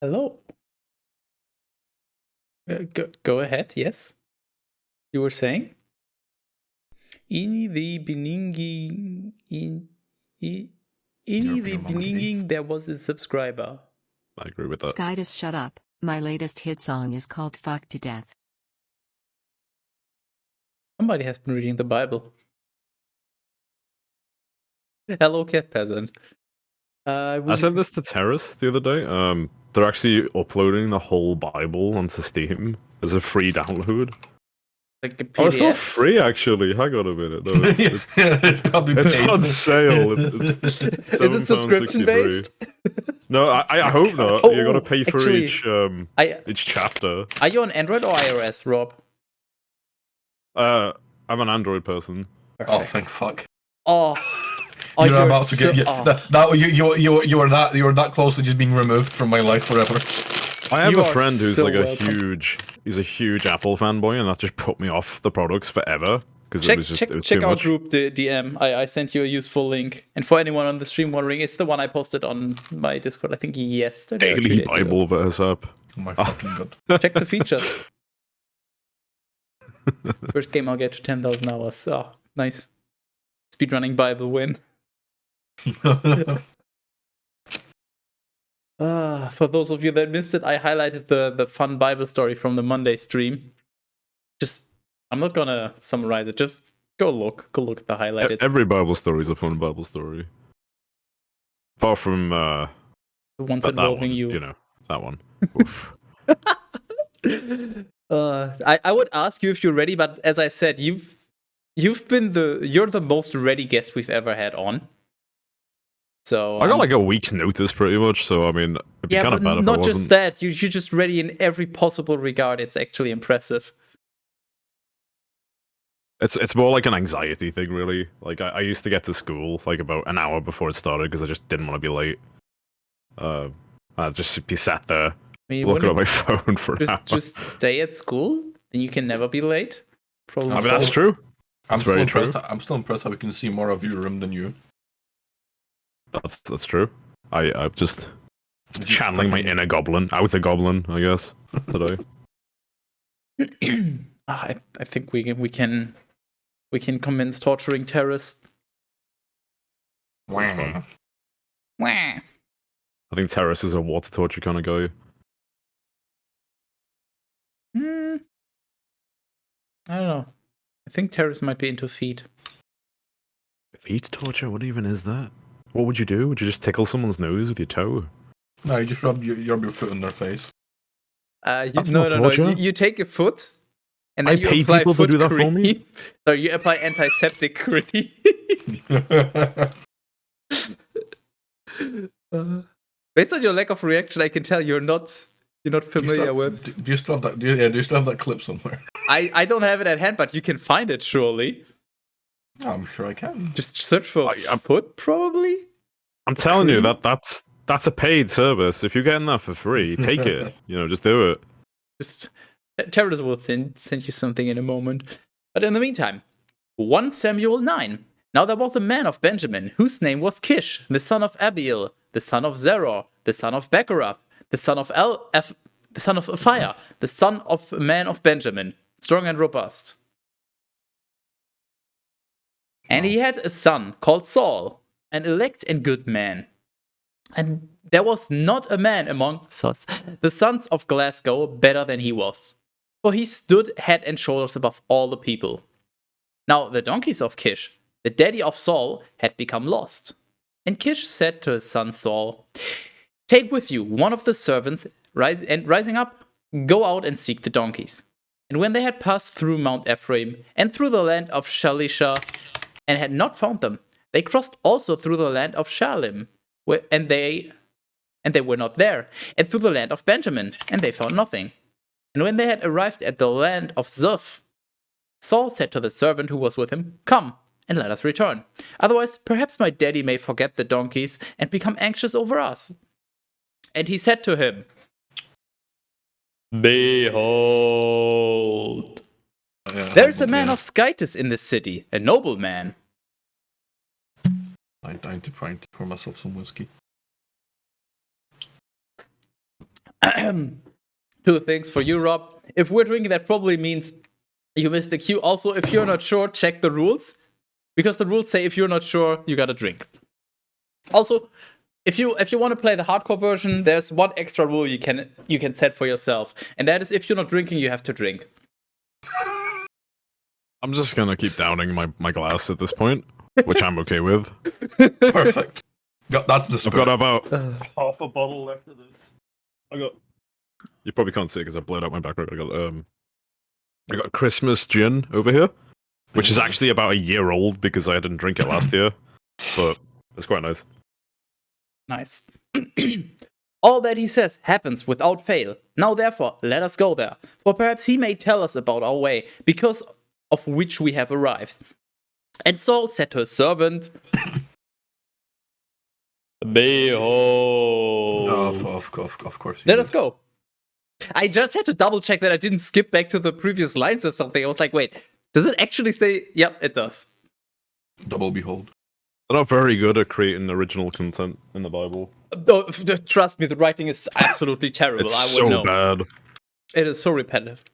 Hello. Go ahead. Yes. You were saying? In the beginning, there was a subscriber. I agree with that. Skydus, shut up. My latest hit song is called Fuck to Death. Somebody has been reading the Bible. Hello, cat peasant. I said this to Terrace the other day. They're actually uploading the whole Bible onto Steam as a free download. Like a PDF? Oh, it's not free, actually. Hang on a minute. No, it's probably it's paid. on sale. It's Is it subscription based? No, I hope not. Oh, you gotta pay for actually, each chapter. Are you on Android or iOS, Rob? I'm an Android person. Perfect. Oh, thank fuck. Oh, you're about to get you were that close to just being removed from my life forever. I have a friend who's so like welcome. he's a huge Apple fanboy, and that just put me off the products forever because Check it was check too our much. group, the DM. I sent you a useful link, and for anyone on the stream wondering, it's the one I posted on my Discord. I think yesterday. or 2 Daily days Bible ago. verse up. Oh my fucking god. Check the features. First game I'll get to 10,000 hours. Oh, nice. Speedrunning Bible win. For those of you that missed it, I highlighted the fun Bible story from the Monday stream. I'm not gonna summarize it. Just go look at the highlighted. Every Bible story is a fun Bible story. Apart from The ones that involving one, you. know, that one. Oof. I would ask you if you're ready, but as I said, you're the most ready guest we've ever had on. So I got like a week's notice, pretty much. So I mean, it'd be kind of bad if I not wasn't. just that. You're just ready in every possible regard. It's actually impressive. It's more like an anxiety thing, really. Like I used to get to school like about an hour before it started because I just didn't want to be late. I'd just be sat there looking at my phone for an hour. Just stay at school, then you can never be late. I mean, that's true. I'm still impressed how we can see more of your room than you. That's true. I'm just channeling my inner goblin, outer goblin, I guess, today. I think we can commence torturing Terrace. Wah. Wah. I think Terrace is a water torture kind of guy. I don't know. I think Terrace might be into feet. Feet torture? What even is that? What would you do? Would you just tickle someone's nose with your toe? No, you just rub your foot on their face. No. You take a foot, and then you apply people foot to do that cream. for me. So you apply antiseptic cream. Based on your lack of reaction, I can tell you're not familiar with. Do you still have that? Do you still have that clip somewhere? I don't have it at hand, but you can find it surely. I'm sure I can. Just search for foot, probably. I'm telling you that's a paid service. If you're getting that for free, take it. Just do it. Just Terrace will send you something in a moment. But in the meantime, 1 Samuel 9. Now there was a man of Benjamin, whose name was Kish, the son of Abiel, the son of Zerah, the son of Bechorath, the son of the son of Aphiah, the son of a man of Benjamin, strong and robust. And he had a son called Saul, an elect and good man. And there was not a man among the sons of Glasgow better than he was, for he stood head and shoulders above all the people. Now the donkeys of Kish, the daddy of Saul, had become lost. And Kish said to his son Saul, "Take with you one of the servants, rising up, go out and seek the donkeys." And when they had passed through Mount Ephraim and through the land of Shalisha, and had not found them, they crossed also through the land of Shalim, and they were not there, and through the land of Benjamin, and they found nothing. And when they had arrived at the land of Zuph, Saul said to the servant who was with him, "Come, and let us return. Otherwise, perhaps my daddy may forget the donkeys and become anxious over us." And he said to him, "Behold, there is a man of Skytis in this city, a noble man." I'm dying to pour myself some whiskey. Two things for you, Rob. If we're drinking, that probably means you missed the cue. Also, if you're not sure, check the rules. Because the rules say if you're not sure, you gotta drink. Also, if you want to play the hardcore version, there's one extra rule you can set for yourself. And that is if you're not drinking, you have to drink. I'm just gonna keep downing my glass at this point, which I'm okay with. Perfect. I've got about half a bottle left of this. You probably can't see it because I blurred out my background. I got Christmas gin over here, which is actually about a year old because I didn't drink it last year, but it's quite nice. Nice. All that he says happens without fail. Now therefore, let us go there, for perhaps he may tell us about our way, because of which we have arrived. And Saul said to his servant, Behold. Of course. Let us go. I just had to double check that I didn't skip back to the previous lines or something. I was like, wait, does it actually say? Yep, it does. Double behold. They're not very good at creating original content in the Bible. Oh, trust me, the writing is absolutely terrible. It's I would so know. bad. It is so repetitive.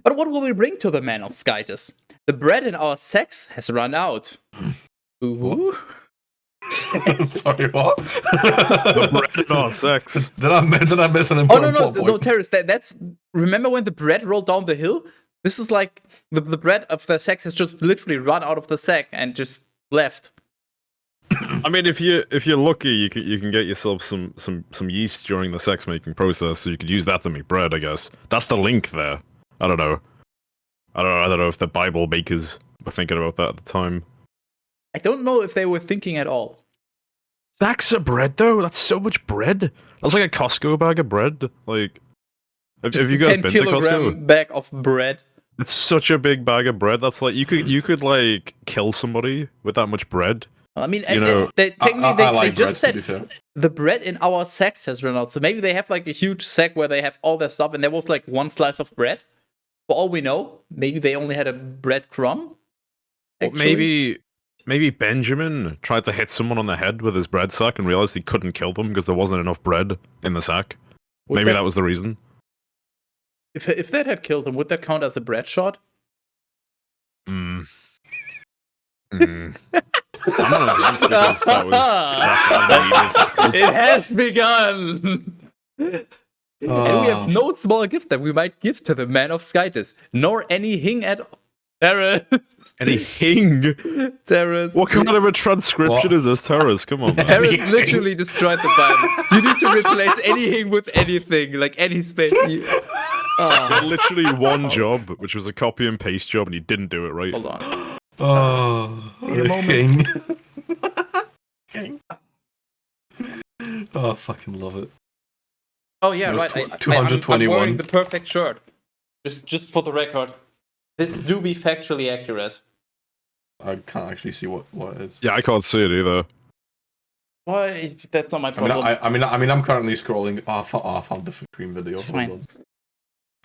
But what will we bring to the man of Skytis? The bread in our sacks has run out. Ooh. Sorry, what? The bread in our sacks. Did I miss an important Oh, no, Terrace, that's... Remember when the bread rolled down the hill? This is like the bread of the sacks has just literally run out of the sack and just left. I mean, if you're lucky, you can get yourself some yeast during the sex making process, so you could use that to make bread. I guess that's the link there. I don't know if the Bible makers were thinking about that at the time. I don't know if they were thinking at all. Sacks of bread, though. That's so much bread. That's like a Costco bag of bread. Like, have you guys been to Costco? 10-kilogram bag of bread. It's such a big bag of bread. That's like you could like kill somebody with that much bread. I mean, they just said the bread in our sacks has run out. So maybe they have like a huge sack where they have all their stuff, and there was like one slice of bread. For all we know, maybe they only had a bread crumb. Well, maybe Benjamin tried to hit someone on the head with his bread sack and realized he couldn't kill them because there wasn't enough bread in the sack. Maybe that was the reason. If that had killed him, would that count as a bread shot? I'm not because that was It has begun! And we have no small gift that we might give to the man of Skytis, nor any hing at Terrace. Any hing? Terrace. What kind of a transcription is this, Terrace? Come on, man. Terrace literally destroyed the Bible. You need to replace any hing with anything, like any space. Literally one job, which was a copy and paste job, and he didn't do it right. Hold on. Wait a moment. King. Oh, I fucking love it. Oh yeah, right. 221. I'm wearing the perfect shirt. Just for the record. This do be factually accurate. I can't actually see what it is. Yeah, I can't see it either. Why? That's not my problem. I mean, I'm currently scrolling. I found the foot cream video. It's fine.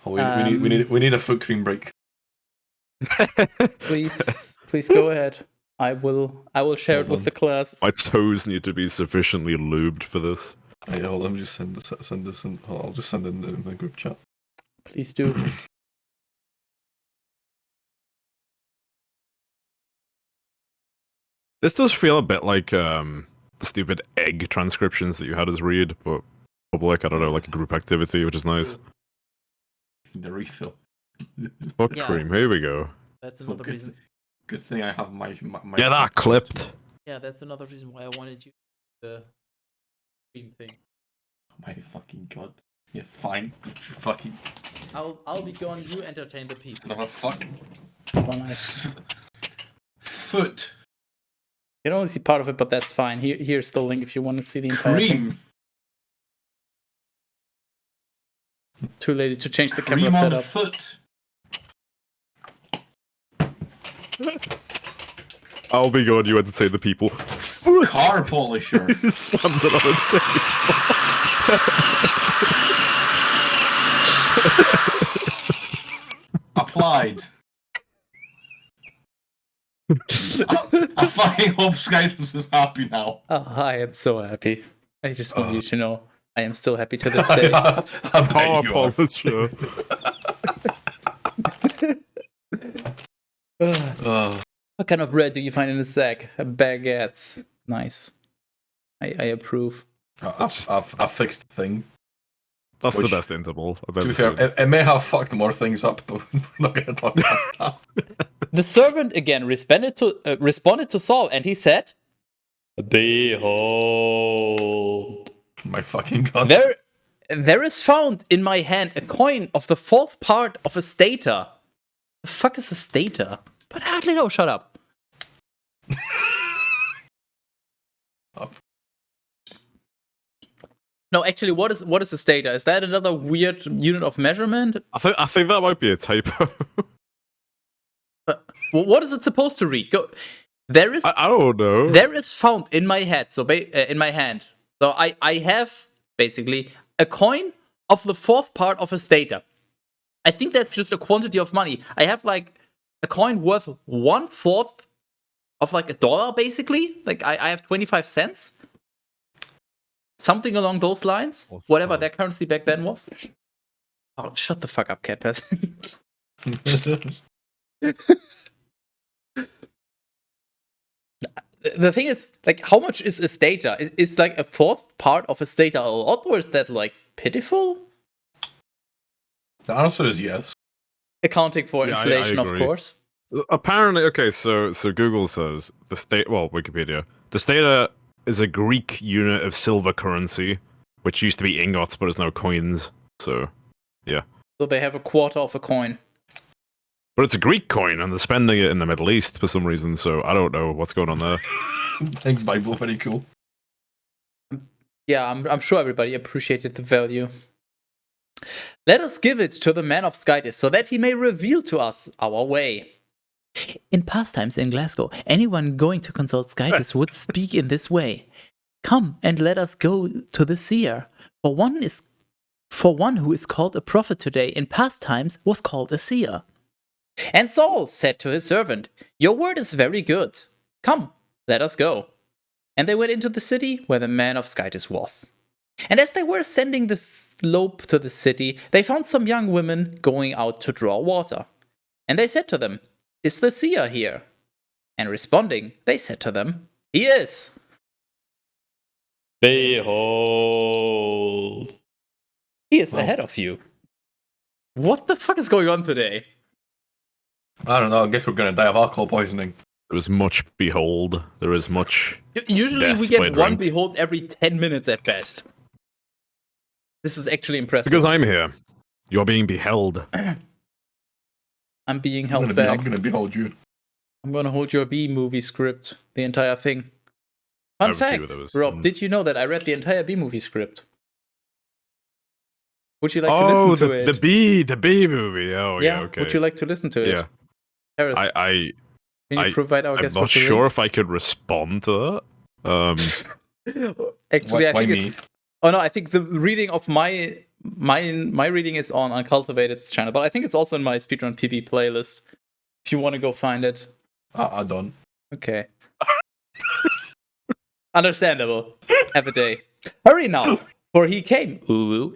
We need a foot cream break. Please go ahead. I will share it with the class. My toes need to be sufficiently lubed for this. Yeah, let me just send this in. I'll just send it in the group chat. Please do. This does feel a bit like the stupid egg transcriptions that you had us read, but public, I don't know, like a group activity, which is nice. The refill. Foot cream, here we go. That's another reason. Good thing I have my Get that clipped. Yeah, that's another reason why I wanted you the cream thing. Oh my fucking god. Yeah, fine. Fucking. I'll be gone. You entertain the people. Another fuck. Foot. You can only see part of it, but that's fine. Here's the link if you want to see the entire Cream. thing. Too lazy to change the Cream camera on setup. Foot. I'll be good, you entertain the people. Car polisher. Slams it on the table. Applied. I fucking hope Skytus is happy now. Oh, I am so happy. I just want you to know. I am still happy to this day. I bet you are. Apology. What kind of bread do you find in the sack? Baguettes. Nice. I approve. I've fixed the thing. That's the best interval I've To ever be fair, seen. it may have fucked more things up, but we're not going to talk about that. The servant again responded to Saul, and he said, "Behold, My fucking god. there is found in my hand a coin of the 4th part of a stater." The fuck is a stater? But I hardly know. Shut up. No, actually, what is a stater? Is that another weird unit of measurement? I think that might be a typo. What is it supposed to read? Go. There is. I don't know. There is found in my head. So in my hand. So I have basically a coin of the 4th part of a stater. I think that's just a quantity of money. I have like a coin worth 1/4 of like $1, basically. Like I have 25 cents. Something along those lines. Whatever their currency back then was. Oh, shut the fuck up, cat peasant. The thing is, like, how much is a stater? Is like a 4th part of a stater a lot, or is that like pitiful? The answer is yes. Accounting for Yeah, inflation, I of agree. course. Apparently, okay, so Google says Wikipedia. The stater is a Greek unit of silver currency, which used to be ingots but is now coins. So, yeah. So they have a quarter of a coin. But it's a Greek coin, and they're spending it in the Middle East for some reason, so I don't know what's going on there. Thanks, Bible. Very cool. Yeah, I'm sure everybody appreciated the value. Let us give it to the man of Skytis, so that he may reveal to us our way. In past times in Glasgow, anyone going to consult Skytis would speak in this way. Come and let us go to the seer. For one who is called a prophet today, in past times was called a seer. And Saul said to his servant, "Your word is very good. Come, let us go." And they went into the city where the man of Skytis was. And as they were ascending the slope to the city, they found some young women going out to draw water. And they said to them, "Is the seer here?" And responding, they said to them, "He is." Behold, he is ahead of you. What the fuck is going on today? I don't know. I guess we're going to die of alcohol poisoning. There is much behold. There is much. Usually death we by get one drink. behold every 10 minutes at best. This is actually impressive. Because I'm here. You're being beheld. I'm being I'm held back. going to behold you. I'm gonna hold your B movie script, the entire thing. Fun have a few fact, of those. Rob, did you know that I read the entire B movie script? Would you like to Oh, listen to it? the B movie. Oh, yeah, okay. Would you like to listen to it? Yeah. Harris, I can you provide our I'm guest not with the sure link? if I could respond to that. Actually, I Why think me? it's. Oh no, I think the reading of my reading is on Uncultivated's channel, but I think it's also in my Speedrun PB playlist. If you want to go find it. I don't. Okay. Understandable. Have a day. Hurry now, for he came,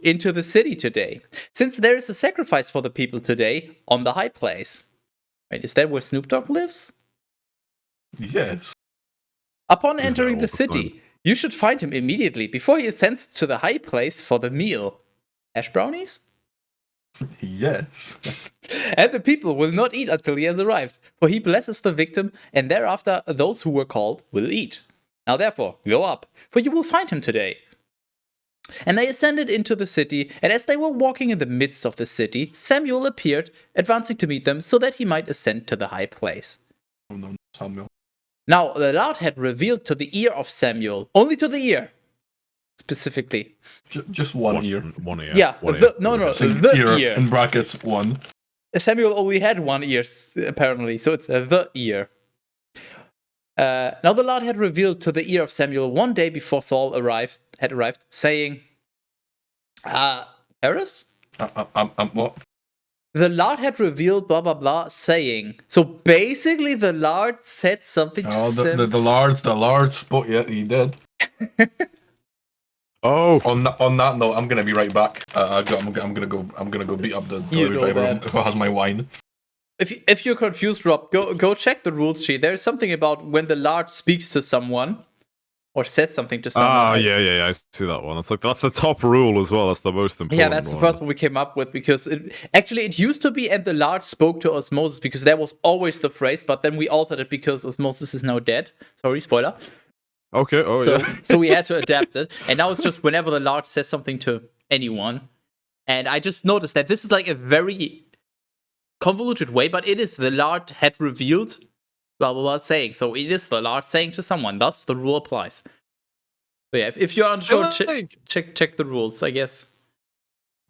into the city today, since there is a sacrifice for the people today on the high place. Wait, is that where Snoop Dogg lives? Yes. Upon Is entering that the all the city, you should find him immediately before he ascends to the high place for the meal. Hash brownies? Yes. And the people will not eat until he has arrived, for he blesses the victim, and thereafter those who were called will eat. Now therefore, go up, for you will find him today. And they ascended into the city, and as they were walking in the midst of the city, Samuel appeared, advancing to meet them, so that he might ascend to the high place. Oh, no, Samuel. Now the Lord had revealed to the ear of Samuel, only to the ear, specifically. Just one ear. One ear. Yeah, One the- ear. no, no, Sing the ear, ear. in brackets, one. Samuel only had one ear, apparently, so it's the ear. Now the Lord had revealed to the ear of Samuel one day before Saul had arrived, saying, Harris? What? The Lord had revealed blah blah blah, saying. So basically the Lord said something to Oh, Samuel. the Lord spoke. Yeah, he did. Oh, On that note, I'm gonna be right back. I'm gonna go beat up the delivery driver who has my wine. If you're confused, Rob, go check the rules sheet. There's something about when the large speaks to someone or says something to someone. yeah, I see that one. It's like that's the top rule as well. That's the most important. Yeah, that's the first one we came up with because it used to be and the large spoke to osmosis because that was always the phrase, but then we altered it because osmosis is now dead. Sorry, spoiler. Okay. Oh, so we had to adapt it, and now it's just whenever the large says something to anyone. And I just noticed that this is like a very convoluted way, but it is the large had revealed blah blah blah saying. So it is the large saying to someone. Thus, the rule applies. So yeah, if you're unsure, check the rules, I guess.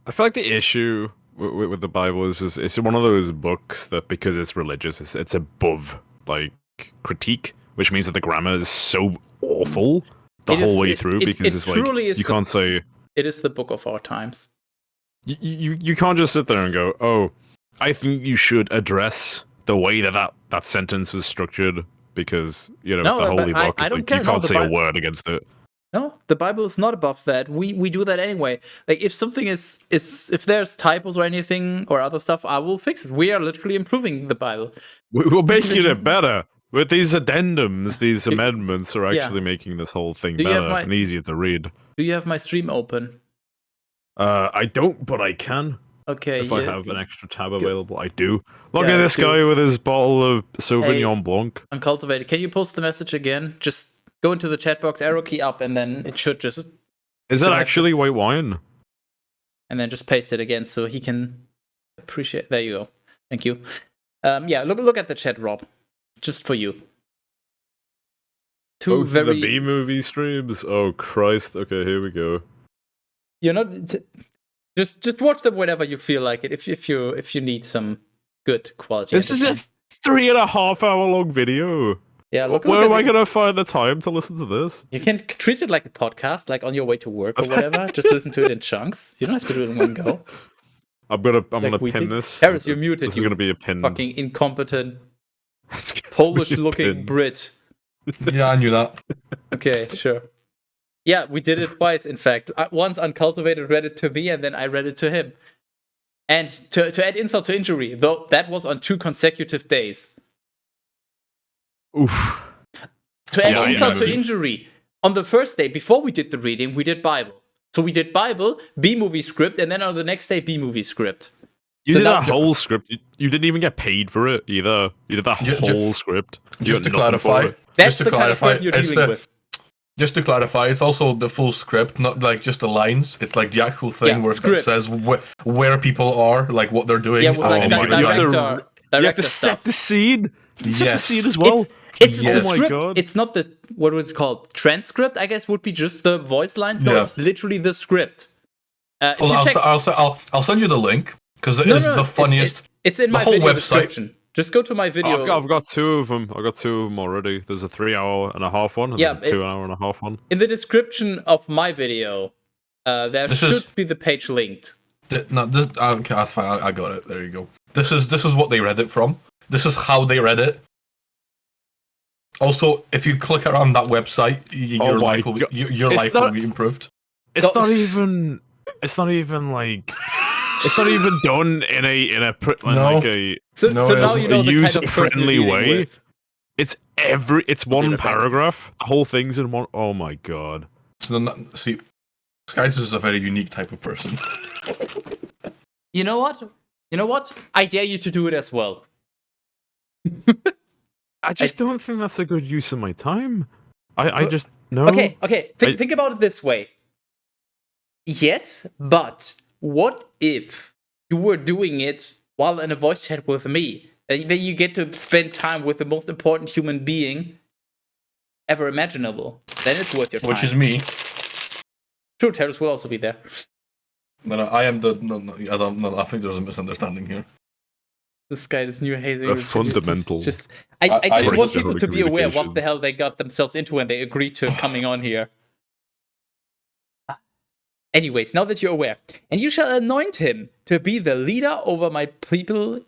I feel like the issue with the Bible is it's one of those books that because it's religious, it's above like critique, which means that the grammar is so awful the whole way through because it's like you can't say it is the book of our times. You can't just sit there and go, oh, I think you should address the way that sentence was structured because it's the holy book. I don't like, care. You can't say a word against it. No, the Bible is not above that. We do that anyway. Like if something is if there's typos or anything or other stuff, I will fix it. We are literally improving the Bible. We're making it better. With these addendums, these amendments are actually making this whole thing better and easier to read. Do you have my stream open? I don't, but I can. Okay. If I have an extra tab available, I do. Look at this guy with his bottle of Sauvignon Blanc. Uncultivated. Can you post the message again? Just go into the chat box, arrow key up, and then it should just... Is that actually white wine? And then just paste it again so he can appreciate... There you go. Thank you. Yeah, look at the chat, Rob. Just for you. Both the B-movie streams? Oh, Christ. Okay, here we go. You're not... Just watch them whenever you feel like it, if you need some good quality. This is a 3.5 hour long video. Yeah, where am I going to find the time to listen to this? You can treat it like a podcast, like on your way to work or whatever. Just listen to it in chunks. You don't have to do it in one go. I'm gonna pin this. Harris, you're muted. This is gonna be a pin. Fucking incompetent Polish-looking Brit. Yeah, I knew that. Okay, sure. Yeah, we did it twice, in fact. Once Uncultivated read it to me, and then I read it to him. And to add insult to injury, though, that was on 2 consecutive days. Oof. To add insult to injury, on the first day, before we did the reading, we did Bible. So we did Bible, B-movie script, and then on the next day, B-movie script. You did that whole script. You didn't even get paid for it either. You did that whole script. Just to clarify, that's the kind of person you're dealing with. Just to clarify, it's also the full script, not like just the lines. It's like the actual thing where it says where people are, like what they're doing. Yeah, like you have to set the scene. Set the scene as well. It's the script. It's not the what was it called transcript. I guess would be just the voice lines. No, it's literally the script. I'll send you the link because it is the funniest. It's in my video description. Just go to my video. I've got 2 of them. I've got 2 of them already. There's a 3.5 one, and there's a 2.5 one. In the description of my video, there should be the page linked. Okay, that's fine. I got it. There you go. This is what they read it from. This is how they read it. Also, if you click around that website, your life will be improved. It's not even like. It's not even done in a so now you know the user-friendly way. With. It's one paragraph. The whole thing's in one. Oh my god! See, Skies is a very unique type of person. You know what? I dare you to do it as well. I just don't think that's a good use of my time. I just no. Okay. Think about it this way. Yes, but what if you were doing it while in a voice chat with me? Then you get to spend time with the most important human being ever imaginable. Then it's worth your time. Which is me. True, Terrace will also be there. No, I am the. No, I think there's a misunderstanding here. This guy, this new hazing. Fundamental. I just want people to be aware what the hell they got themselves into when they agreed to coming on here. Anyways, now that you're aware, and you shall anoint him to be the leader over my people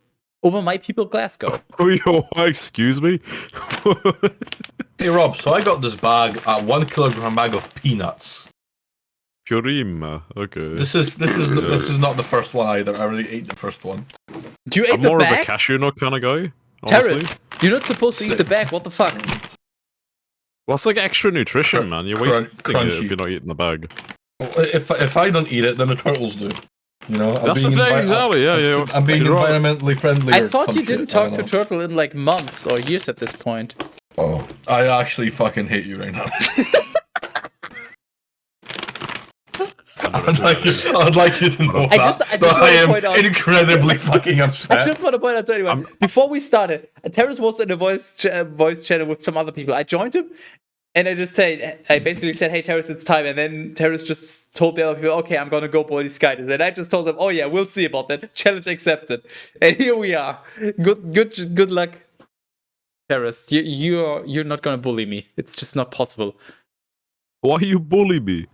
Glasgow. Oh, yo, excuse me? Hey Rob, so I got this bag, 1 kilogram bag of peanuts. Kurima. Okay. This is not the first one either. I already ate the first one. Do you eat I'm the more of a bag? cashew nut kind of guy. Honestly. Terrace, you're not supposed to eat the bag. What the fuck? Well, it's like extra nutrition, man. You're wasting it crunchy. if you're not eating the bag. If I don't eat it, then the turtles do. You know, That's the thing, exactly. Yeah. I'm being environmentally friendly. I thought you didn't talk to Turtle in like months or years at this point. Oh, I actually fucking hate you right now. I'd like you to know I just I am incredibly fucking upset. I just want to point out to anyone, before we started, Terrace was in a voice channel with some other people. I joined him, and I basically said, hey, Terrace, it's time. And then Terrace just told the other people, okay, I'm going to go bully Skydance. And I just told them, oh yeah, we'll see about that. Challenge accepted. And here we are. Good luck, Terrace. You're not going to bully me. It's just not possible. Why you bully me?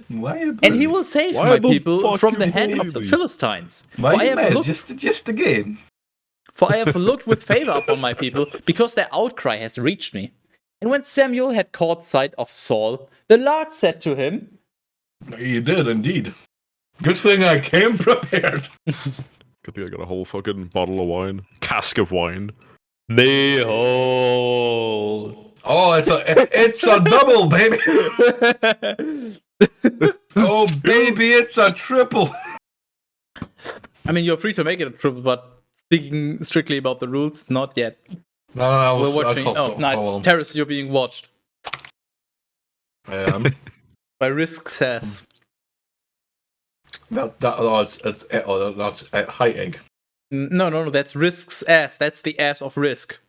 Why and he will save my people from the hand of the Philistines. Just again. For I have looked with favor upon my people, because their outcry has reached me. And when Samuel had caught sight of Saul, the Lord said to him, You did indeed. Good thing I came prepared. Good thing I got a whole fucking bottle of wine. Cask of wine. Behold. Oh, it's a double, baby. Oh, baby, it's a triple. I mean, you're free to make it a triple, but speaking strictly about the rules, not yet. No, we're watching. Oh, nice. Terrace, you're being watched. I am. By Risk says. That's high egg. No, that's Risk's ass. That's the ass of Risk.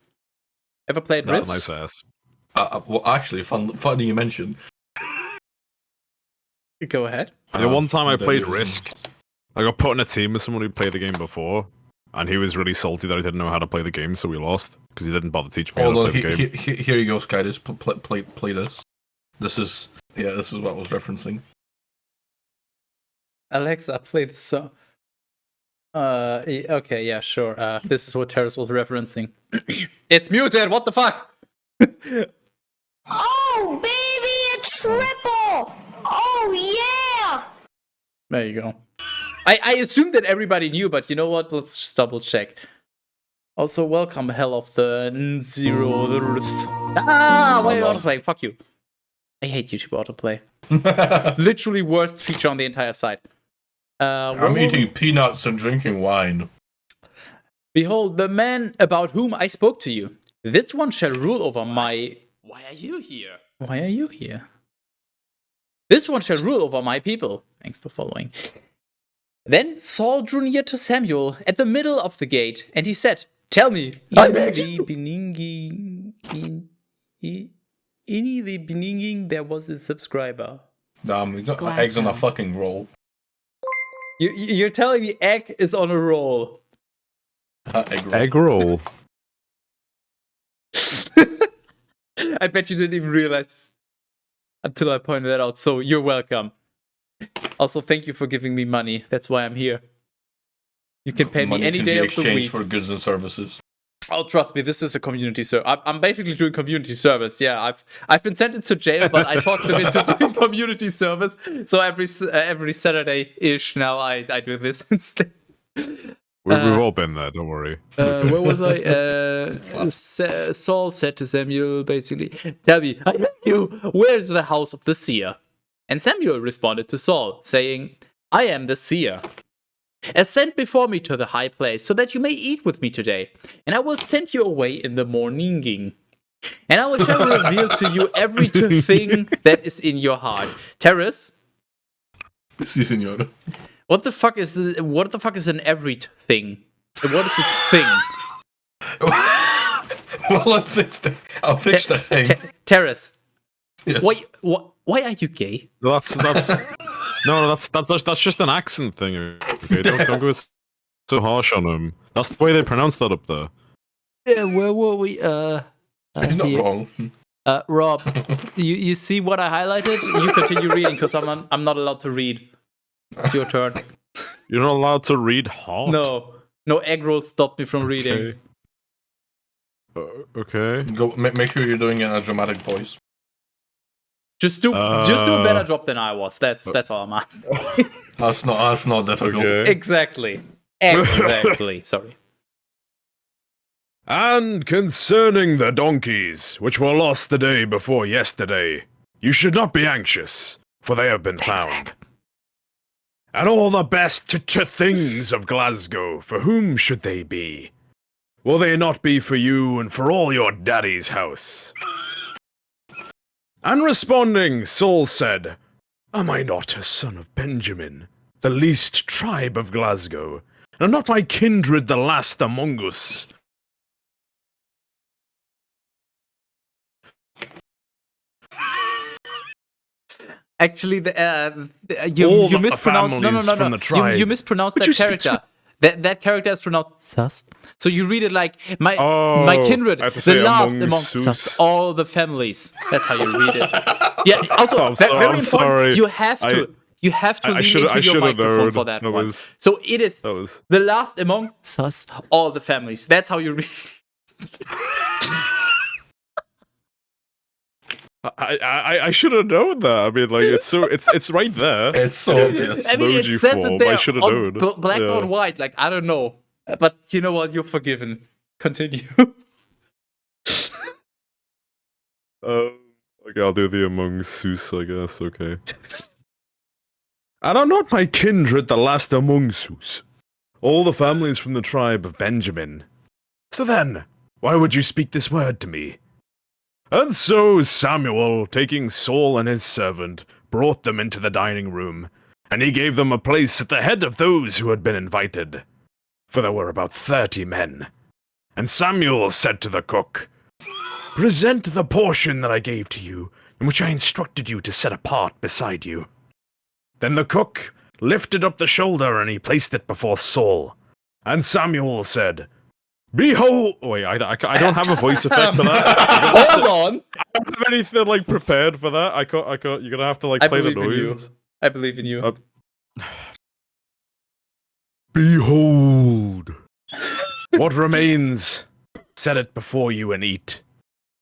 Ever played Risk? Nice ass. Well, actually, funny you mentioned. Go ahead. The one time I played Risk, I got put in a team with someone who played the game before, and he was really salty that I didn't know how to play the game, so we lost because he didn't bother teaching me how to play the game. Here you go, Sky. Just play this. This is what I was referencing. Alexa, play this song. Okay, yeah, sure. This is what Terrace was referencing. It's muted. What the fuck? Oh, baby, a triple! Oh, yeah! There you go. I assumed that everybody knew, but you know what? Let's just double check. Also, welcome, Hell of the Zero. Why are you autoplay? Fuck you. I hate YouTube autoplay. Literally worst feature on the entire site. I'm eating peanuts and drinking wine. Behold, the man about whom I spoke to you. This one shall rule over my... Why are you here? Why are you here? This one shall rule over my people. Thanks for following. Then Saul drew near to Samuel at the middle of the gate, and he said, Tell me, in the beginning there was a subscriber. We got eggs on a fucking roll. You're telling me egg is on a roll? Egg roll. I bet you didn't even realize until I pointed that out, so you're welcome. Also, thank you for giving me money. That's why I'm here. You can pay me any day of the week. For goods and services. Oh, trust me, this is a community service. I'm basically doing community service. Yeah, I've been sent into jail, but I talked them into doing community service. So every Saturday-ish now I do this instead. We've all been there, don't worry. Okay. Where was I? Saul said to Samuel, basically, Tell me, I beg you, where's the house of the seer? And Samuel responded to Saul, saying, I am the seer. Ascend before me to the high place, so that you may eat with me today, and I will send you away in the morning. And I shall reveal to you every thing that is in your heart. Terrace? Si, senor. What the fuck is an everything? What is a thing? Well, I'll fix the thing. Terrace. Yes. Why are you gay? That's just an accent thing. Okay, don't go so harsh on him. That's the way they pronounce that up there. Yeah, where were we? He's not wrong. Rob, you see what I highlighted? You continue reading because I'm not allowed to read. It's your turn. You're not allowed to read hard? No egg roll stopped me from reading. Okay. Go make sure you're doing it in a dramatic voice. Just do a better job than I was. That's all I'm asking. That's not difficult. Okay. Exactly. Exactly. Sorry. And concerning the donkeys, which were lost the day before yesterday, you should not be anxious, for they have been found. And all the best things of Glasgow, for whom should they be? Will they not be for you and for all your daddy's house? And responding, Saul said, Am I not a son of Benjamin, the least tribe of Glasgow, and not my kindred the last among us? Actually, you mispronounced. No. You mispronounced that character. That character is pronounced sus. So you read it like my kindred, the last among sus, all the families. That's how you read it. Yeah. Also, very important. Sorry. You have to lean into your microphone for that one. So it is the last among sus, all the families. That's how you read. I should have known that. I mean, like it's right there. It's so obvious. I mean, it says it there I should have known. Black on white. Like I don't know, but you know what? You're forgiven. Continue. Okay, I'll do the Among Us, I guess. Okay. And are not my kindred the last among us? All the families from the tribe of Benjamin. So then, why would you speak this word to me? And so Samuel, taking Saul and his servant, brought them into the dining room, and he gave them a place at the head of those who had been invited. For there were about 30 men. And Samuel said to the cook, Present the portion that I gave to you, and which I instructed you to set apart beside you. Then the cook lifted up the shoulder, and he placed it before Saul. And Samuel said, Behold! Wait, I don't have a voice effect for that. Hold on. I don't have anything like prepared for that. I can't. You're gonna have to like play the noise. I believe in you. Behold! What remains? Set it before you and eat,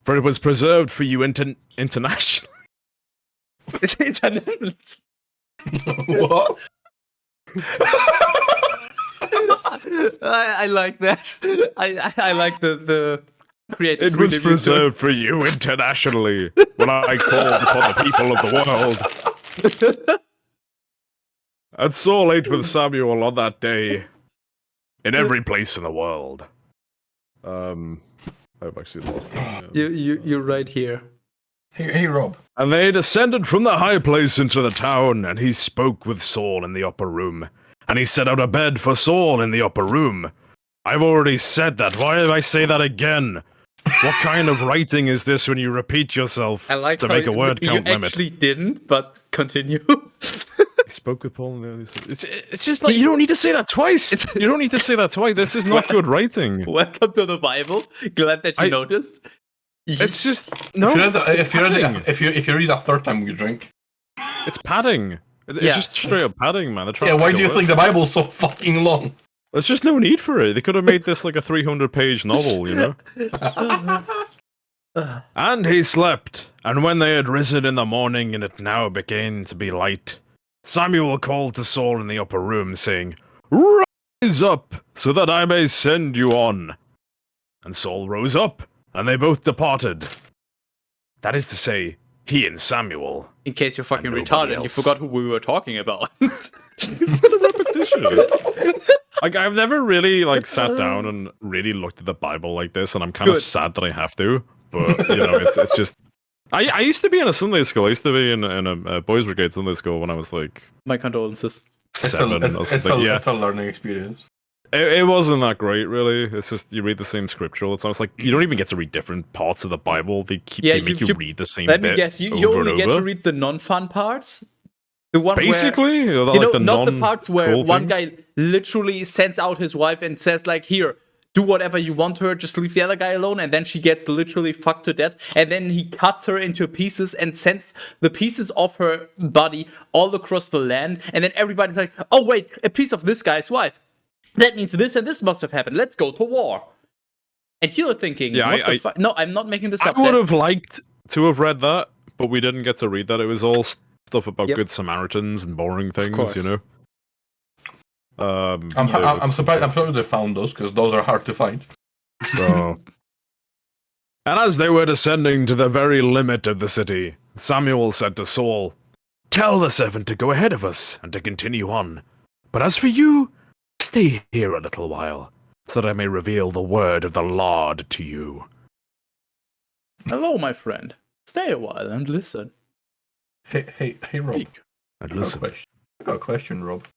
for it was preserved for you internationally. It's international. What? I like that. I like the creative. It was preserved for you internationally when I called upon the people of the world. And Saul ate with Samuel on that day in every place in the world. I've actually lost it. You're right here. Hey, Rob. And they descended from the high place into the town, and he spoke with Saul in the upper room. And he set out a bed for Saul in the upper room. I've already said that. Why did I say that again? What kind of writing is this when you repeat yourself to make a word count limit? You actually didn't, but continue. He spoke with Paul. It's just like, you don't need to say that twice. You don't need to say that twice. This is not good writing. Welcome to the Bible. Glad that you noticed. It's just no. If you read a third time, you drink. It's padding. It's just straight up padding, man. Yeah, why do you think the Bible's so fucking long? There's just no need for it. They could have made this like a 300-page novel, you know? And he slept, and when they had risen in the morning and it now began to be light, Samuel called to Saul in the upper room, saying, Rise up, so that I may send you on. And Saul rose up, and they both departed. That is to say, he and Samuel. In case you're fucking retarded, you forgot who we were talking about. It's the repetition. Like, I've never really like sat down and really looked at the Bible like this, and I'm kind of sad that I have to. But you know, it's just. I used to be in a Sunday school. I used to be in a boys' brigade Sunday school when I was like. My condolences. 7 or something. It's a learning experience. It wasn't that great, really. It's just you read the same scripture all the time. It's like you don't even get to read different parts of the Bible. They make you read the same. Let me guess. You only get to read the non-fun parts. The one basically, where, you know, not the parts where one guy literally sends out his wife and says like, "Here, do whatever you want to her. Just leave the other guy alone," and then she gets literally fucked to death. And then he cuts her into pieces and sends the pieces of her body all across the land. And then everybody's like, "Oh wait, a piece of this guy's wife. That means this and this must have happened. Let's go to war." And you're thinking, what the fuck? No, I'm not making this up. I would have liked to have read that, but we didn't get to read that. It was all stuff about Good Samaritans and boring things, you know. I'm surprised they found those, because those are hard to find. And as they were descending to the very limit of the city, Samuel said to Saul, "Tell the servant to go ahead of us and to continue on. But as for you, stay here a little while, so that I may reveal the word of the Lord to you." Hello, my friend. Stay a while and listen. Hey, Rob. And listen. I got a question, Rob.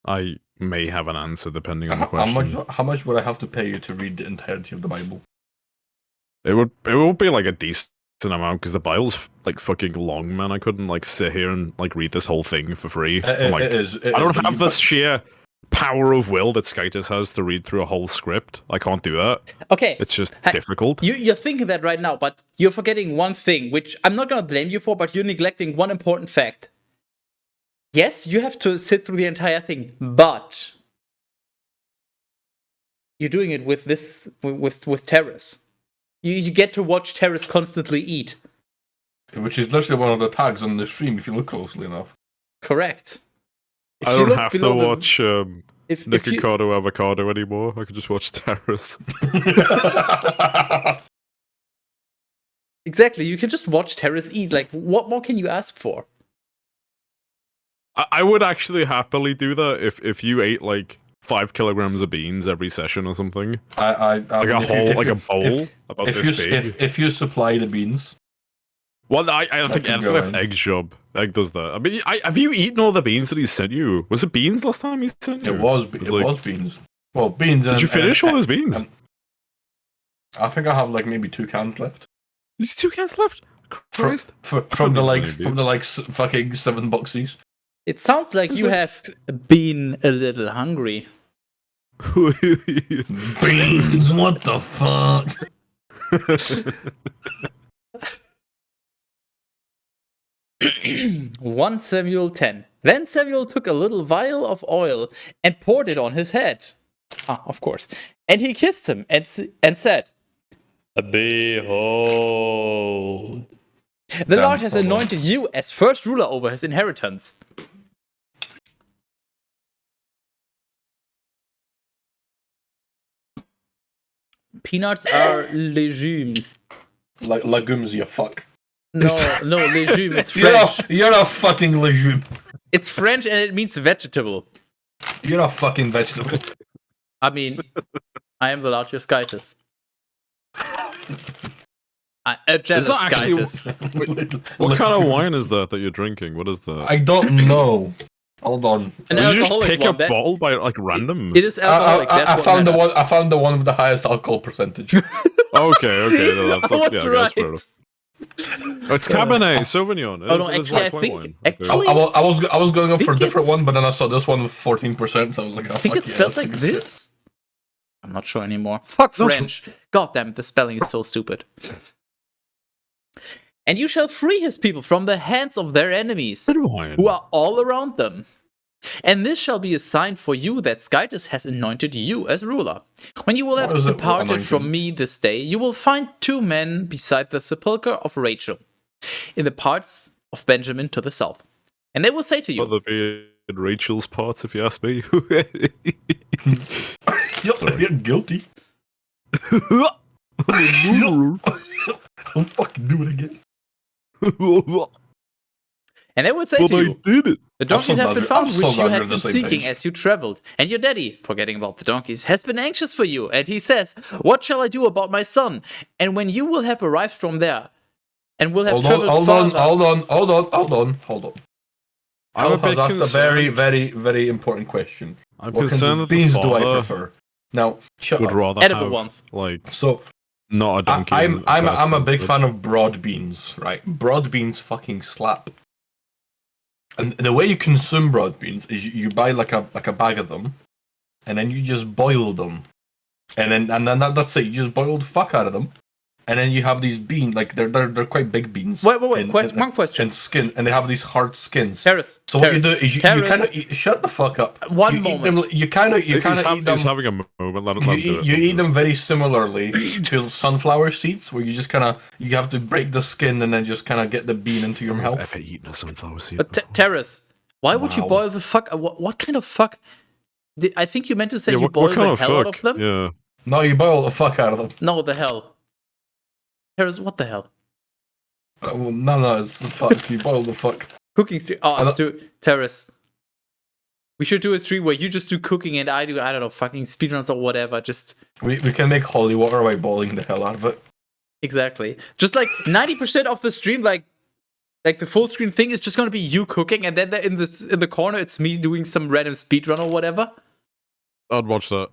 I may have an answer depending on the question. How much would I have to pay you to read the entirety of the Bible? It would be like a decent amount, because the Bible's like fucking long, man. I couldn't like sit here and like read this whole thing for free. I don't have this sheer power of will that Skytus has to read through a whole script. I can't do that. Okay. It's just difficult. You're thinking that right now, but you're forgetting one thing, which I'm not going to blame you for, but you're neglecting one important fact. Yes, you have to sit through the entire thing, but you're doing it with Terrace. You get to watch Terrace constantly eat. Which is literally one of the tags on the stream if you look closely enough. Correct. I don't have to watch Nikocado Avocado anymore. I can just watch Terrace. Exactly, you can just watch Terrace eat. Like, what more can you ask for? I would actually happily do that if you ate like 5 kilograms of beans every session or something. A bowl about this big. If you supply the beans. Well, I think Egg's job. Egg does that. I mean, have you eaten all the beans that he sent you? Was it beans last time he sent you? It was beans. Well, beans. Did you finish all those beans? I think I have like maybe 2 cans left. There's 2 cans left. Christ. From the fucking $7 It sounds like you have been a little hungry. Beans, what the fuck? 1 Samuel 10. Then Samuel took a little vial of oil and poured it on his head. Ah, of course. And he kissed him and said, "Behold, the Lord has anointed you as first ruler over his inheritance." Peanuts are legumes. Like legumes, you fuck. No, legume. It's French. You're a fucking legume. It's French and it means vegetable. You're a fucking vegetable. I mean, I am the largest Skytus. A jealous Skytus. What kind of wine is that you're drinking? What is that? I don't know. Hold on. Did you just pick a bottle by like random? It is alcoholic. I found the one with the highest alcohol percentage. Okay. See? That's right. It's Cabernet Sauvignon. Actually, I think I was going up for a different one, but then I saw this one with 14%. So I was like, I think it spelled like this. I'm not sure anymore. Fuck French. God damn it, the spelling is so stupid. And you shall free his people from the hands of their enemies, who are all around them. And this shall be a sign for you that Skytus has anointed you as ruler. When you will have departed from me this day, you will find 2 men beside the sepulchre of Rachel, in the parts of Benjamin to the south. And they will say to you... Well, they'll be in Rachel's parts, if you ask me. You're guilty. I'll fucking do it again. And they would say to you, the donkeys have been found, which you had been seeking as you traveled. And your daddy, forgetting about the donkeys, has been anxious for you. And he says, "What shall I do about my son?" And when you will have arrived from there, and will have traveled farther... Hold on. I was asked a very, very, very important question. I'm what concerned kind of beans do I prefer? Now, shut up. Rather edible have, ones. Not a donkey. I'm a big fan of broad beans, right? Broad beans fucking slap. And the way you consume broad beans is you buy like a bag of them, and then you just boil them, and then that's it. You just boil the fuck out of them, and then you have these beans, like they're quite big beans. Wait. One question. And skin, and they have these hard skins. Terrace. So what you do is you kind of shut the fuck up. One moment. You kind of eat them. He's having a moment. Let him do it. You eat them very similarly to sunflower seeds, where you just kind of you have to break the skin and then just kind of get the bean into your mouth. Ever eaten a sunflower seed? Terrace, why would you boil the fuck? What kind of fuck? I think you meant to say you boil the hell out of them. Yeah. No, you boil the fuck out of them. No, the hell. Terrace, what the hell? No, it's the fuck. You boil the fuck. Cooking stream. Oh, Terrace. We should do a stream where you just do cooking and I do, I don't know, fucking speedruns or whatever. Just we can make holy water by boiling the hell out of it. Exactly. Just like 90% of the stream, like the full screen thing is just gonna be you cooking, and then in the corner it's me doing some random speedrun or whatever. I'd watch that.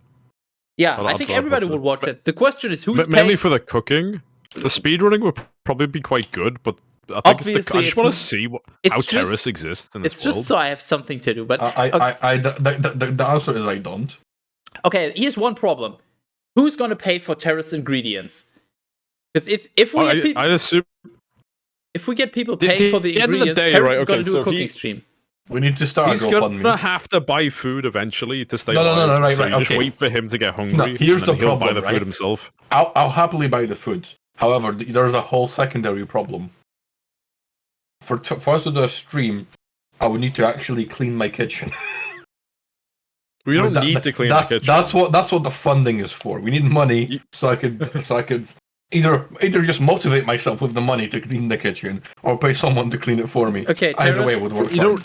Yeah, I think everybody would watch it. The question is who's mainly paying... for the cooking. The speedrunning would probably be quite good, but I think I just want to see how Terrace exists in this world. It's just so I have something to do, but the answer is I don't. Okay, here's one problem: who's gonna pay for Terrace ingredients? Because if we get people paying for the ingredients, Terrace is gonna do a cooking stream. We need to start. He's gonna have to buy food eventually to stay alive. No, right. Just wait for him to get hungry. No, here's the problem. He'll buy the food himself. I'll happily buy the food. However, there's a whole secondary problem. For us to do a stream, I would need to actually clean my kitchen. We don't need to clean the kitchen. That's what the funding is for. We need money so I could either just motivate myself with the money to clean the kitchen or pay someone to clean it for me. Okay, either way would work. You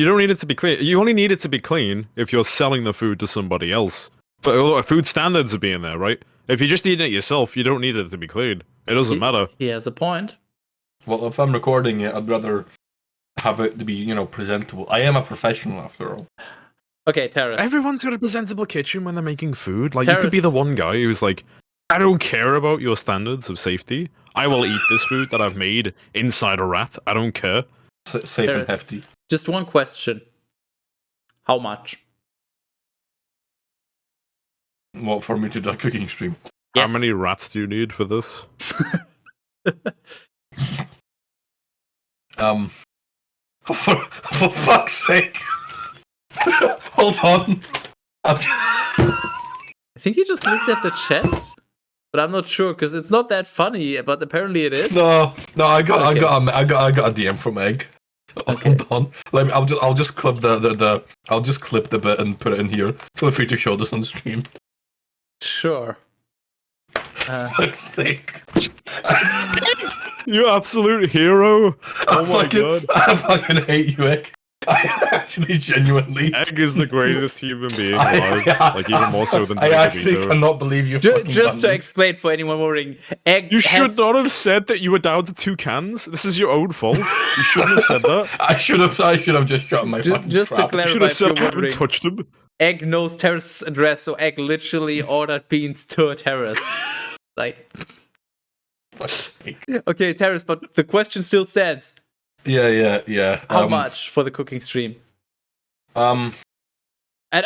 don't need it to be clean. You only need it to be clean if you're selling the food to somebody else. But food standards are being there, right? If you're just eating it yourself, you don't need it to be clean. It doesn't matter. He has a point. Well, if I'm recording it, I'd rather have it to be, presentable. I am a professional after all. Okay, Terrace. Everyone's got a presentable kitchen when they're making food. Like, Terrace. You could be the one guy who's like, I don't care about your standards of safety. I will eat this food that I've made inside a rat. I don't care. Safe Terrace, and hefty. Just one question. How much? What, for me to do a cooking stream? Yes. How many rats do you need for this? For fuck's sake. Hold on. I think he just looked at the chat, but I'm not sure because it's not that funny. But apparently it is. No, I got a DM from Egg. Okay. Hold on. I'll just clip I'll just clip the bit and put it in here. Feel free to show this on stream. Sure. Fuck's sake. You absolute hero. Oh my god. I fucking hate you, Egg. I actually genuinely. Egg is the greatest human being alive. Like, even more so than I actually cannot believe you. Just to explain for anyone wondering, Egg. You should not have said that you were down to 2 cans. This is your own fault. You shouldn't have said that. I should have just shot my fucking just crap. to clarify, you should have said I haven't touched him. Egg knows Terrace's address, so Egg literally ordered beans to a Terrace. Like. Okay, Terrace, but the question still stands. Yeah. How much for the cooking stream? And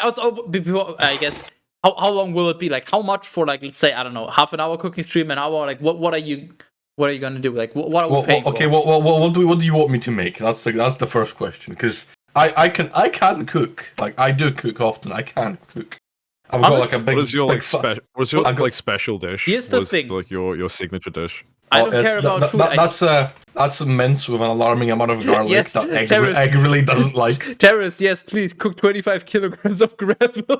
also, before, I guess, how long will it be? Like, how much for, like, let's say, I don't know, half an hour cooking stream, an hour? Like, what are you gonna do? Like, what are we paying okay, for? what do you want me to make? That's the first question. Because I can cook. Like, I do cook often. I can cook. I've got like a big. What is your special dish? Here's the thing. Like your signature dish. I don't care about food. That's a mince with an alarming amount of garlic yes, that egg really doesn't like. Terrace, yes, please cook 25 kilograms of gravel. Yeah,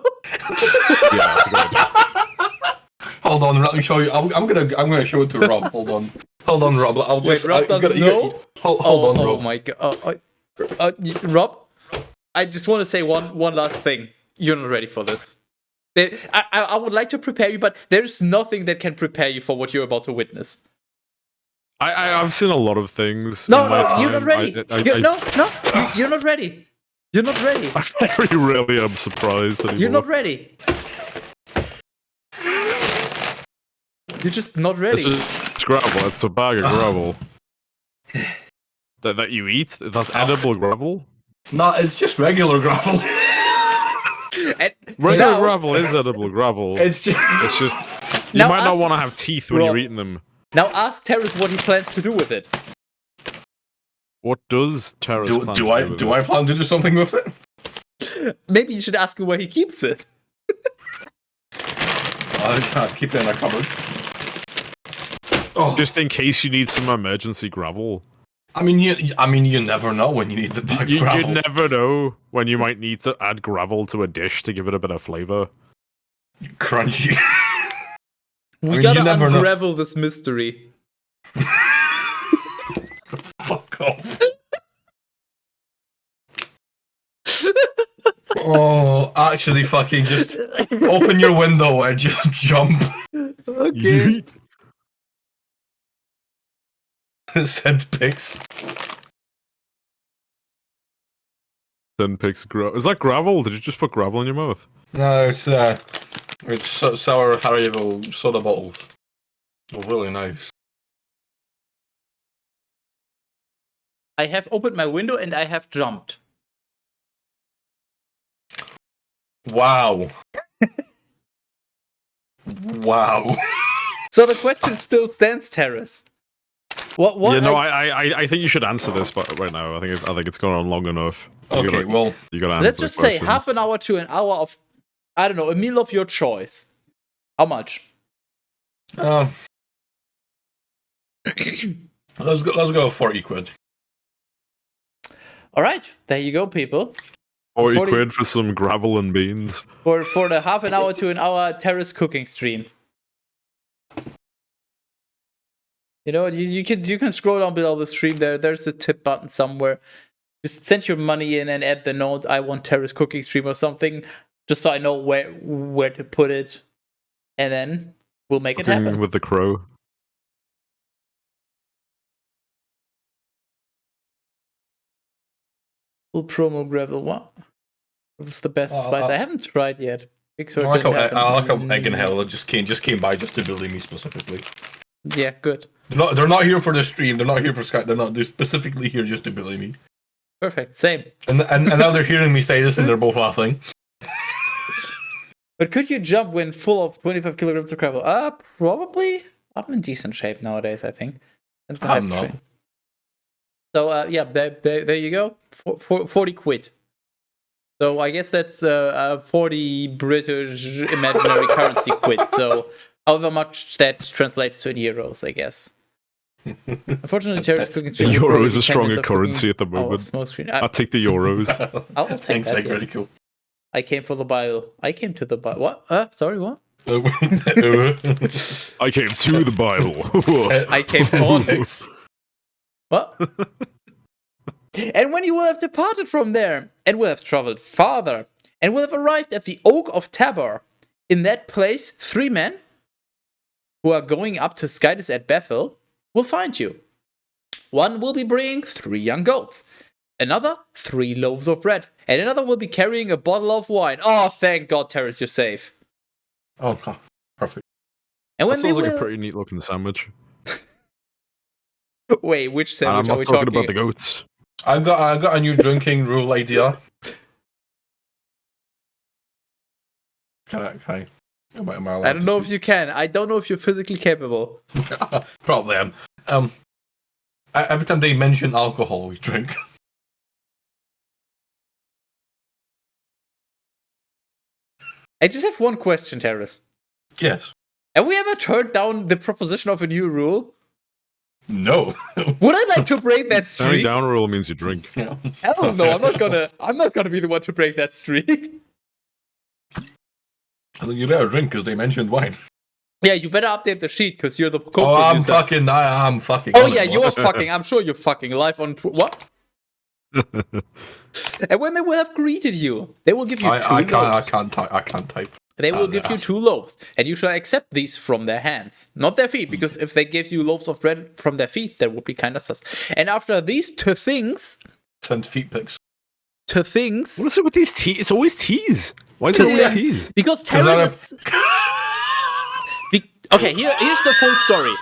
that's good. Hold on, let me show you. I'm gonna show it to Rob. Hold on, Rob. Rob doesn't know. Hold on, Rob. Oh my god, Rob. I just want to say one last thing. You're not ready for this. I would like to prepare you, but there's nothing that can prepare you for what you're about to witness. I've seen a lot of things. No, you're not ready. You're not ready. You're not ready. I very rarely am surprised anymore. You're not ready. You're just not ready. This is gravel. It's a bag of gravel. That you eat? That's edible gravel? No, it's just regular gravel. Regular gravel is edible gravel. It's just you might not want to have teeth when you're eating them. Now ask Terrace what he plans to do with it. What does Terrace plan Do to I do with do it? I plan to do something with it? Maybe you should ask him where he keeps it. I can't keep it in a cupboard. Oh, Just in case you need some emergency gravel. I mean, you never know when you need the bag You gravel. never know when you might need to add gravel to a dish to give it a bit of flavor. Crunchy. We mean, gotta you never know. unravel this mystery. Fuck off. Oh, actually, fucking just open your window and just jump. Okay. Send pics. Then picks gravel. Is that gravel? Did you just put gravel in your mouth? No, it's sour Haribo soda bottles. Oh, really nice. I have opened my window and I have jumped. Wow. Wow. So the question still stands, Terrace. What? Yeah, no, I think you should answer this, but right now I think it's gone on long enough. Okay, well, you gotta answer Let's the just say question. half an hour to an hour of, I don't know, a meal of your choice. How much? let's go 40 quid. All right, there you go, people. 40 40 quid for some gravel and beans. For the half an hour to an hour Terrace cooking stream. You know, you can scroll down below the stream. There's a tip button somewhere. Just send your money in and add the note "I want Terrace cooking stream" or something, just so I know where to put it, and then we'll make it happen. With the crow. Full promo gravel. What was the best spice? I haven't tried yet. I like how Egg in Hell just came by just to bully me specifically. Yeah, good. They're not here for the stream. They're not here for Skype. They're specifically here just to bully me. Perfect. Same. And now they're hearing me say this and they're both laughing. But could you jump when full of 25 kilograms of gravel? Probably. I'm in decent shape nowadays, I think. I'm not. So yeah, there you go. 40 quid. So I guess that's 40 British imaginary currency quid. So however much that translates to in euros, I guess. Unfortunately, Terrace cooking The stream. euro is a stronger currency at the moment. Smoke screen. I'll take the euros. I'll take Thanks, that. Egg. Yeah. Really cool. I came for the Bible. I came to the Bible. What? Sorry, what? I came to the Bible. I came on. What? And when you will have departed from there, and will have traveled farther, and will have arrived at the Oak of Tabor, in that place 3 men who are going up to Skytis at Bethel will find you. One will be bringing 3 young goats, another 3 loaves of bread, and another will be carrying a bottle of wine. Oh, thank God, Terrace, you're safe. Oh, perfect. And when That they sounds like will... a pretty neat looking sandwich. Wait, which And sandwich I'm are not we talking talking about the goats. I got a new drinking rule idea. Can I? Am I allowed I don't know to if you can. I don't know if you're physically capable. Probably am. Every time they mention alcohol, we drink. I just have one question, Terrace. Yes. Have we ever turned down the proposition of a new rule? No. Would I like to break that Turning streak? down rule means you drink. Yeah. Hell no, I'm not gonna be the one to break that streak. You better drink because they mentioned wine. Yeah, you better update the sheet because you're the Oh, co-producer. I'm fucking. Oh on yeah, it, you're boss. fucking. I'm sure you're fucking live on what? And when they will have greeted you, they will give you 2 loaves. I can't type. They will give you 2 loaves, and you shall accept these from their hands, not their feet, because if they give you loaves of bread from their feet, that would be kind of sus. And after these 2 things, Send feet pics. 2 things, What is it with these teas? It's always teas. Why is it Yeah. always teas? because that Terry is. Okay, here's the full story.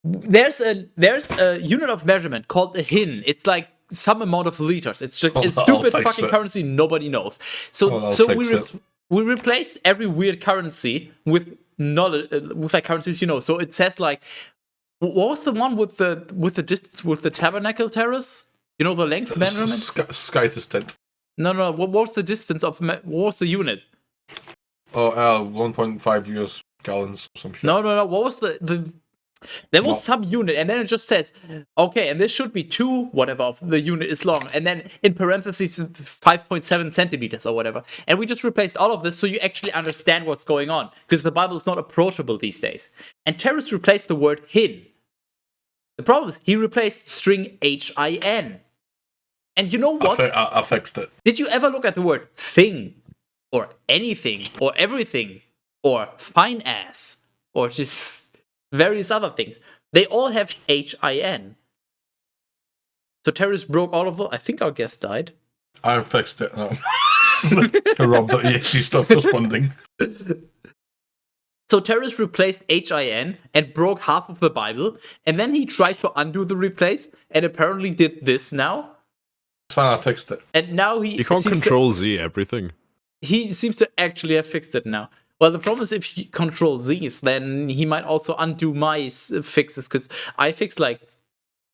There's a unit of measurement called a hin. It's like some amount of liters. It's just it's I'll stupid fix fucking it. currency nobody knows. So I'll so fix it. we replaced every weird currency with not with like currencies you know. So it says like What was the one with the distance with the tabernacle terrace? You know the length measurement? Sky to tent. No. What was the distance of? What was the unit? Oh, 1.5 US gallons or some shit. No. What was the? There was some unit, and then it just says, okay, and this should be 2 whatever of the unit is long, and then in parentheses 5.7 centimeters or whatever. And we just replaced all of this so you actually understand what's going on, because the Bible is not approachable these days. And Terrace replaced the word hin. The problem is he replaced string HIN. And you know what? I fixed it. Did you ever look at the word thing, or anything, or everything, or fine ass, or just various other things? They all have HIN. So Terrace broke all of them. I think our guest died. I fixed it now. Rob.exe stopped responding. So Terrace replaced HIN and broke half of the Bible, and then he tried to undo the replace, and apparently did this now. It's fine, I fixed it. And now You can't control Z everything. He seems to actually have fixed it now. Well, the problem is if he control Z's, then he might also undo my fixes, because I fixed like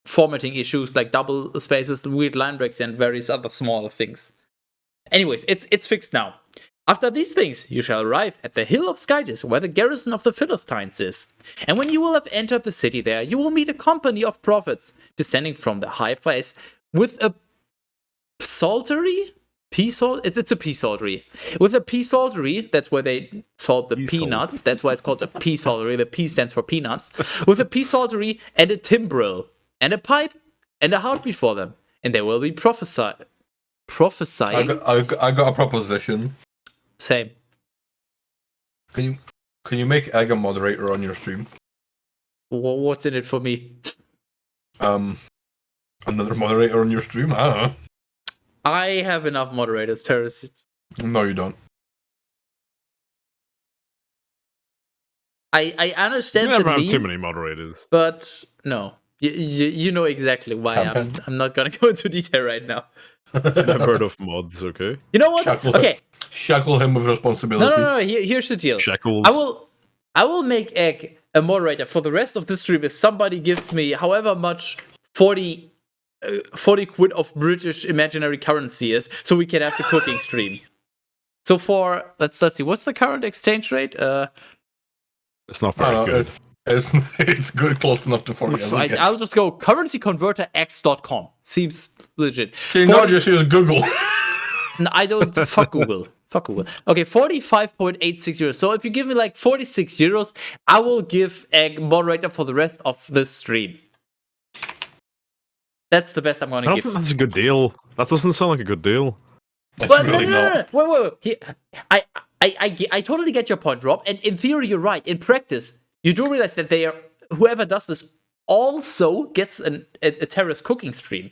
formatting issues, like double spaces, weird line breaks, and various other smaller things. Anyways, it's fixed now. After these things, you shall arrive at the hill of Skytis, where the garrison of the Philistines is. And when you will have entered the city there, you will meet a company of prophets descending from the high place with a psaltery? It's a psaltery. With a psaltery, that's where they salt the peanuts. That's why it's called a psaltery. The P stands for peanuts. With a psaltery and a timbrel and a pipe and a harp before them, and they will be prophesying. I got a proposition. Same. Can you make Egg a moderator on your stream? What's in it for me? Another moderator on your stream? I don't know. I have enough moderators, terrorists. No, you don't. I understand You never the have meme, too many moderators. but no. You know exactly why. I'm not gonna go into detail right now. I've heard of mods, okay? You know what? Okay. Shackle him with responsibility. No. Here's the deal. Shackles. I will make Egg a moderator for the rest of the stream if somebody gives me however much 40 quid of British imaginary currency is, so we can have the cooking stream. So for let's see, what's the current exchange rate? It's not very good. It's good, close enough to 40. I'll just go currencyconverterx.com. Seems legit. Can you not just use Google? No, I don't. Fuck Google. Fuck Google. Okay, 45.86 euros. So if you give me like 46 euros, I will give Egg moderator for the rest of the stream. That's the best I'm gonna I don't give. think that's a good deal. That doesn't sound like a good deal. But no. Wait. I totally get your point, Rob. And in theory, you're right. In practice, you do realize that whoever does this also gets a terrace cooking stream.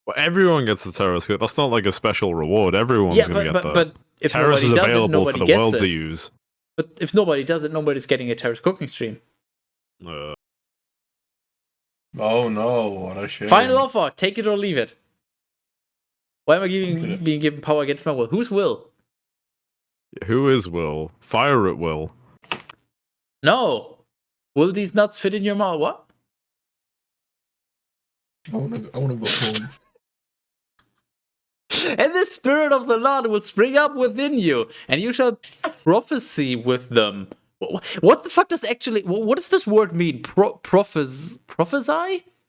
Well, everyone gets the terrace. That's not like a special reward. Everyone's gonna get that. But if terrace is nobody does it, available nobody for the gets world it. to use. But if nobody does it, nobody's getting a terrace cooking stream. Oh no, what a shame. Final offer, take it or leave it. Why am I being given power against my will? Who's will? Who is Will? Fire at Will. No. Will these nuts fit in your mouth? What? I wanna go home. And the spirit of the Lord will spring up within you, and you shall prophesy with them. What the fuck does actually? What does this word mean? Prophesy?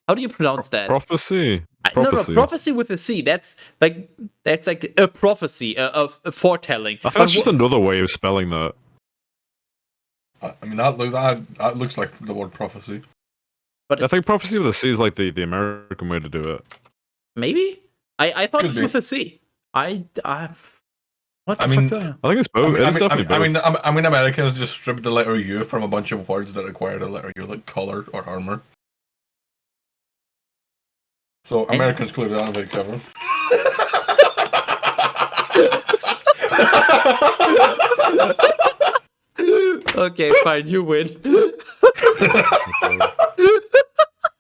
How do you pronounce that? Prophecy. No, prophecy with a C. That's like a prophecy, a foretelling. I think that's just another way of spelling that. I mean, that looks like the word prophecy. But I think prophecy with a C is like the American way to do it. Maybe I thought it was with a C. What the fuck do I know? I think it's both. It's definitely both. I mean, Americans just stripped the letter U from a bunch of words that required a letter U, like color or armor. So Americans clearly aren't very clever. Okay, fine, you win.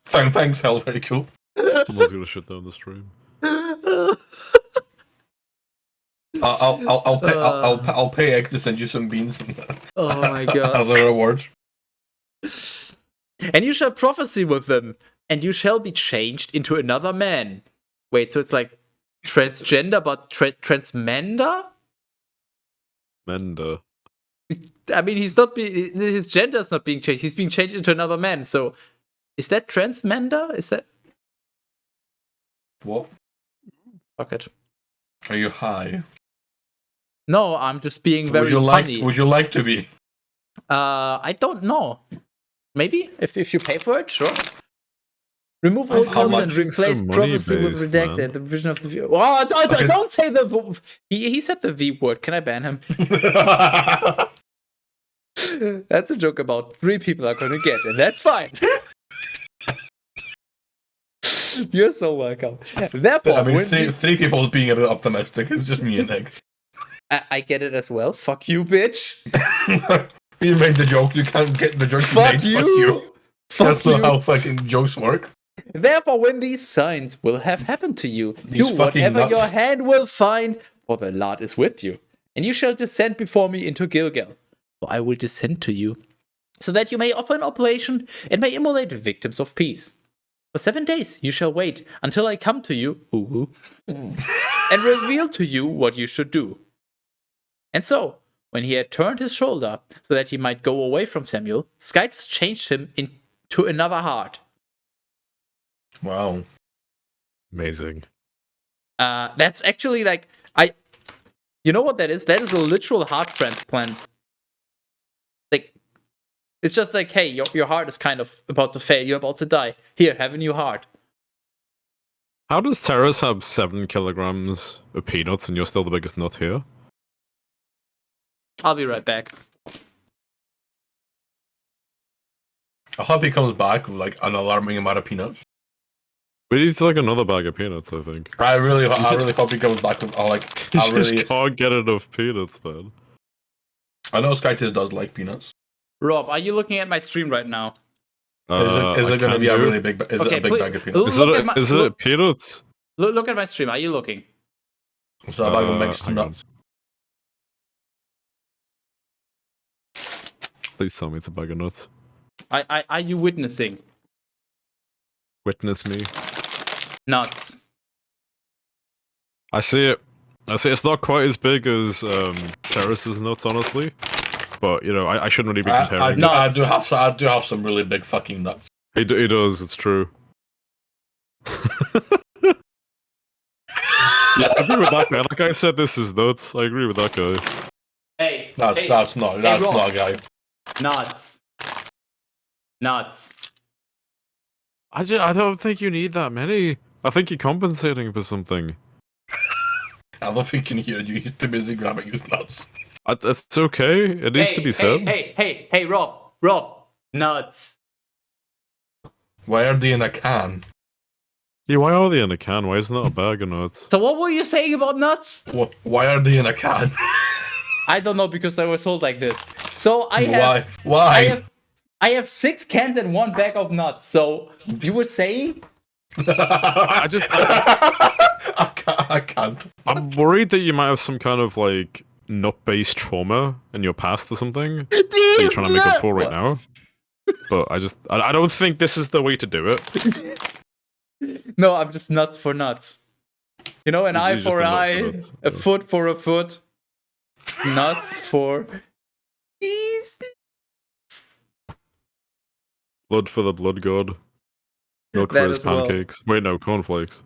Thanks, Hell. Very cool. Someone's gonna shut down the stream. I'll pay Egg to send you some beans. Oh my god! As a reward. And you shall prophesy with them, and you shall be changed into another man. Wait, so it's like transgender, but transmender? Mender. I mean, his gender is not being changed. He's being changed into another man. So, is that transmender? Is that? What? Fuck it. Are you high? No, I'm just being very funny. Would you like to be? I don't know. Maybe if you pay for it, sure. Remove all How content, much? replace So prophecy with money-based, redacted. man. The vision of the view. Oh, don't say the. He said the V word. Can I ban him? That's a joke about 3 people are gonna get, and that's fine. You're so welcome. Therefore, I mean, three people being a bit optimistic. It's just me and Nick. I get it as well. Fuck you, bitch. You made the joke. You can't get the joke. Fuck you. Fuck you. Fuck That's you. not how fucking jokes work. Therefore, when these signs will have happened to you, These do fucking whatever nuts. your hand will find, for the Lord is with you. And you shall descend before me into Gilgal. For I will descend to you, so that you may offer an oblation and may immolate victims of peace. For 7 days you shall wait until I come to you, and reveal to you what you should do. And so, when he had turned his shoulder so that he might go away from Samuel, Skytes changed him into another heart. Wow. Amazing. That's actually like you know what that is? That is a literal heart transplant. Like, it's just like, hey, your heart is kind of about to fail. You're about to die. Here, have a new heart. How does Terrace have 7 kilograms of peanuts and you're still the biggest nut here? I'll be right back. I hope he comes back with like an alarming amount of peanuts. We need like another bag of peanuts, I think. I really hope he comes back with You I just really. can't get enough peanuts, man. I know Skytis does like peanuts. Rob, are you looking at my stream right now? Is it going to be a really big? Is it Okay, a big please- bag of peanuts? Is it peanuts? Look at my stream. Are you looking? Is that a bag of mixed hang on. nuts? Please tell me it's a bag of nuts. Are you witnessing? Witness me. Nuts. I see it. It's not quite as big as Terrace's nuts, honestly. But you know, I shouldn't really be comparing. I do have some really big fucking nuts. He does. It's true. Yeah, I agree with that guy. Like I said, this is nuts. I agree with that guy. Hey, That's not a guy. nuts. Nuts. I don't think you need that many. I think you're compensating for something. I don't think you can hear you. He's too busy grabbing his nuts. It's okay. It needs to be said. Hey, Rob, nuts. Why are they in a can? Yeah, why are they in a can? Why isn't that a bag of nuts? So what were you saying about nuts? Why are they in a can? I don't know, because they were sold like this. So I have Why? I have 6 cans and 1 bag of nuts. So you were saying? I can't. I'm worried that you might have some kind of like nut-based trauma in your past or something that you're trying to make up for right now. But I don't think this is the way to do it. No, I'm just nuts for nuts. You know, an You're eye just for a an nut for eye, nuts. a foot for a foot, nuts for these. Blood for the blood god. Milk That for his as well. pancakes. Wait, no, cornflakes.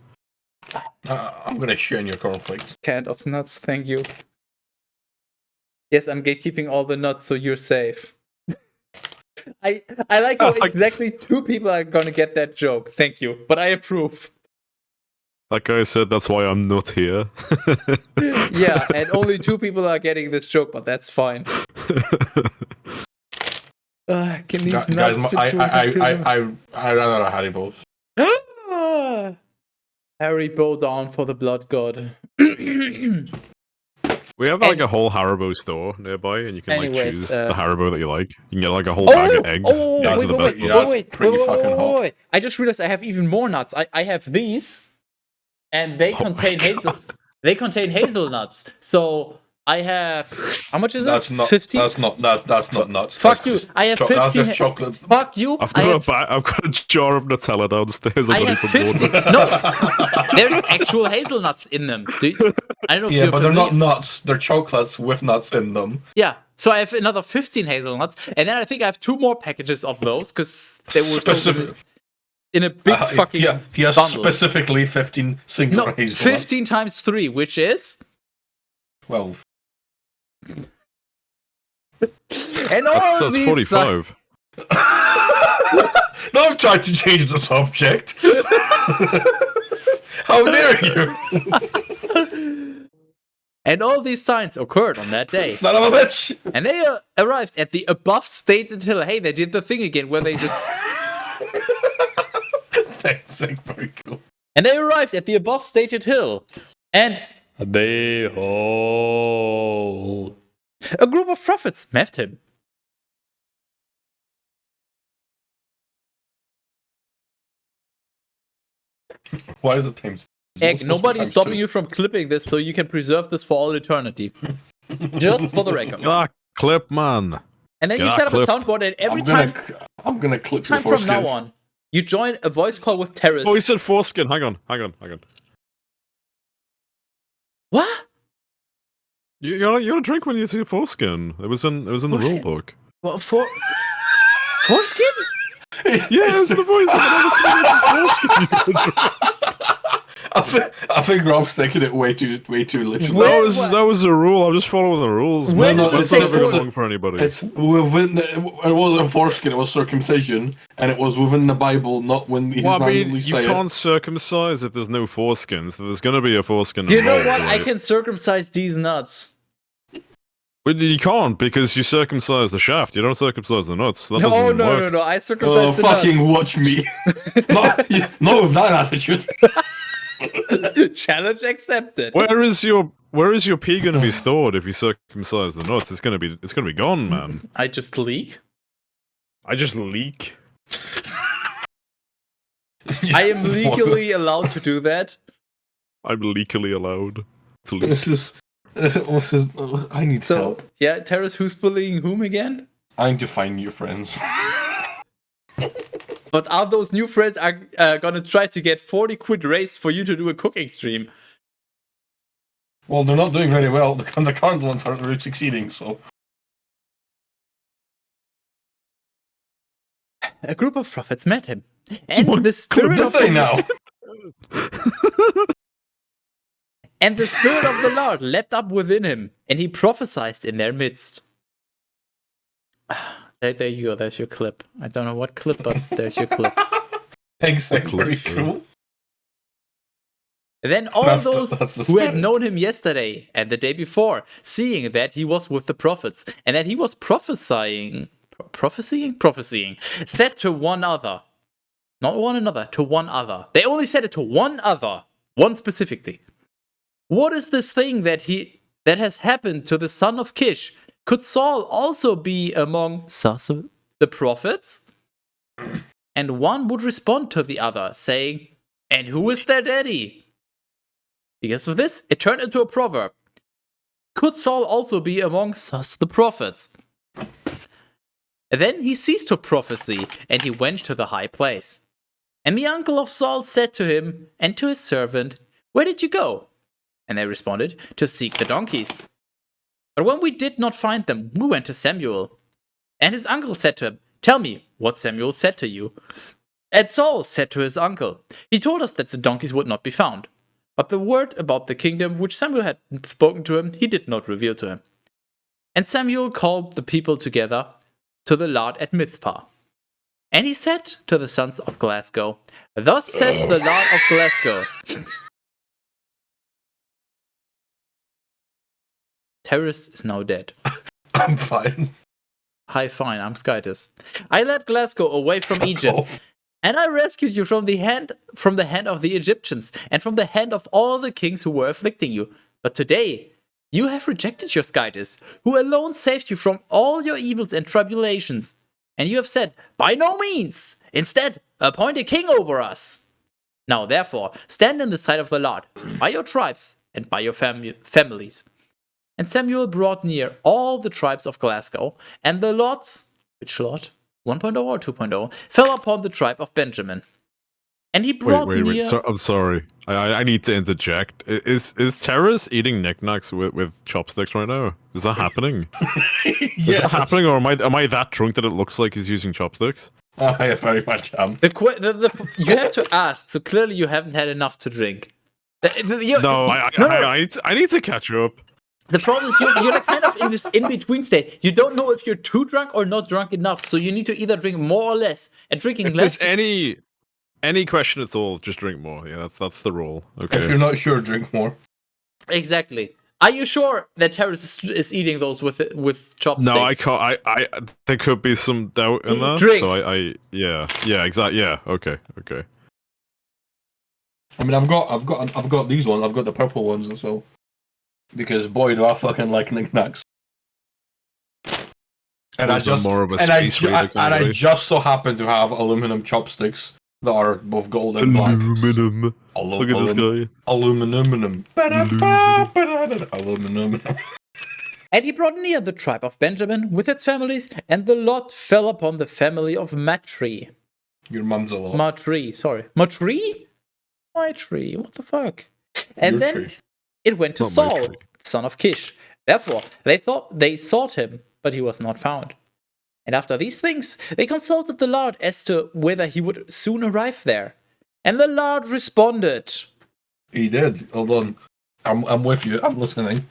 I'm gonna shit in your cornflakes. Can of nuts, thank you. Yes, I'm gatekeeping all the nuts, so you're safe. I like how exactly 2 people are gonna get that joke. Thank you, but I approve. That guy said that's why I'm not here. Yeah, and only 2 people are getting this joke, but that's fine. Can these Guys, nuts fit 200 kilograms? I ran out of Haribos. Haribo down for the blood god. We have like a whole Haribo store nearby, and you can like Anyways, choose the Haribo that you like. You can get like a whole bag of eggs. Eggs are the best ones. wait. I just realized I have even more nuts. I have these, and they Oh my contain God. They contain hazelnuts. So I have. How much is That's it? not. 15. That's not nuts. Fuck That's you! just I have That's 15. just chocolates. Fuck you! I've I got a jar of Nutella downstairs. I I have got it 50. from No, there's actual hazelnuts in them. I don't know if Yeah, you're but they're familiar. not nuts. They're chocolates with nuts in them. Yeah, so I have another 15 hazelnuts, and then I think I have 2 more packages of those because they were sold in a big fucking He has bundle. specifically 15 single No, hazelnuts. 15 times 3, which is 12. and all That's these 45. Don't try to change the subject. How dare you? and all these signs occurred on that day, Son of a bitch. and they arrived at the above stated hill. Hey, they did the thing again where they just Thanks, very cool. and they arrived at the above stated hill, and behold, a group of prophets met him. Why is it times? Egg, nobody's stopping you from clipping this, so you can preserve this for all eternity. Just for the record. Ah, clip, man. And then you Yeah, set up a clip. soundboard, and every I'm gonna clip time your from now foreskin. on, you join a voice call with terrorists. Oh, he said foreskin. Hang on. What? You gotta drink when you see foreskin. It was in the rule Foreskin? book. What for? Foreskin? Yeah, it was the voice. I've never seen foreskin. I think Rob's taking it way too literally. When- That was the rule. I'm just following the rules. When man. does it That's say not very foreskin? long for anybody. It's within. It wasn't foreskin. It was circumcision, and it was within the Bible, not when he Well, I mean, randomly you say can't circumcise if there's no foreskin, so there's gonna be a foreskin. You know involved, what? I right? can circumcise these nuts. But you can't because you circumcise the shaft. You don't circumcise the nuts. That No, doesn't no, work. no, no. I Oh, circumcise the fucking nuts. watch me! not with that attitude. Challenge accepted. Where is your pee gonna be stored if you circumcise the nuts? It's gonna be gone, man. I just leak. I just leak. I am legally allowed to do that. I'm legally allowed to leak. This is. I need So, help. yeah, Terrace, who's bullying whom again? I need to find new friends. But are those new friends are gonna try to get 40 quid raised for you to do a cooking stream? Well, they're not doing very well. The current ones aren't really succeeding. So A group of prophets met him, and the spirit did of they the now? and the spirit of the Lord leapt up within him, and he prophesied in their midst. There you go. There's your clip. I don't know what clip, but there's your clip. Exactly. Very cool. Then all That's the those who spirit. had known him yesterday and the day before, seeing that he was with the prophets and that he was prophesying, said to one other, not one another, to one other. They only said it to one other, one specifically. What is this thing that has happened to the son of Kish? Could Saul also be among the prophets? And one would respond to the other, saying, "And who is their daddy?" Because of this, it turned into a proverb. Could Saul also be amongst us, the prophets? Then he ceased to prophesy, and he went to the high place. And the uncle of Saul said to him and to his servant, "Where did you go?" And they responded, "To seek the donkeys." But when we did not find them, we went to Samuel. And his uncle said to him, "Tell me what Samuel said to you." And Saul said to his uncle, "He told us that the donkeys would not be found. But the word about the kingdom which Samuel had spoken to him, he did not reveal to him." And Samuel called the people together to the Lord at Mizpah. And he said to the sons of Glasgow, "Thus says the Lord of Glasgow." Terrace is now dead. I'm fine. Hi, fine, I'm Skytus. "I led Glasgow away from Egypt, off. and I rescued you from the hand of the Egyptians, and from the hand of all the kings who were afflicting you. But today you have rejected your Skytus, who alone saved you from all your evils and tribulations. And you have said, 'By no means! Instead, appoint a king over us.' Now therefore, stand in the sight of the Lord, by your tribes and by your families. And Samuel brought near all the tribes of Glasgow, and the lots, which lot? 1.0 or 2.0, fell upon the tribe of Benjamin. And he brought wait. near... So, I'm sorry. I need to interject. Is Terrace eating knickknacks with chopsticks right now? Is that happening? Is that happening, or am I that drunk that it looks like he's using chopsticks? I very much am. You have to ask, so clearly you haven't had enough to drink. No, I need to catch up. The problem is you're like kind of in this in-between state. You don't know if you're too drunk or not drunk enough, so you need to either drink more or less. And drinking less... Any question at all, just drink more. Yeah, that's the rule. Okay. If you're not sure, drink more. Exactly. Are you sure that Terrace is eating those with chopsticks? No, I can't. I there could be some doubt in that. Drink. So yeah, exactly. Yeah, okay. I mean, I've got these ones. I've got the purple ones as well. Because boy, do I fucking like knickknacks. And I just so happen to have aluminum chopsticks that are both gold and black. Aluminum. Look at this guy. Aluminum. Aluminum. And he brought near the tribe of Benjamin with its families, and the lot fell upon the family of Matri. Your mum's a lot. Matri, sorry. Matri? My tree, what the fuck? And Your then tree. it went to It's not my Saul, tree. son of Kish. Therefore, they thought they sought him, but he was not found. And after these things, they consulted the Lord as to whether he would soon arrive there. And the Lord responded. He did. Hold on. I'm with you. I'm listening.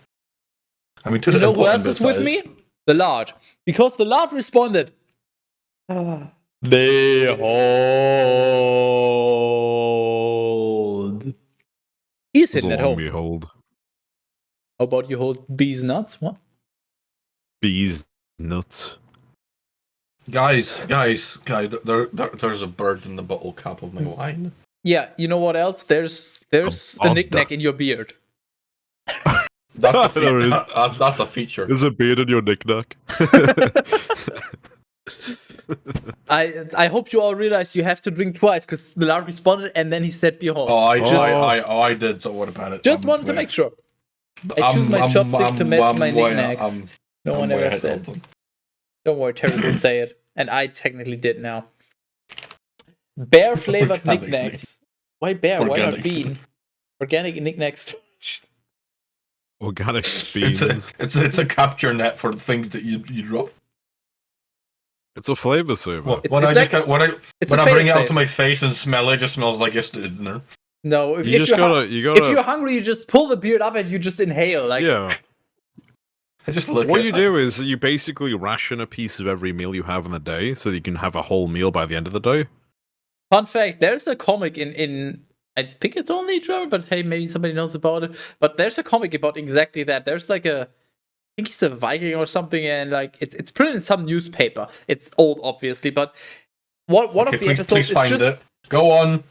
I mean, You know who else is with me? The Lord. Because the Lord responded. Behold. He's sitting at home. Behold. How about you hold bees nuts? What? Bees nuts. Guys, there's a bird in the bottle cap of my wine. Yeah, you know what else? There's a knick-knack in your beard. That's a There is. that's a feature. There's a beard in your knick-knack. I hope you all realize you have to drink twice, because the Lord responded and then he said, behold. I did. So what about it? Just wanted to make sure. I choose my chopsticks to match my knickknacks. No one ever said. Don't worry, Terry will say it. And I technically did now. Bear flavored Organically. knickknacks. Why bear? Why not Organic. bean? Organic knickknacks. Organic beans. It's a capture net for the things that you drop. It's a flavor saver. When I a bring it fail out to my face and smell it, it just smells like yesterday's dinner. No, if You just gotta. if you're hungry, you just pull the beard up and you just inhale. Like, Yeah. I just look. What you do is you basically ration a piece of every meal you have in the day, so that you can have a whole meal by the end of the day. Fun fact: there's a comic in I think it's only German, but hey, maybe somebody knows about it. But there's a comic about exactly that. There's like I think he's a Viking or something, and like it's printed in some newspaper. It's old, obviously, but one of the episodes is just. It. Go on,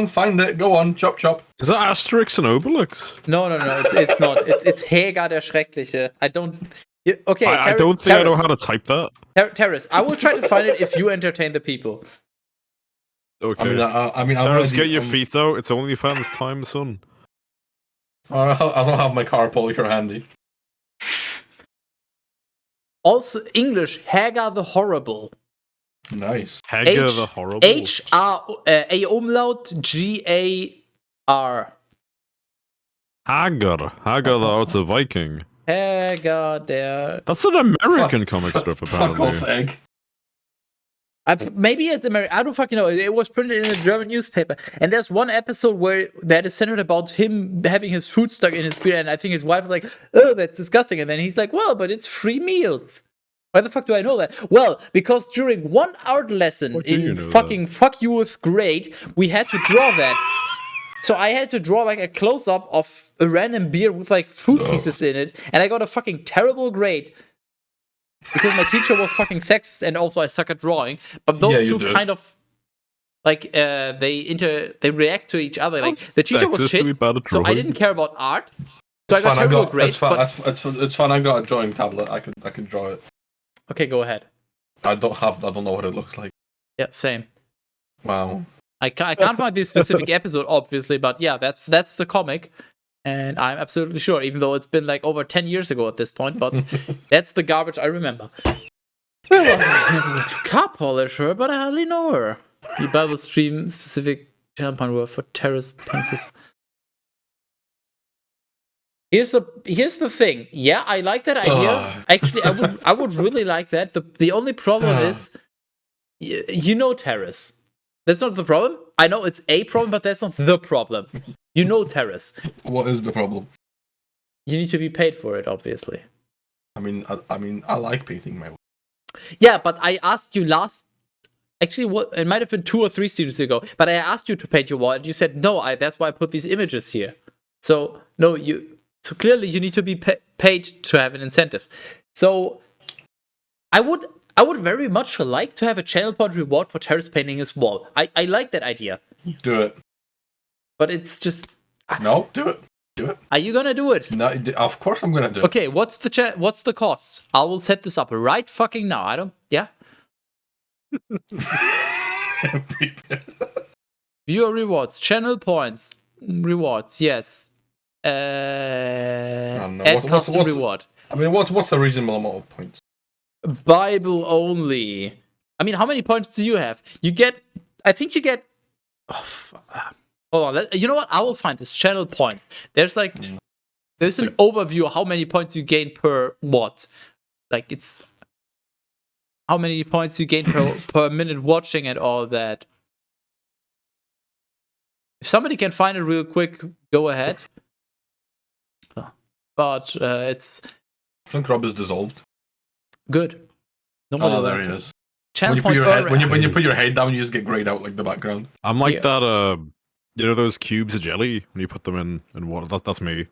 find it. Go on, chop. Is that Asterix and Obelix? No, it's not. It's Hagar der Schreckliche. I don't. Okay, I don't think I know how to type that. Terrace, I will try to find it if you entertain the people. Okay. I mean, Terrace, get your feet out. It's OnlyFans time, son. I don't have my carpenter handy. Also, English, Hagar the Horrible. Nice. Hagar the Horrible. A umlaut Gar. Hagar the Arts of Viking. Hagar der. That's an American comic strip, apparently. Fuck off, egg. Maybe it's American. I don't fucking know. It was printed in a German newspaper. And there's one episode where that is centered about him having his food stuck in his beard. And I think his wife is like, oh, that's disgusting. And then he's like, well, but it's free meals. Why the fuck do I know that? Well, because during one art lesson in fucking Fuck You with Grade, we had to draw that. So I had to draw like a close-up of a random beer with like food pieces in it. And I got a fucking terrible grade. Because my teacher was fucking sexist and also I suck at drawing. But those two kind of like they react to each other. Like the teacher was shit, so I didn't care about art. So I got terrible grades. It's fine. I got a drawing tablet. I can draw it. Okay, go ahead. I don't know what it looks like. Yeah, same. Wow. I can't find the specific episode, obviously, but yeah, that's the comic. And I'm absolutely sure, even though it's been like over 10 years ago at this point, but that's the garbage I remember. Where was I? Never was a car polisher, but I hardly know her. The Bible stream specific channel point were for terrorist pencils. Here's the thing. Yeah, I like that idea. Actually, I would really like that. The only problem is, you know, terrorists. That's not the problem. I know it's a problem, but that's not the problem. You know, terrorists. What is the problem? You need to be paid for it, obviously. I mean, I like painting my. Yeah, but I asked you actually, it might have been 2 or 3 students ago, but I asked you to paint your wall, and you said no. That's why I put these images here. So no, so clearly you need to be paid to have an incentive. So I would very much like to have a channel point reward for terrorist painting his wall. I like that idea. Do it. But it's just no, do it. Do it. Are you gonna do it? No, of course I'm gonna do it. Okay, what's the cost? I will set this up right fucking now. I don't. Yeah. Viewer rewards, channel points, rewards. Yes. Add custom reward. I mean, what's a reasonable amount of points? Bible only. I mean, how many points do you have? I think you get. Oh, hold on. You know what? I will find this channel point. There's an overview of how many points you gain per what. Like it's how many points you gain per minute watching and all that. If somebody can find it real quick, go ahead. But it's. I think Rob is dissolved. Good. There he is. Channel when you put your head down, you just get grayed out like the background. I'm like that. You know those cubes of jelly when you put them in water. That's me.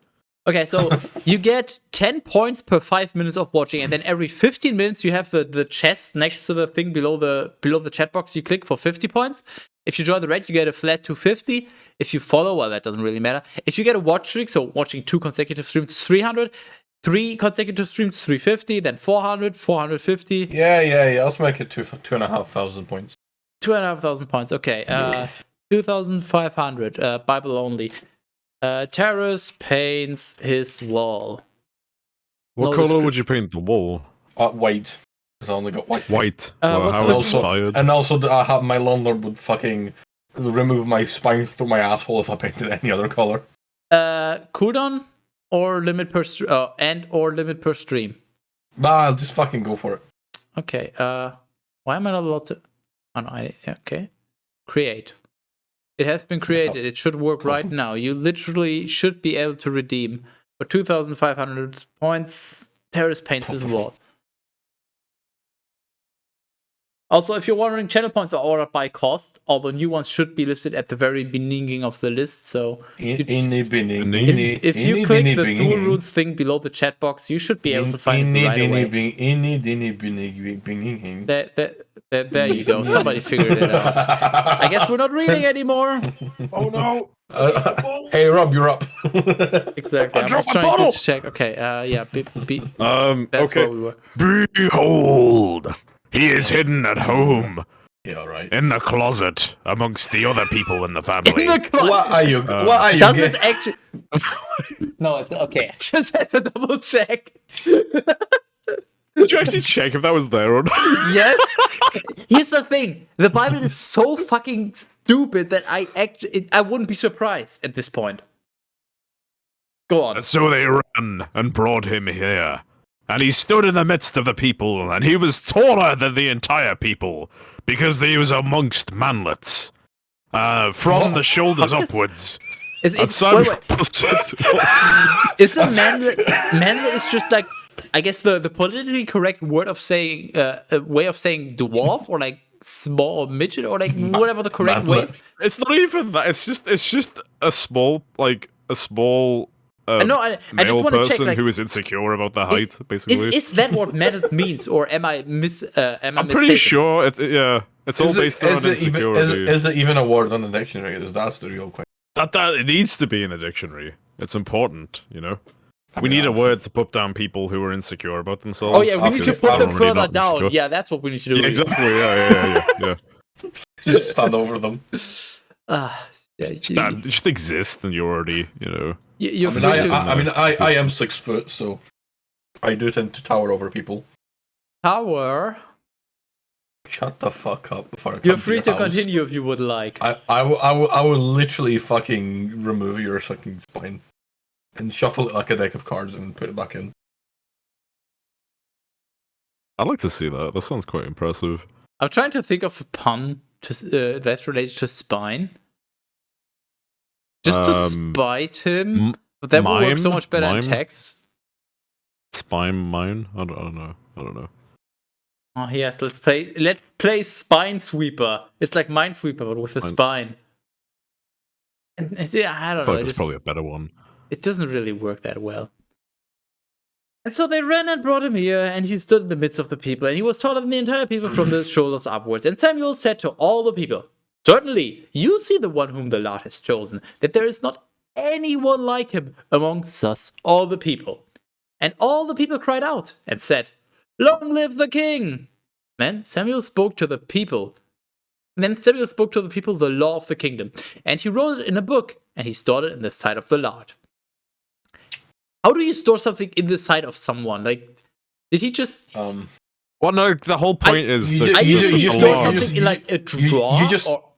Okay, so you get 10 points per 5 minutes of watching, and then every 15 minutes you have the chest next to the thing below the chat box. You click for 50 points. If you join the raid, you get a flat 250. If you follow, well, that doesn't really matter. If you get a watch streak, so watching 2 consecutive streams, 300. 3 consecutive streams, 350. Then 400, 450. Yeah. Let's make it 2,500 points. 2,500 points. Okay. 2,500. Bible only. Terrace paints his wall. What color would you paint the wall? White. Because I only got white. White. How inspired. And also, I have my landlord would fucking remove my spine through my asshole if I painted any other color. Cooldown or limit per limit per stream. Nah, I'll just fucking go for it. Okay. Why am I not allowed to? Oh no. Okay. Create. It has been created. It should work right now. You literally should be able to redeem for 2,500 points. Terrace paints his wall. Also, if you're wondering, channel points are ordered by cost, although new ones should be listed at the very beginning of the list. So, if you click the tool rules thing below the chat box, you should be able to find it right away. There you go. Somebody figured it out. I guess we're not reading anymore. Oh no! Hey Rob, you're up. Exactly. I'm just trying to check. Okay. Yeah. That's okay. where we were. Behold. He is hidden at home. Yeah, right. In the closet, amongst the other people in the family. In the closet. What are you? Does it actually? No. Okay. I just had to double check. Did you actually check if that was there or not? Yes. Here's the thing: the Bible is so fucking stupid that I wouldn't be surprised at this point. Go on. And so they ran and brought him here. And he stood in the midst of the people, and he was taller than the entire people, because he was amongst manlets. From the shoulders upwards. Is a manlet is just like, I guess the politically correct word of saying way of saying dwarf or like small or midget or like whatever the correct way is. It's not even that. It's just a small no, I just want to check. Like, who is insecure about the height, basically. Is that what manlet means, or am I I'm mistaken? pretty sure. It's all based on insecurity. Is it even a word on the dictionary? That's the real question. That it needs to be in a dictionary. It's important, you know. We need a word to put down people who are insecure about themselves. Oh yeah, we need to put them further down. Insecure. Yeah, that's what we need to do. Yeah, exactly. Yeah. Just stand over them. Yeah, just exist, and you already, you know. You're free to I am 6 foot, so I do tend to tower over people. tower. Shut the fuck up before I come You're free to your house. continue if you would like. I will literally fucking remove your fucking spine and shuffle it like a deck of cards and put it back in. I'd like to see that. That sounds quite impressive. I'm trying to think of a pun that's related to spine. Just to spite him. But that would work so much better in text. Spine mine? I don't know. Oh yes, let's play Spine Sweeper. It's like Minesweeper but with a spine. And, yeah, I don't know. That's probably a better one. It doesn't really work that well. And so they ran and brought him here, and he stood in the midst of the people, and he was taller than the entire people from the shoulders upwards. And Samuel said to all the people, "Certainly, you see the one whom the Lord has chosen, that there is not anyone like him amongst us, all the people." And all the people cried out and said, "Long live the king!" Then Samuel spoke to the people. The law of the kingdom, and he wrote it in a book, and he stored it in the sight of the Lord. How do you store something in the sight of someone? Like, did he just? Well, no. The whole point is I usually store something in like a drawer.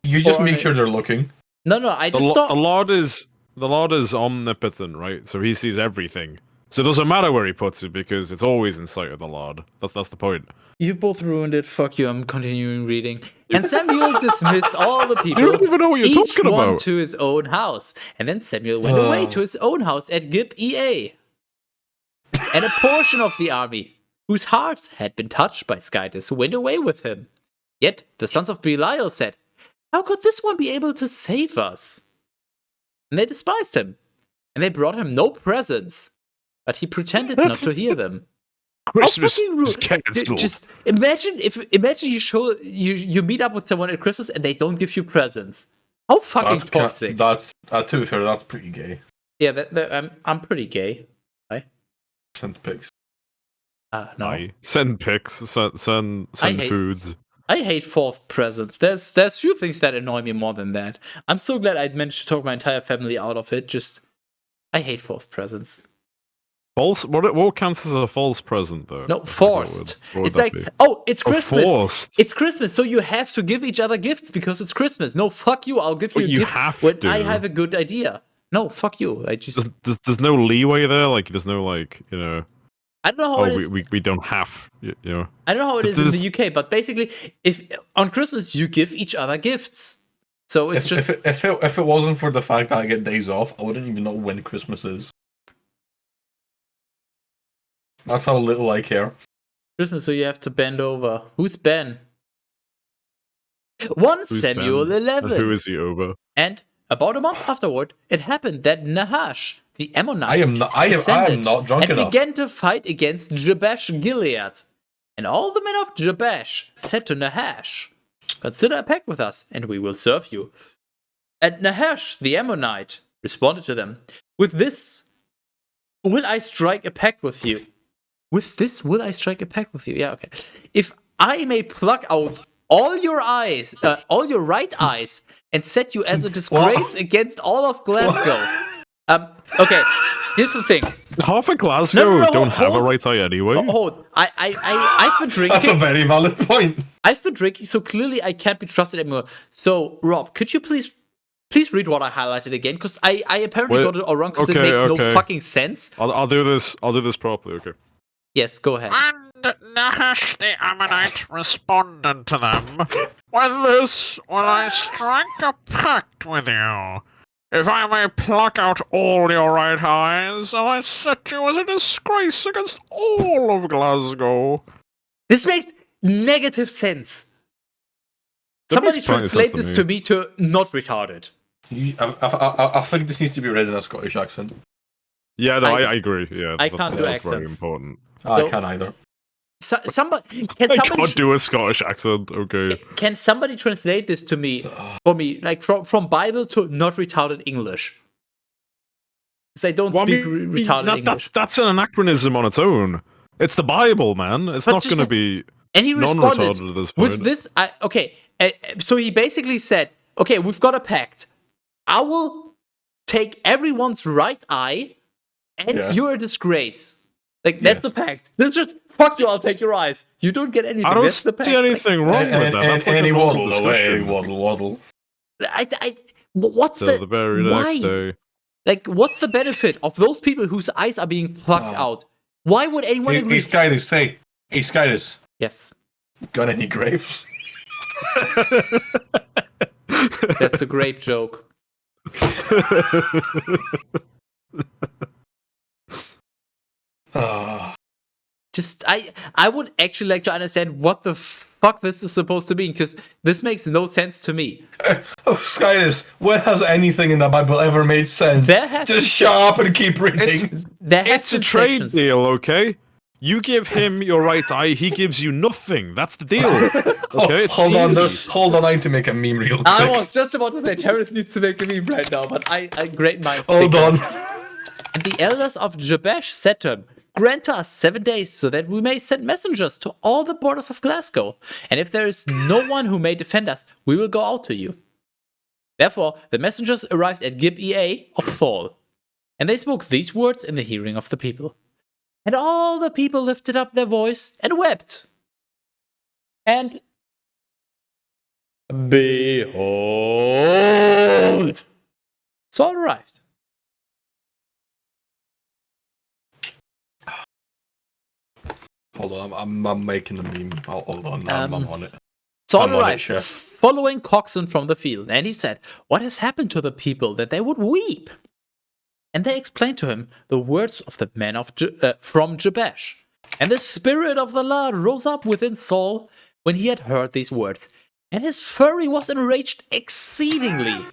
You just make sure they're looking. No. I just the Lord is omnipotent, right? So he sees everything. So it doesn't matter where he puts it because it's always in sight of the Lord. That's the point. You both ruined it. Fuck you. I'm continuing reading. And Samuel dismissed all the people. You don't even know what you're talking about. Each one to his own house. And then Samuel went away to his own house at Gibeah. And a portion of the army, whose hearts had been touched by Skytus, went away with him. Yet the sons of Belial said, "How could this one be able to save us?" And they despised him. And they brought him no presents. But he pretended not to hear them. Christmas is cancelled. Just imagine you meet up with someone at Christmas and they don't give you presents. How fucking toxic. That's to be fair, that's pretty gay. Yeah, I'm pretty gay. Right? Send pics. No. Aye. Send pics. Send foods. I hate forced presents. There's few things that annoy me more than that. I'm so glad I managed to talk my entire family out of it. I hate forced presents. False? What counts as a false present, though? No, forced. It's like, it's Christmas. Forced. It's Christmas, so you have to give each other gifts because it's Christmas. No, fuck you. I'll give you a gift when I have a good idea. No, fuck you. I just there's no leeway there. Like there's no I don't know how it is. We don't have I don't know how it is in the UK, but basically, if on Christmas you give each other gifts. So it's if it wasn't for the fact that I get days off, I wouldn't even know when Christmas is. That's how little I care. Christmas, so you have to bend over. Who's Ben? 1 Samuel Ben? 11. And who is he over? And about a month afterward, it happened that Nahash, the Ammonite, I am not drunk and enough. began to fight against Jabesh Gilead. And all the men of Jabesh said to Nahash, "Consider a pact with us, and we will serve you." And Nahash, the Ammonite, responded to them, "With this will I strike a pact with you." With this will I strike a pact with you. Yeah, okay. "If I may pluck out all your right eyes, and set you as a disgrace against all of Glasgow." Okay, here's the thing. Half of Glasgow don't have a right eye anyway. Hold. I've been drinking. That's a very valid point. I've been drinking, so clearly I can't be trusted anymore. So, Rob, could you please read what I highlighted again? Because I apparently got it all wrong because it makes no fucking sense. I'll do this properly, okay. Yes, go ahead. And Nahash the Ammonite responded to them, "With this will I strike a pact with you. If I may pluck out all your right eyes, and I set you as a disgrace against all of Glasgow." This makes negative sense. Somebody translate this to me to not retarded. I think this needs to be read in a Scottish accent. Yeah, no, I agree. Yeah, I can't do that's very accents. important. I can't either. Somebody can't do a Scottish accent. Okay. Can somebody translate this to me for me, like from Bible to not retarded English? Because I don't speak retarded English. That's an anachronism on its own. It's the Bible, man. It's not going to be. And he responded at this point. with this. So he basically said, "Okay, we've got a pact. I will take everyone's right eye, and you're a disgrace. Like, that's the pact. That's just, fuck you, I'll take your eyes. You don't get anything. I don't That's the pact. see anything wrong with that. That's like a normal discussion. Waddle. What's Till the very next day. Like, what's the benefit of those people whose eyes are being plucked out? Why would anyone agree? Hey, Skydus, hey, Skydus. Yes. Got any grapes? That's a grape joke. Just, I would actually like to understand what the fuck this is supposed to mean, because this makes no sense to me. Oh, Skydus, when has anything in the Bible ever made sense? Just shut up and keep reading. It's a trade deal, okay? You give him your right eye, he gives you nothing. That's the deal. Okay, hold on, I need to make a meme real quick. I was just about to say, Terrace needs to make a meme right now, but I great minds. Hold on. And the elders of Jabesh said to him, grant us 7 days so that we may send messengers to all the borders of Glasgow. And if there is no one who may defend us, we will go out to you. Therefore, the messengers arrived at Gibeah of Saul. And they spoke these words in the hearing of the people. And all the people lifted up their voice and wept. And behold, Saul arrived. Hold on, I'm making a meme. Hold on, I'm on it. Saul arrived, following Coxon from the field, and he said, what has happened to the people that they would weep? And they explained to him the words of the men from Jabesh. And the Spirit of the Lord rose up within Saul when he had heard these words. And his fury was enraged exceedingly.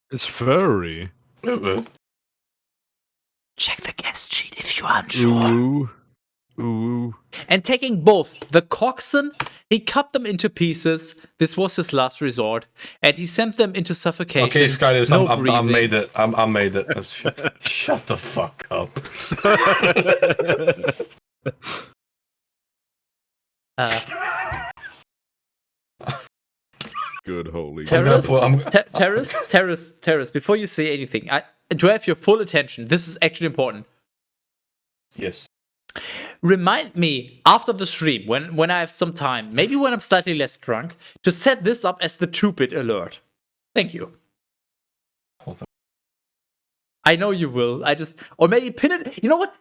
His fury? Check the guest sheet if you are unsure. Ooh. And taking both the coxswain, he cut them into pieces. This was his last resort, and he sent them into suffocation. Okay, Skydus, I made it. I made it. Shut the fuck up. Good holy. Terrace. Before you say anything, do I have your full attention? This is actually important. Yes. Remind me after the stream, when I have some time, maybe when I'm slightly less drunk, to set this up as the 2-bit alert. Thank you. Hold on. I know you will. Or maybe pin it. You know what?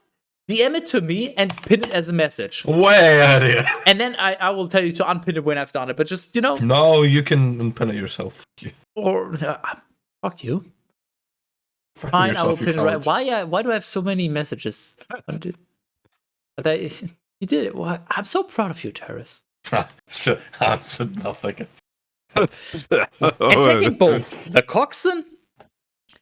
DM it to me and pin it as a message. Way out of here. And then I will tell you to unpin it when I've done it. But just, No, you can unpin it yourself. Or, fuck you. Fine, I will pin it right. Why do I have so many messages? You did it. Well, I'm so proud of you, Terrace. I said nothing. And taking both the coxswain,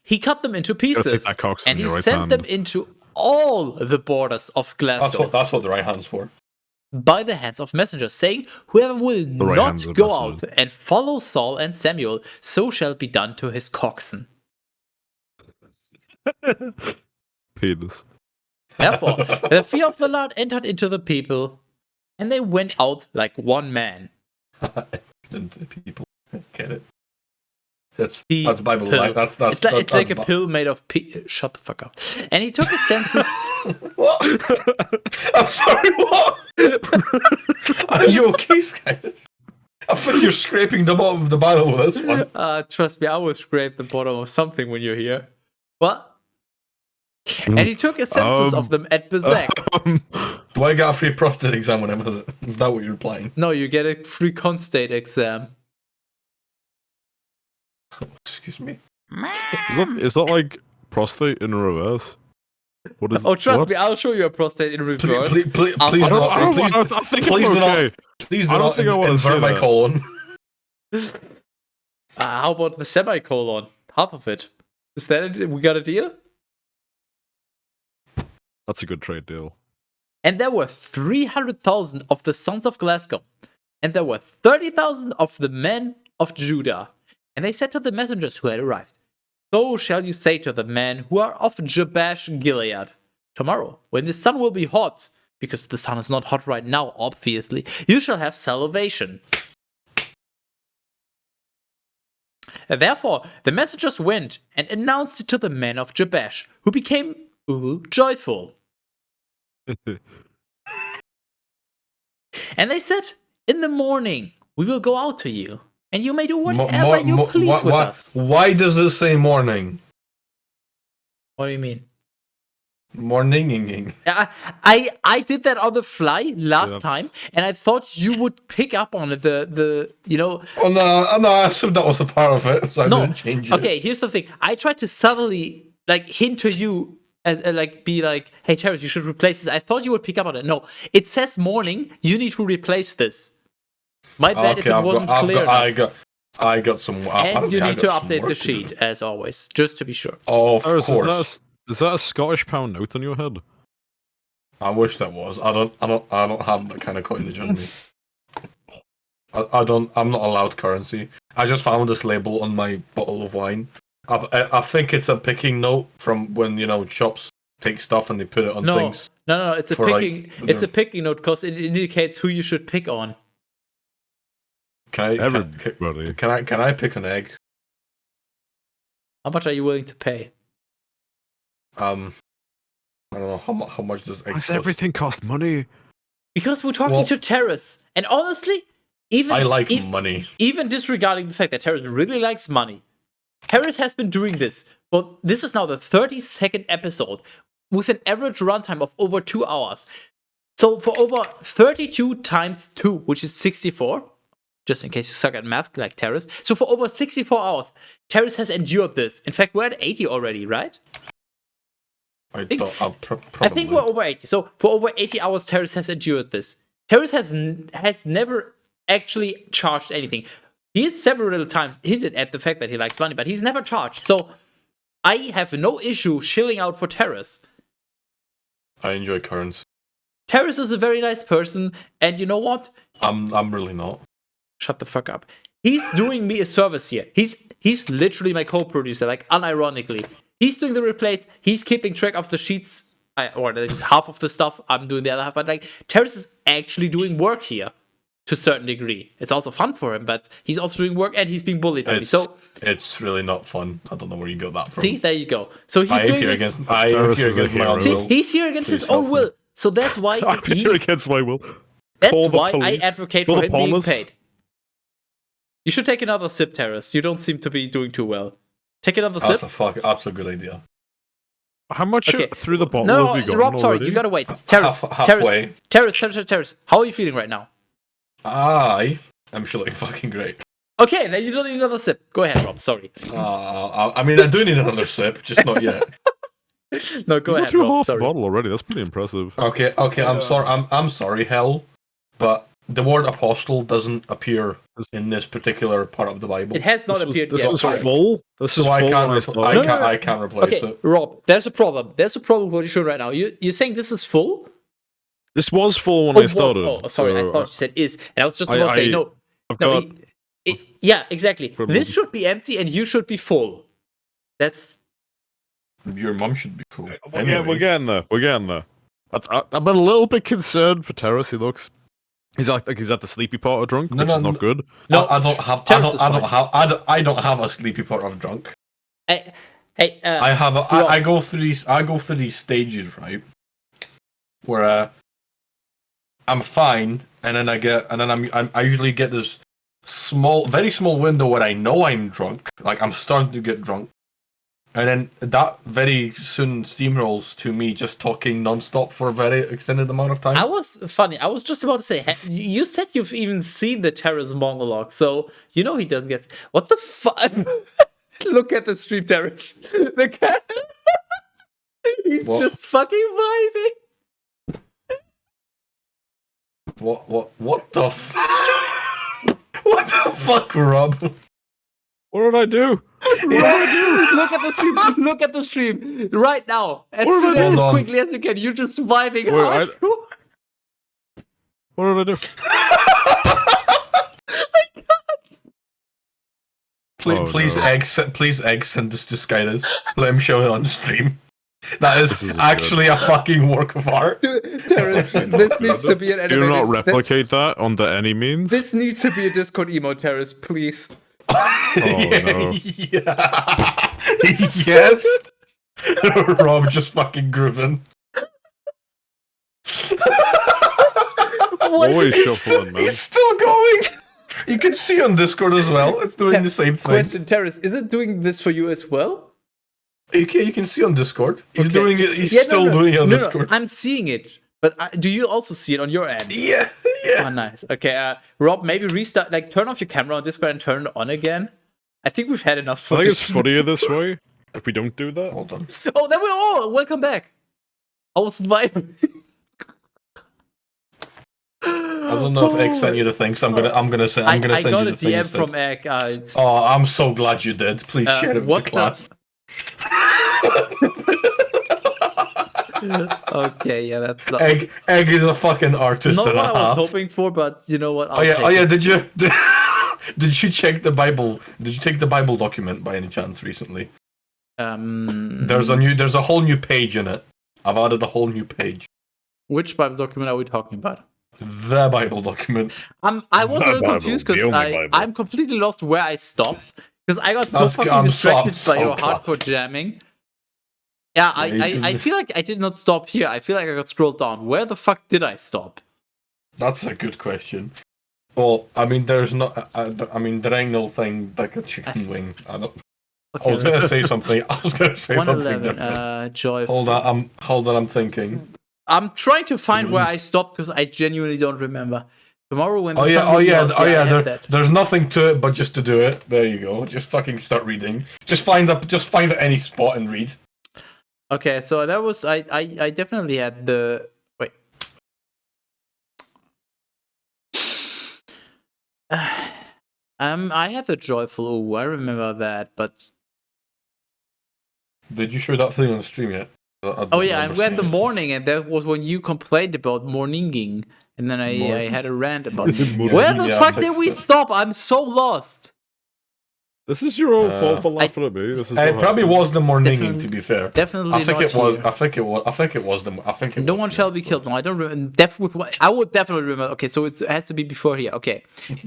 he cut them into pieces, and he sent them into all the borders of Glasgow. That's what the right hand's for. By the hands of messengers, saying, whoever will not go out and follow Saul and Samuel, so shall be done to his coxswain. Penis. Therefore, the fear of the Lord entered into the people, and they went out like one man. The people get it. That's Bible. That's it's like a pill made of shut the fuck up. And he took a census. What? I'm sorry. What? Are you okay, guys? I think you're scraping the bottom of the Bible with this one. Trust me, I will scrape the bottom of something when you're here. What? And he took a census of them at Bezek. Do I get a free prostate exam when I visit? Is that what you're implying? No, you get a free constate exam. Excuse me. Is that like prostate in reverse? What is? Trust me, I'll show you a prostate in reverse. Please do not invert my colon. How about the semicolon? Half of it. Is that it? We got a deal? That's a good trade deal. And there were 300,000 of the sons of Glasgow, and there were 30,000 of the men of Judah. And they said to the messengers who had arrived, so shall you say to the men who are of Jabesh Gilead, tomorrow, when the sun will be hot, because the sun is not hot right now, obviously, you shall have salvation. Therefore, the messengers went and announced it to the men of Jabesh, who became joyful. And they said, in the morning, we will go out to you, and you may do whatever you please with us. Why does it say morning? What do you mean? Morning. I did that on the fly last time, and I thought you would pick up on it. Oh no! I assumed that was a part of it, so I didn't change it. Okay, here's the thing. I tried to subtly hint to you as be like, "Hey, Terrace, you should replace this." I thought you would pick up on it. No, it says morning. You need to replace this. My bad if it wasn't clear. I got some. And you need to update the sheet as always, just to be sure. Of course. Is that a Scottish pound note on your head? I wish that was. I don't have that kind of coinage on me. I'm not allowed currency. I just found this label on my bottle of wine. I think it's a picking note from when shops take stuff and they put it on things. No. It's a picking. It's a picking note because it indicates who you should pick on. Can I pick an egg? How much are you willing to pay? I don't know how much does egg cost? Everything cost money? Because we're talking to Terrace, and honestly, I like money. Even disregarding the fact that Terrace really likes money, Terrace has been doing this. But this is now the 32nd episode with an average runtime of over 2 hours. So for over 32 times 2, which is 64. Just in case you suck at math like Terrace. So for over 64 hours, Terrace has endured this. In fact, we're at 80 already, right? I think we're over 80. So for over 80 hours, Terrace has endured this. Terrace has never actually charged anything. He has several times hinted at the fact that he likes money, but he's never charged. So I have no issue shilling out for Terrace. I enjoy currency. Terrace is a very nice person, and you know what? I'm really not. Shut the fuck up. He's doing me a service here. He's literally my co-producer, unironically. He's doing the replays. He's keeping track of the sheets, or that is half of the stuff. I'm doing the other half. But Terrace is actually doing work here to a certain degree. It's also fun for him, but he's also doing work and he's being bullied by me. So it's really not fun. I don't know where you got that from. See, there you go. So he's doing this. I am here against my own will. He's here against his own will. So that's why I'm here against my will. That's why I advocate for him being paid. You should take another sip, Terrace. You don't seem to be doing too well. Take another sip. That's a good idea. How much through the bottle have you got? Rob, sorry, you gotta wait. Terrace, halfway. Terrace, how are you feeling right now? I am feeling fucking great. Okay, then you don't need another sip. Go ahead, Rob. Sorry. I mean, I do need another sip, just not yet. No, go ahead, Rob. Rob. Half sorry. the bottle already. That's pretty impressive. Okay. I'm sorry. I'm sorry, Hell, but the word apostle doesn't appear in this particular part of the Bible. It has not appeared yet. This is full. I can't replace it. Rob, there's a problem. There's a problem with what you're showing right now. You're saying this is full? This was full when I started. Sorry, I thought you said is. And I was just about to say, no. Yeah, exactly. This should be empty and you should be full. That's... Your mum should be full. Anyway. We're getting there. I'm a little bit concerned for Terrace. He looks... He's like he's at the sleepy part of drunk, which is not good. No, I don't have a sleepy part of drunk. I go through these stages, right? Where I'm fine, and then I usually get this very small window where I know I'm drunk, like I'm starting to get drunk, and then that very soon steamrolls to me just talking nonstop for a very extended amount of time. I was just about to say, you said you've even seen the Terrace monologue, so you know he doesn't get... What the fuck? Look at the stream, Terrace. The cat... He's just fucking vibing. What the fuck? What the fuck, Rob? What did I do? Look at the stream. Look at the stream right now. As quickly as you can. You're just vibing hard. What did I do? Please send this to Skydus. Let him show it on stream. That is actually a fucking work of art. Terrace, this needs to be an animated... Do not replicate that under any means. This needs to be a Discord emote, Terrace, please. no. Yeah. Yes. Rob just fucking grooving. Always shuffling, man. He's still going. You can see on Discord as well. It's doing the same thing. Question, Terrace, is it doing this for you as well? You can see on Discord. He's Okay. doing it. He's Yeah, still doing it on Discord. I'm seeing it, but do you also see it on your end? Yeah. Oh, nice. Okay, Rob, maybe restart, like turn off your camera on Discord and turn it on again. I think we've had enough I footage. think it's funnier this way if we don't do that. Hold on. Oh, there we are. Welcome back. I was vibing. I don't know if Egg sent you the thing, so I'm gonna send. I'm gonna I send got you a the thing DM instead. from Egg. Oh, I'm so glad you did. Please share it with what the class. Okay, yeah, that's not, Egg is a fucking artist not and what a I was half. hoping for, but you know what? I'll Oh yeah, take it. Did you did you check the Bible? Did you take the Bible document by any chance recently? There's a whole new page in it. I've added a whole new page. Which Bible document are we talking about? The Bible document. I was a The little Bible, confused the because only Bible. I'm completely lost where I stopped because I got so That's- fucking I'm distracted so- by so your glad. hardcore jamming. Yeah, I feel like I did not stop here. I feel like I got scrolled down. Where the fuck did I stop? That's a good question. Well, I mean, there's not. I mean, there ain't no thing like a chicken wing. I was Okay, gonna say something. I was gonna say something 111. different. Joy. Hold on. I'm thinking. I'm trying to find where I stopped because I genuinely don't remember. Tomorrow when the Oh yeah. sun will be out, I have There, that. there's nothing to it but just to do it. There you go. Just fucking start reading. Just find any spot and read. Okay, so that was I definitely had the wait. I had the joyful. Oh, I remember that, but Did you show that thing on the stream yet? I don't oh yeah, and remember we had the seeing it. morning, and that was when you complained about morninging, and then I Morning. had a rant about. Yeah, Where the yeah, I fuck did fixed we it. stop? I'm so lost. This is your own fault for laughing at me. This is It what probably happened. was the morning. Definitely- To be fair, Definitely I think not it was. here. I think it was. I think it was the. I think it No was one the- shall be killed. No, I don't remember. I would definitely remember. Okay, so it has to be before here. Okay,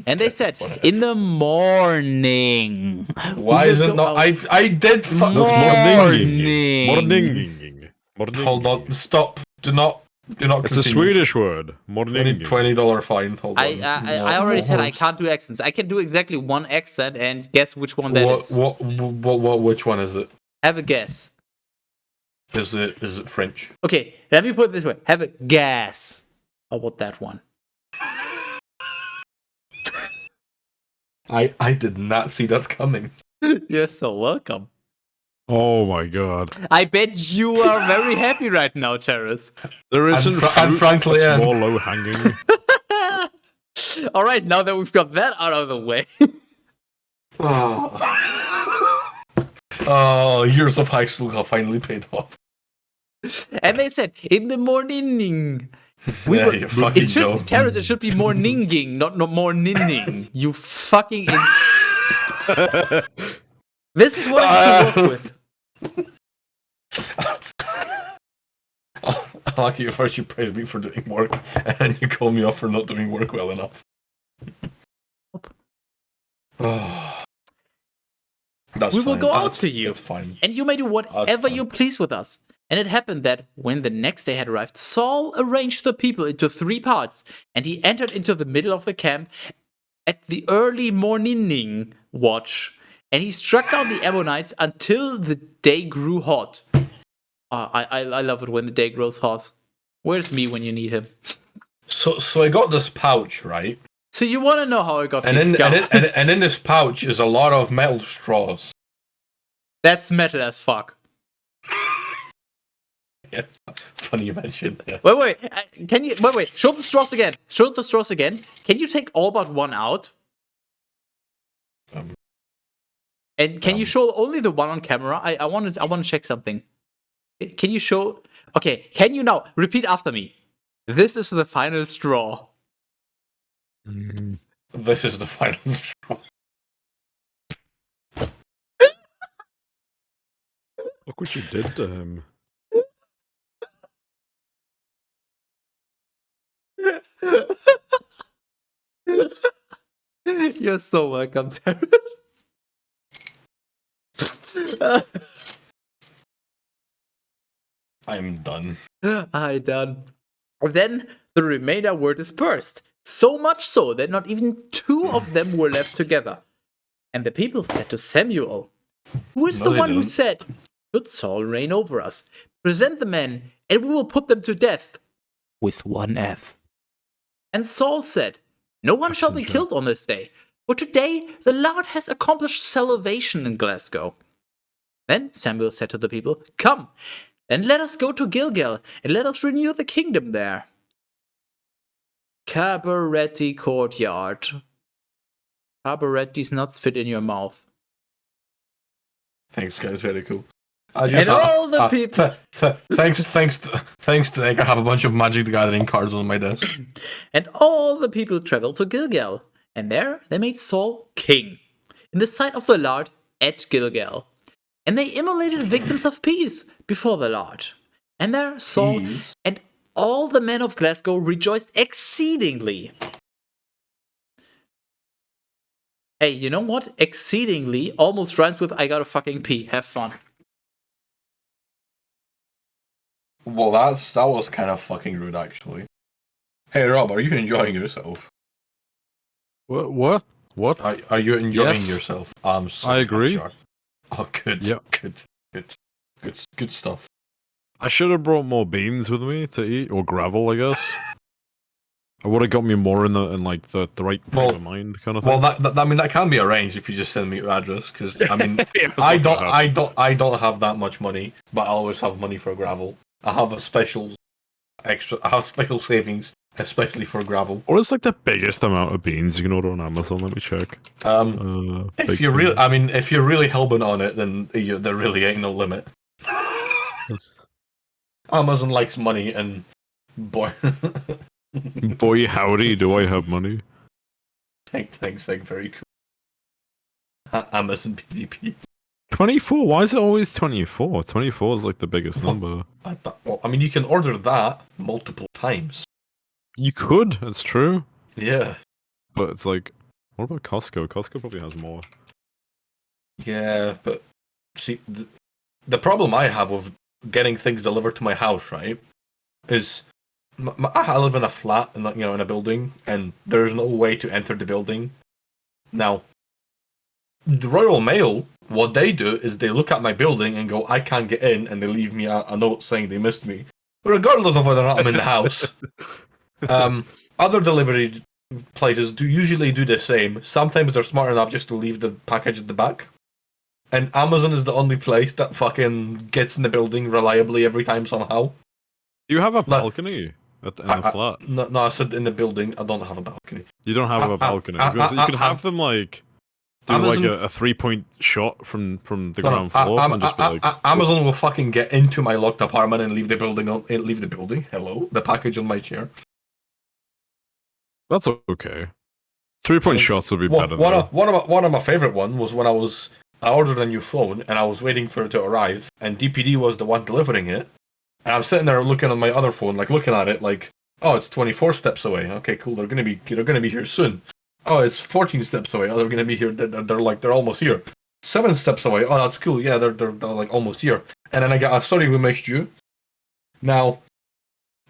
and they said in the morning. Why we is will it go not? out. I did. That's Morning. morning. Morning. Hold on. Stop. Do not. It's a continue. Swedish word. Morning. $20 fine. Hold on. I already said I can't do accents. I can do exactly one accent, and guess which one that is. Which one is it? Have a guess. Is it French? Okay, let me put it this way. Have a guess. How about that one? I did not see that coming. You're so welcome. Oh my god. I bet you are very happy right now, Terrace. There isn't and fruit frankly, that's am. more low hanging. All right, now that we've got that out of the way. Oh, years of high school have finally paid off. And they said in the morning. Yeah, you fucking It should, don't. Terrace, it should be morninging, not more ninning. You fucking. This is what I need to work with. I like you first. You praise me for doing work, and then you call me off for not doing work well enough. Oh, that's We will fine. go out That's- for you. That's fine. And you may do whatever fine. you please with us. And it happened that when the next day had arrived, Saul arranged the people into 3 parts, and he entered into the middle of the camp at the early morning watch, and he struck down the Ammonites until the day grew hot. I love it when the day grows hot. Where's me when you need him? So I got this pouch, right? So you want to know how I got And these in, scouts? and in this pouch is a lot of metal straws. That's meta as fuck. Yeah, funny you mentioned that. Wait, can you wait? Show the straws again. Show the straws again. Can you take all but one out? And can you show only the one on camera? I want to check something. Can you show? Okay, can you now repeat after me? This is the final straw. This is the final straw. Look what you did to him. You're so welcome, Terrace. I'm done. I done. Then the remainder were dispersed, so much so that not even 2 of them were left together. And the people said to Samuel, "Who is No, the they one who didn't. said, 'Should Saul reign over us? Present the men, and we will put them to death,' with one F." And Saul said, "No one shall be killed on this day, for today the Lord has accomplished salvation in Glasgow." Then Samuel said to the people, "Come, and let us go to Gilgal, and let us renew the kingdom there." Cabaretti courtyard. Cabaretti's nuts fit in your mouth. Thanks, guys. Very cool. And all the people. Thanks to I have a bunch of Magic the Gathering cards on my desk. And all the people traveled to Gilgal, and there they made Saul king, in the sight of the Lord at Gilgal. And they immolated victims of peace before the Lord. And there Saul Peace? and all the men of Glasgow rejoiced exceedingly. Hey, you know what? Exceedingly almost rhymes with "I gotta fucking pee." Have fun. Well, that was kind of fucking rude, actually. Hey, Rob, are you enjoying yourself? What? Are you enjoying Yes. yourself? I agree. Sure. Oh, good. Yep. Good stuff. I should have brought more beans with me to eat, or gravel, I guess. It would have got me more in the right frame of mind, kind of thing. Well, I mean that can be arranged if you just send me your address. Because I mean, Yeah, that's I not gonna happen. I don't have that much money, but I always have money for gravel. I have a special extra. I have special savings, especially for gravel. What is like the biggest amount of beans you can order on Amazon? Let me check. If Big you're beans. if you're really hell-bent on it, then there really ain't no limit. Amazon likes money, and boy, Boy, howdy, do I have money? thanks, very cool. Amazon PvP. 24? Why is it always 24? 24 is like the biggest number. Well, I mean, you can order that multiple times. You could, it's true. Yeah. But it's like, what about Costco? Costco probably has more. Yeah, but see, the problem I have with getting things delivered to my house, right, is I live in a flat in in a building, and there's no way to enter the building. Now, the Royal Mail, what they do is they look at my building and go, "I can't get in," and they leave me a note saying they missed me, regardless of whether or not I'm in the house. Other delivery places usually do the same. Sometimes they're smart enough just to leave the package at the back. And Amazon is the only place that fucking gets in the building reliably every time somehow. Do you have a balcony in the flat? No, I said in the building. I don't have a balcony. You don't have a balcony. I was gonna say, you can have them like do Amazon, like a 3-point shot from the ground floor and just be like. Amazon will fucking get into my locked apartment and leave the building. Hello, the package on my chair. That's okay. 3-point shots would be better. One of my favorite ones was when I ordered a new phone and I was waiting for it to arrive, and DPD was the one delivering it. And I'm sitting there looking on my other phone, like looking at it, like, oh, it's 24 steps away. Okay, cool. They're gonna be here soon. Oh, it's 14 steps away. Oh, they're gonna be here. They're almost here. 7 steps away. Oh, that's cool. Yeah, they're like almost here. And then I got, sorry, we missed you. Now,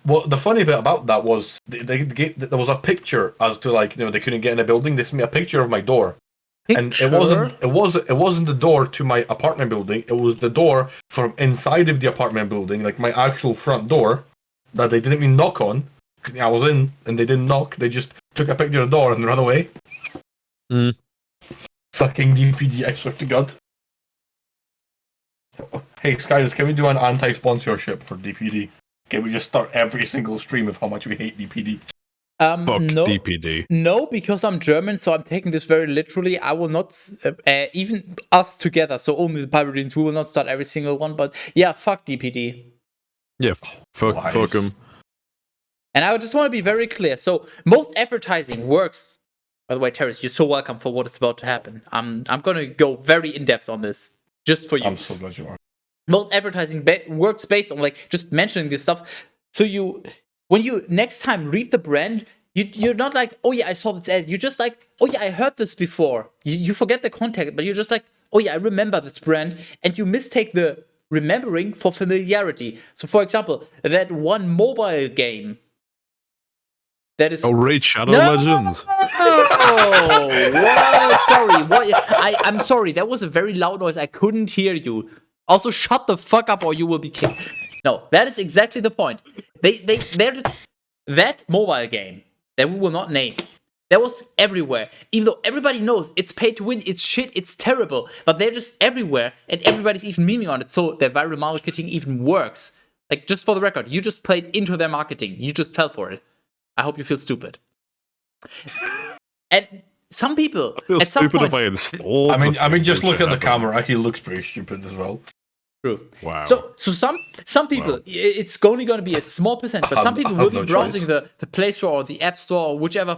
what the funny bit about that was there was a picture as to like they couldn't get in a building. They sent me a picture of my door. And it wasn't the door to my apartment building. It was the door from inside of the apartment building, like my actual front door, that they didn't even knock on. I was in, and they didn't knock. They just took a picture of the door and ran away. Fucking DPD, I swear to God. Hey, Skydus, can we do an anti-sponsorship for DPD? Can we just start every single stream of how much we hate DPD? Fuck No, DPD. No, because I'm German, so I'm taking this very literally. I will not, even us together, so only the Pirates, we will not start every single one, but yeah, fuck DPD. Yeah, fuck him. And I just want to be very clear. So, most advertising works. By the way, Terrace, you're so welcome for what is about to happen. I'm going to go very in-depth on this, just for you. I'm so glad you are. Most advertising works based on, like, just mentioning this stuff. So when you next time read the brand, you're not like, oh yeah, I saw this ad. You're just like, oh yeah, I heard this before. You forget the context, but you're just like, oh yeah, I remember this brand, and you mistake the remembering for familiarity. So, for example, that one mobile game that is. Oh, Raid Shadow No! Legends. Oh, sorry. I'm sorry. That was a very loud noise. I couldn't hear you. Also, shut the fuck up, or you will be kicked. No, that is exactly the point. They're just that mobile game that we will not name. That was everywhere. Even though everybody knows it's pay to win, it's shit, it's terrible. But they're just everywhere, and everybody's even memeing on it. So their viral marketing even works. Like, just for the record, you just played into their marketing. You just fell for it. I hope you feel stupid. And some people, I feel at some stupid point, if I install. I mean, just look at the camera. He looks pretty stupid as well. True. Wow. So some people, Wow. it's only going to be a small percent, but some people will be browsing the Play Store or the App Store or whichever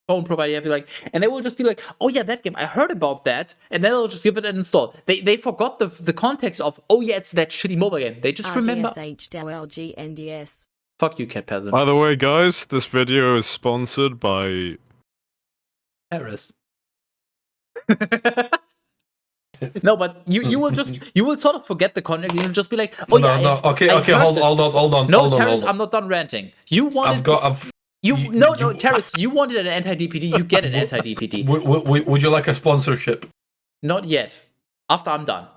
phone provider you have, like, and they will just be like, oh yeah, that game, I heard about that, and then they'll just give it an install. They forgot the context of, oh yeah, it's that shitty mobile game. They just remember. RDSH-LGNDS. Fuck you, cat peasant. By the way, guys, this video is sponsored by. Paris. No, but you will sort of forget the context. You'll just be like, oh yeah. No. Okay. Hold on. No, hold on, Terrace, hold on. I'm not done ranting. You wanted. I've Terrace, you wanted an anti-DPD. You get an anti-DPD. Would you like a sponsorship? Not yet. After I'm done.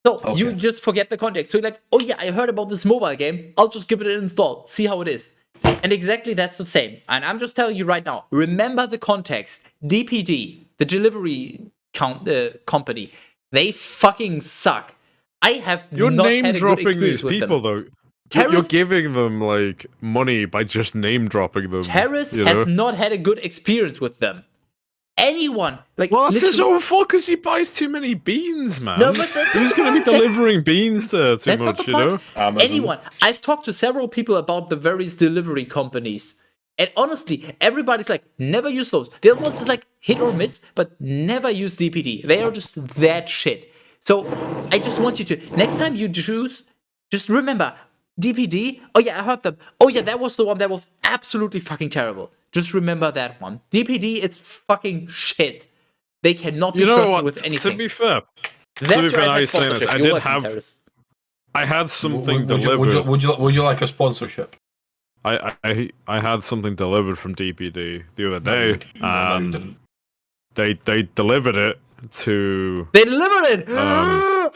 So you just forget the context. So you're like, oh yeah, I heard about this mobile game. I'll just give it an install. See how it is. And exactly that's the same. And I'm just telling you right now. Remember the context. DPD, the delivery company, they fucking suck. I have You're not name had a good dropping experience these with people, them. though. You're giving them like money by just name dropping them. Terrace has not had a good experience with them. Anyone, like, well, that's his own fault because he buys too many beans, man. No, but that's who's going to be delivering beans there too that's much, not the you know? point. Anyone. I've talked to several people about the various delivery companies, and honestly, everybody's like, never use those. The other ones is like hit or miss, but never use DPD. They are just that shit. So I just want you to, next time you choose, just remember DPD. Oh yeah, I heard them. Oh yeah, that was the one that was absolutely fucking terrible. Just remember that one. DPD is fucking shit. They cannot be trusted with anything. To be fair, that's your anti-sponsorship. I You're did welcome, have. Terrace. I had something Would delivered. you like a sponsorship? I had something delivered from DPD the other day, and they delivered it to. They delivered it. No.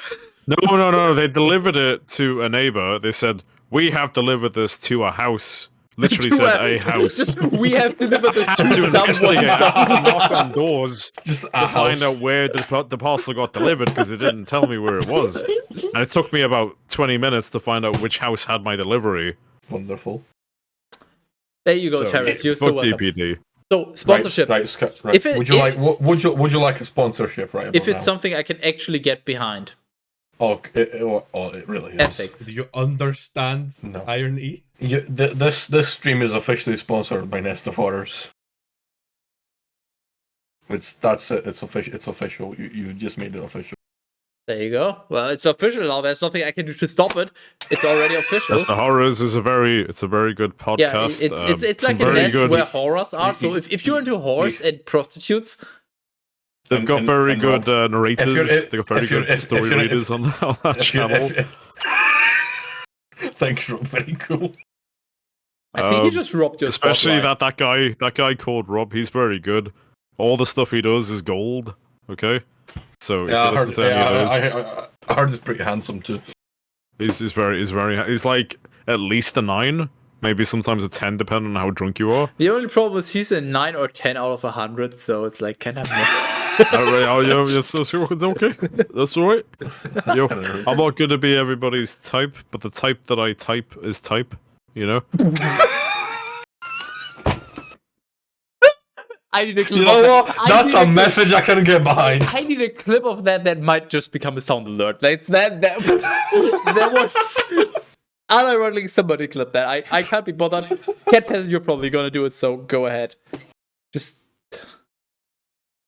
They delivered it to a neighbor. They said, "We have delivered this to a house." Literally said a house. We have delivered this to someone. I had to knock on doors Just to find out where the parcel got delivered because it didn't tell me where it was. And it took me about 20 minutes to find out which house had my delivery. Wonderful. There you go, Terrace. You're so Fuck welcome. DPD. So sponsorship. Right. If it- would you like a sponsorship? Right. If about it's now? something I can actually get behind. It really is. Ethics. Do you understand No. irony? This stream is officially sponsored by Nest of Horrors. That's it. It's official. It's official. You just made it official. There you go. Well, it's official now. There's nothing I can do to stop it. It's already official. Yes, the Horrors is a very good podcast. Yeah, it's like a very nest good. where horrors are. So if you're into horrors and prostitutes, They've got very and good narrators. They've got very good story you're- readers on that channel. Thanks, Rob. Very cool. I think he just robbed your Especially spotlight. that guy called Rob. He's very good. All the stuff he does is gold. Okay, so if Yeah, you listen to any of those, I heard he's pretty handsome too. he's like at least a 9, maybe sometimes a 10, depending on how drunk you are. The only problem is he's a 9 or 10 out of 100, so it's like, can I more? It's okay. That's alright. Yo, I'm not gonna be everybody's type, but the type that I type is type. You know. I need a clip You know of what? that. That's a message I can get behind. I need a clip of that might just become a sound alert. That's that was unironically somebody clip that. I can't be bothered. Cat Peasant, you're probably gonna do it, so go ahead. Just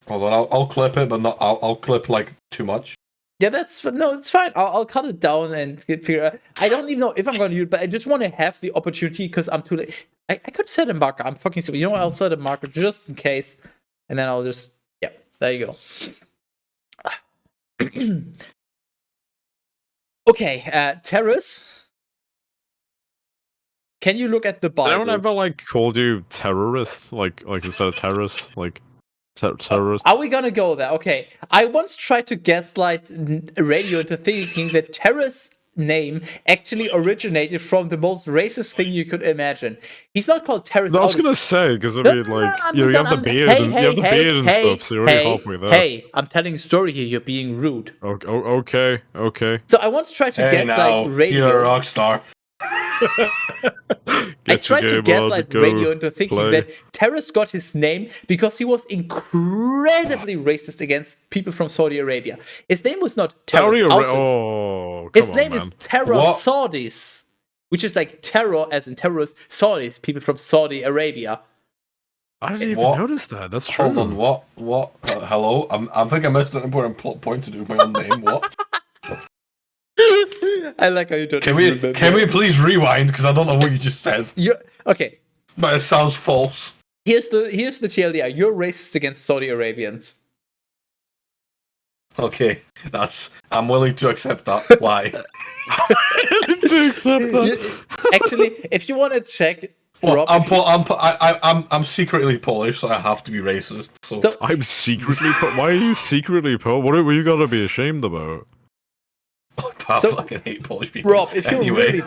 Hold on, I'll clip it, but not. I'll clip like too much. yeah, it's fine. I'll cut it down and figure out. I don't even know if I'm gonna use it, but I just want to have the opportunity because I'm too late. I could set a marker. I'm fucking stupid. You know what? I'll set a marker just in case, and then I'll just there you go. Okay, Terrace. Can you look at the Bible? Anyone ever like called you terrorist? Like instead of terrorist? Like terrorist? Are we gonna go there? Okay. I once tried to gaslight radio into thinking that Terrace name actually originated from the most racist thing you could imagine. He's not called Terrace. I was gonna say, because I No, mean, no, no, like, I'm you done, have the I'm- beard, hey, and hey, you have the hey, beard and hey, stuff, so you're already halfway there. Hey, I'm telling a story here. You're being rude. Okay. So I once tried to Hey, now, gaslight radio. you're a rock star. I tried to gaslight radio into thinking play. that Terrace got his name because he was incredibly racist against people from Saudi Arabia. His name was not Terrace. Oh, His come name on, is man. Terror What? Saudis, which is like terror as in terrorist Saudis, people from Saudi Arabia. I didn't even What? notice that. That's true. Hold on, what? Hello? I think I missed an important plot point to do with my own name. What? I like how you don't Can remember. we please rewind? Because I don't know what you just said. Okay, But it sounds false. here's the TLDR. You're racist against Saudi Arabians. Okay, I'm willing to accept that. Why? to accept that. Actually, if you want to check, Well, Rob, I'm secretly Polish, so I have to be racist. So, So- I'm secretly. Why are you secretly What were you gotta be ashamed about? I So- fucking hate Polish people. Rob, if you're Anyway.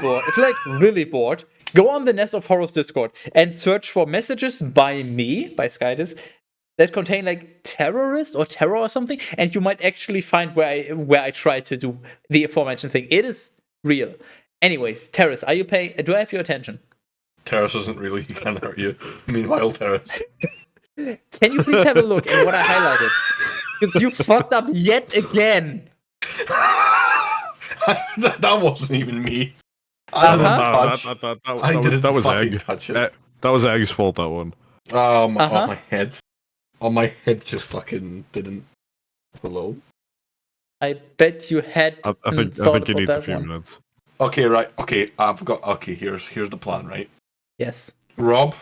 really bored, go on the Nest of Horrors Discord and search for messages by me, by Skydis, that contain like terrorist or terror or something, and you might actually find where I try to do the aforementioned thing. It is real. Anyways, Terrace, are you paying? Do I have your attention? Terrace isn't really he can hurt you. Meanwhile, Terrace. Can you please have a look at what I highlighted? Because you fucked up yet again. that wasn't even me. Uh-huh. That was Egg. touch it. That was Egg's fault. That one. On Uh-huh. my head. On my head just fucking didn't. Hello? I bet you had. I think thought he about needs a that few one. minutes. Okay, right. Okay, I've got. Okay, here's the plan, right? Yes. Rob.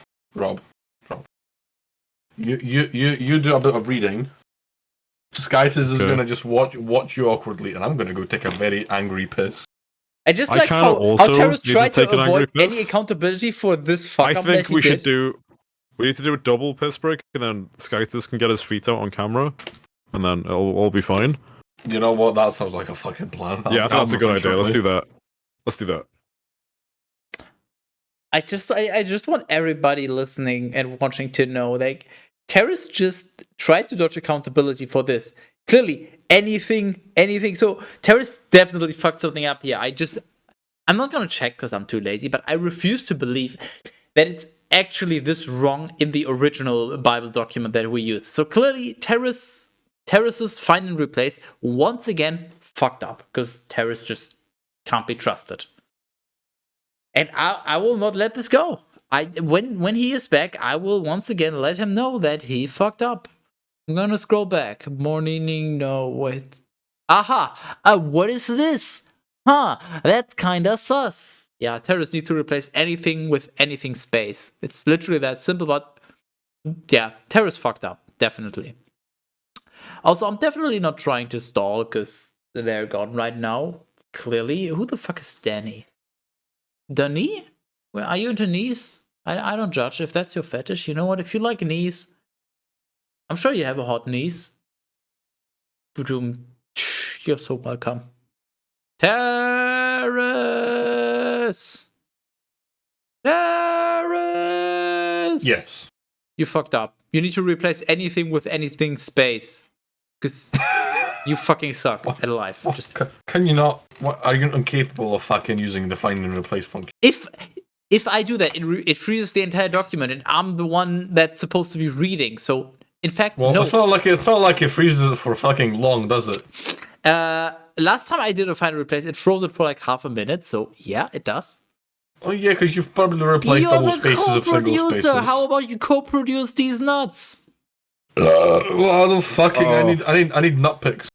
You do a bit of reading. Skytis is Okay. gonna just watch you awkwardly, and I'm gonna go take a very angry piss. I just I like kinda how also Terrace need to tried to take an angry avoid any piss. accountability for this fuck I up that think he we did. should do. We need to do a double piss break, and then Skytis can get his feet out on camera, and then it'll all be fine. You know what? That sounds like a fucking plan. Yeah, I think that's a good idea. Let's do that. I just want everybody listening and watching to know, like, Terrace just tried to dodge accountability for this. Clearly, anything. So Terrace definitely fucked something up here. I'm not gonna check because I'm too lazy, but I refuse to believe that it's actually this wrong in the original Bible document that we use. So clearly, Terrace's find and replace once again fucked up because Terrace just can't be trusted. And I will not let this go. When he is back, I will once again let him know that he fucked up. I'm gonna scroll back. Morning, no, wait. Aha! What is this? Huh, that's kinda sus. Yeah, Terrace needs to replace anything with anything space. It's literally that simple, but yeah, Terrace fucked up, definitely. Also, I'm definitely not trying to stall because they're gone right now. Clearly, who the fuck is Danny? Danny? Where are you into knees? I don't judge if that's your fetish. You know what? If you like knees, I'm sure you have a hot knees. You're so welcome. Terrace! Yes. You fucked up. You need to replace anything with anything space. Because you fucking suck at life. Just Can you not? What, are you incapable of fucking using the find and replace function? If I do that, it freezes the entire document, and I'm the one that's supposed to be reading. So, in fact, Well, no. it's not like it freezes it for fucking long, does it? Last time I did a find and replace, it froze it for like half a minute. So yeah, it does. Oh yeah, because you've probably replaced You're double the spaces of single spaces. co-producer. How about you co-produce these nuts? Well, I don't fucking. Oh. I need nut picks.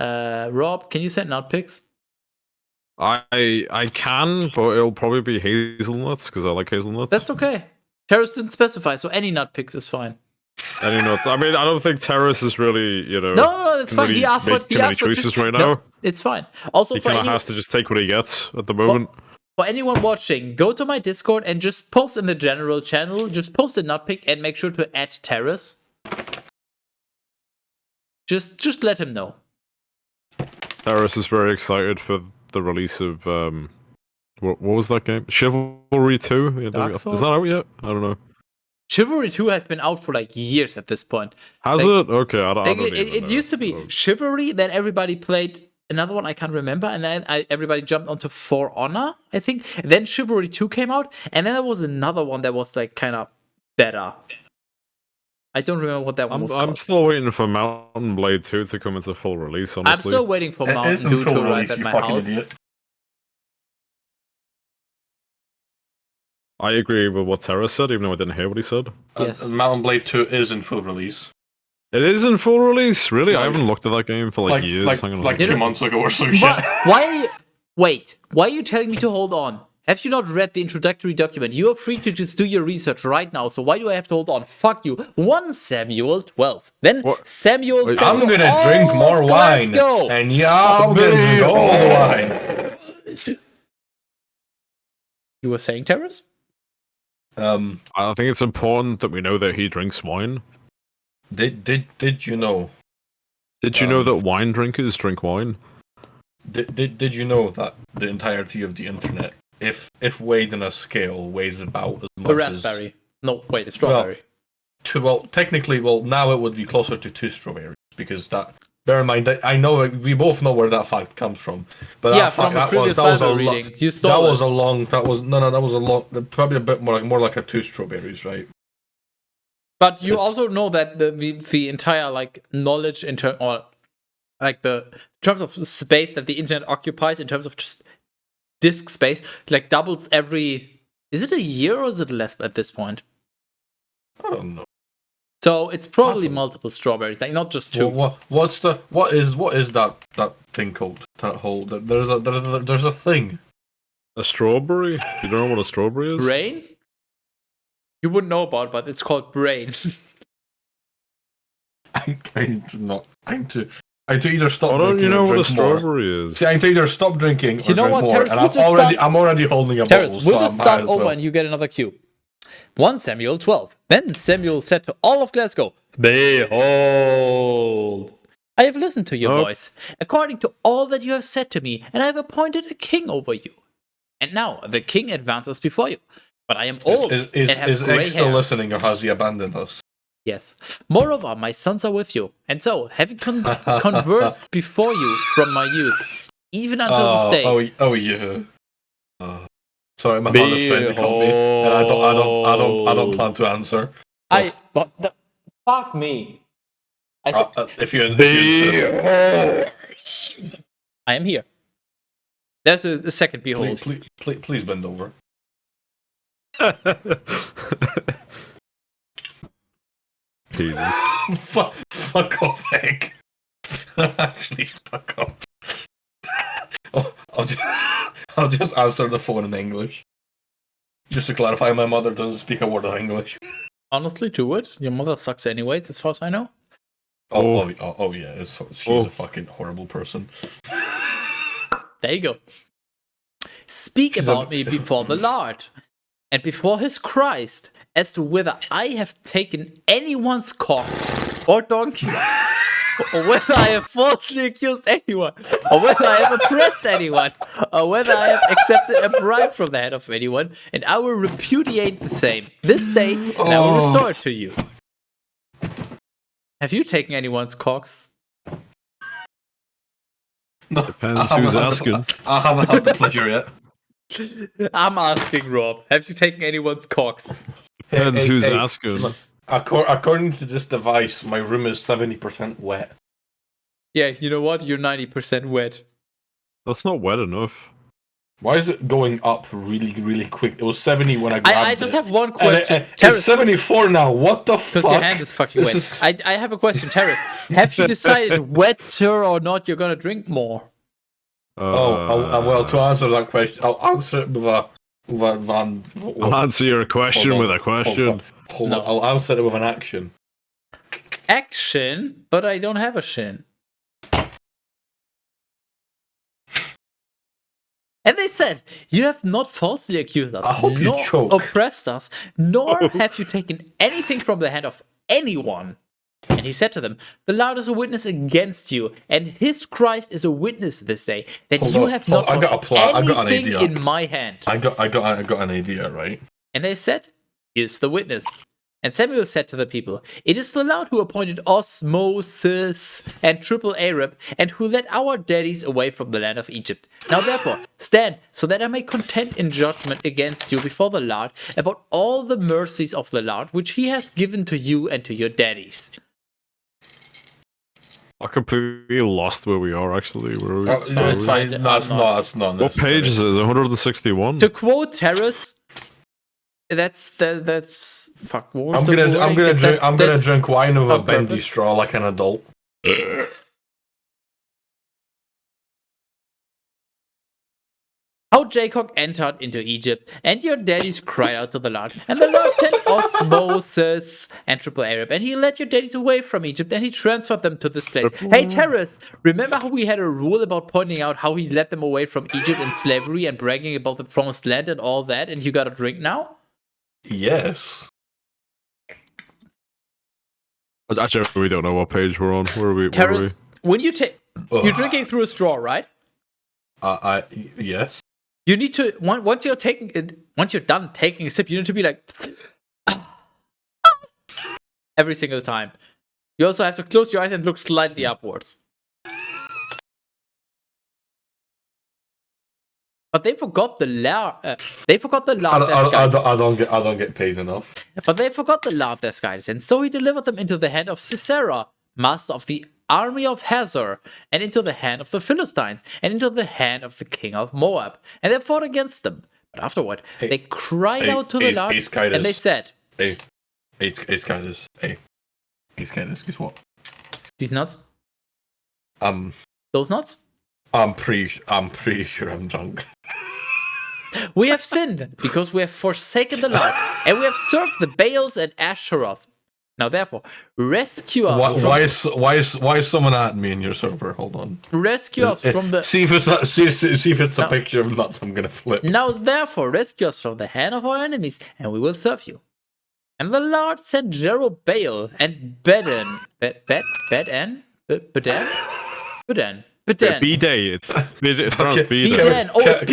Rob, can you send nut pics? I can, but it'll probably be hazelnuts because I like hazelnuts. That's okay. Terrace didn't specify, so any nut pics is fine. Any nuts? I mean, I don't think Terrace is really, No, it's can fine. really He asked for make too many choices right now. No, it's fine. Also, He for kind of any, has to just take what he gets at the moment. for anyone watching, go to my Discord and just post in the general channel. Just post a nut pick and make sure to add Terrace. Just let him know. Terrace is very excited for the release of what was that game? Chivalry 2? Dark Is Souls? that out yet? I don't know. Chivalry 2 has been out for like years at this point. Has Like- it? Okay, I don't even It know. used to be Chivalry, then everybody played another one I can't remember, and then everybody jumped onto For Honor, I think. Then Chivalry 2 came out, and then there was another one that was like kind of better. I don't remember what that one was I'm called. still waiting for Mountain Blade 2 to come into full release, honestly. I'm still waiting for It Mountain isn't Dew full to release, arrive at you my fucking house. idiot. I agree with what Terrace said, even though I didn't hear what he said. Yes. Mountain Blade 2 is in full release. It is in full release? Really? I Like- haven't looked at that game for like years. Hang on a Like second. 2 months ago or some shit. But why? Wait, why are you telling me to hold on? Have you not read the introductory document? You are free to just do your research right now. So why do I have to hold on? Fuck you. 1 Samuel 12. Then What? Samuel. Wait, said I'm to gonna all drink more of wine, Glasgow. and y'all gonna drink all the wine. You were saying, Terrace? I think it's important that we know that he drinks wine. Did you know? Did you know that wine drinkers drink wine? Did you know that the entirety of the internet, if weighed in a scale, weighs about as much A raspberry. No, wait, a strawberry. Technically, now it would be closer to 2 strawberries because that. Bear in mind that I know we both know where that fact comes from, but yeah, that from fact, a that previous was Bible a reading. You that stole was it. a long. That was a long. Probably a bit more like a 2 strawberries, right? But you It's- also know that the entire like knowledge in terms or like the in terms of space that the internet occupies in terms of just disk space like doubles every. Is it a year or is it less at this point? I don't know. So it's probably Awesome. multiple strawberries, like not just 2. What is that thing called? That whole there's a thing. A strawberry? You don't know what a strawberry is? Brain? You wouldn't know about, but it's called brain. I need to either stop Why don't drinking you know or what a drink more. strawberry is? See, I need to either stop drinking or You know drink what, more, Terrace, and we'll just I'm already holding a Terrace, bottle. we'll so just I might start as over well. and you get another cue. 1 Samuel 12. Then Samuel said to all of Glasgow, Behold, I have listened to your Nope. voice, according to all that you have said to me, and I have appointed a king over you. And now the king advances before you. But I am old Is and have Egg grey still hair. listening, or has he abandoned us? Yes. Moreover, my sons are with you. And so, having conversed before you from my youth, even until this day. Oh yeah. Sorry, my mother's trying to call me, and I don't plan to answer. What the fuck me? I said, If you insist. I am here. There's a second behold. Please bend over. Penis. Fuck off, Egg. Actually, fuck off. I'll just answer the phone in English. Just to clarify, my mother doesn't speak a word of English. Honestly, do it. Your mother sucks anyways, as far as I know. Oh yeah, she's a fucking horrible person. There you go. Speak about me before the Lord and before his Christ as to whether I have taken anyone's cocks or donkey, or whether I have falsely accused anyone, or whether I have oppressed anyone, or whether I have accepted a bribe from the head of anyone, and I will repudiate the same this day, and I will restore it to you. Have you taken anyone's cocks? No, Depends who's asking. I haven't had the pleasure yet. I'm asking Rob. Have you taken anyone's cocks? Depends who's Hey, asking. According to this device, my room is 70% wet. Yeah, you know what? You're 90% wet. That's not wet enough. Why is it going up really, really quick? It was 70 when I grabbed I just it. have one And question. it's 74 now. What the fuck? Because your hand is fucking wet. This is- I have a question, Terrace. Have you decided whether or not you're gonna drink more? Well, to answer that question, I'll answer it with a I'll answer your question Hold with on, a question. Hold No. on. I'll answer it with an action. action, but I don't have a shin. And they said, you have not falsely accused us, I hope you nor choke. oppressed us, nor have you taken anything from the hand of anyone. And he said to them, the Lord is a witness against you, and his Christ is a witness this day, that Hold you on, have hold not on, I got an anything idea. in my hand. I got an idea, right? And they said, here's the witness. And Samuel said to the people, it is the Lord who appointed us, Moses, and triple Arab, and who led our daddies away from the land of Egypt. Now therefore, stand, so that I may contend in judgment against you before the Lord, about all the mercies of the Lord, which he has given to you and to your daddies. I completely lost where we are, actually. Where are we? It's fine, it's fine. No, it's not. It's not. What page is it? 161? To quote Terrace, that's fuck. What was I'm the gonna wording? That's drink wine of a on bendy purpose. straw like an adult. How Jacob entered into Egypt, and your daddies cried out to the Lord. And the Lord sent us Moses and triple Arab, and he led your daddies away from Egypt, and he transferred them to this place. Hey, Terrace, remember how we had a rule about pointing out how he led them away from Egypt in slavery and bragging about the promised land and all that, and you got a drink now? Yes. Actually, we don't know what page we're on. Where are we? Terrace, when you take... Ugh. You're drinking through a straw, right? Yes. You need to... Once you're done taking a sip, you need to be like... every single time. You also have to close your eyes and look slightly upwards. But they forgot the law. They forgot the law. I don't get paid enough. But they forgot the law of their skies, and so he delivered them into the hand of Sisera, master of the army of Hazor, and into the hand of the Philistines, and into the hand of the king of Moab. And they fought against them. But afterward, they cried out to the Lord, and they said, Hey, Skyders. Hey, Skyders. Guess what? these nuts? Those nuts? I'm pretty sure I'm drunk. We have sinned, because we have forsaken the Lord, and we have served the Baals and Asheroth. Now therefore, rescue us Why is someone at me in your server? Hold on. Rescue us from the... See if it's a picture of nuts. I'm gonna flip. Now therefore, rescue us from the hand of our enemies, and we will serve you. And the Lord sent Jerubbaal and Bedan. B-Day. It's pronounced B-Day. Bedan. Oh, it's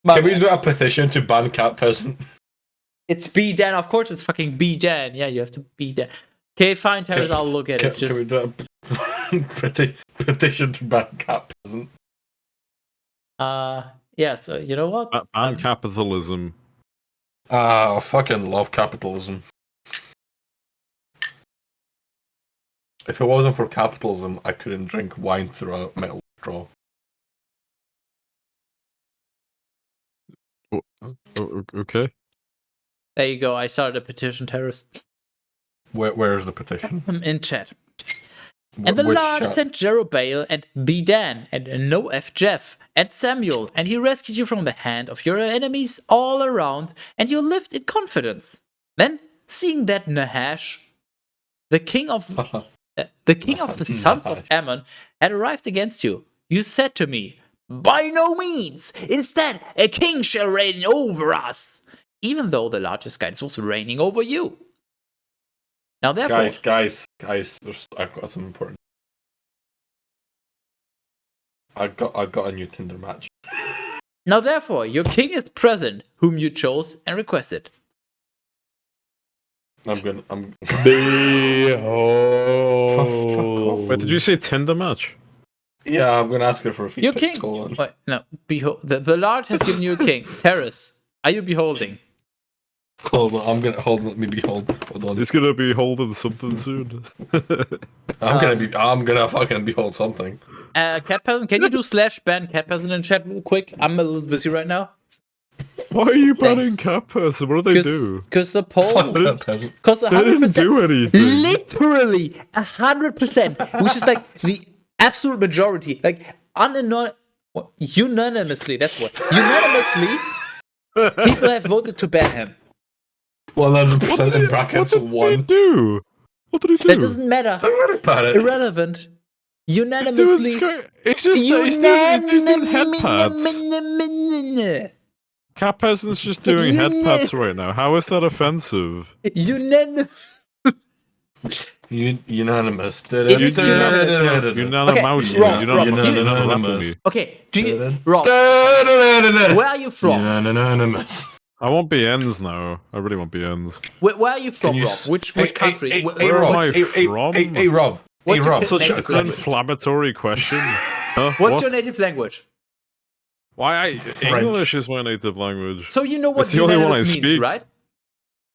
Can we do a petition to ban cat peasant? It's Bedan. Of course, it's fucking Bedan. Yeah, you have to Bedan. Okay, fine, Terrence. I'll look at it. Can we do a petition to ban cat peasant? Yeah. So you know what? Ban capitalism. I fucking love capitalism. If it wasn't for capitalism, I couldn't drink wine through a metal straw. Okay. There you go. I started a petition, Terrace. Where is the petition? In chat. And the Lord sent Jerubbaal and Bedan and Noef Jeff and Samuel, and he rescued you from the hand of your enemies all around, and you lived in confidence. Then, seeing that Nahash, the king of the sons of Ammon, had arrived against you, you said to me, by no means! Instead, a king shall reign over us! Even though the largest guidance was reigning over you. Now therefore... Guys, I've got something important. I got a new Tinder match. Now therefore, your king is present, whom you chose and requested. I'm Behold. Wait, did you say Tinder match? Yeah, I'm gonna ask her for a few Your pics. king. Wait, no, behold. The Lord has given you a king. Terrace, are you beholding? Hold on, let me behold. Hold on. He's gonna be holding something soon. I'm gonna fucking behold something. Cat Peasant, can you do /ban Cat Peasant in chat real quick? I'm a little busy right now. Why are you banning Thanks. cat person? What do they do? Because the poll... Because They didn't 100%... do anything. Literally 100%, which is like the absolute majority. Like, unanimously, that's what. Unanimously, people have voted to ban him. 100% in brackets What did they one. do? What did he do? That doesn't matter. Don't worry about it. Irrelevant. Unanimously. He's doing head pats. Cat Peasant's just doing head pats right now. How is that offensive? Unanimous. Unanimous. It is unanimous. Unanimous. Unanimous. Okay, do you, Rob? Where are you from? Unanimous. I want BNs now. I really want BNs. Where are you from, Rob? Which country? Hey, Where am I from? Hey, Rob. What's your Such native an language? inflammatory question. Huh? What's What? your native language? English is my native language. So you know what It's the only one I unanimous means, speak. right?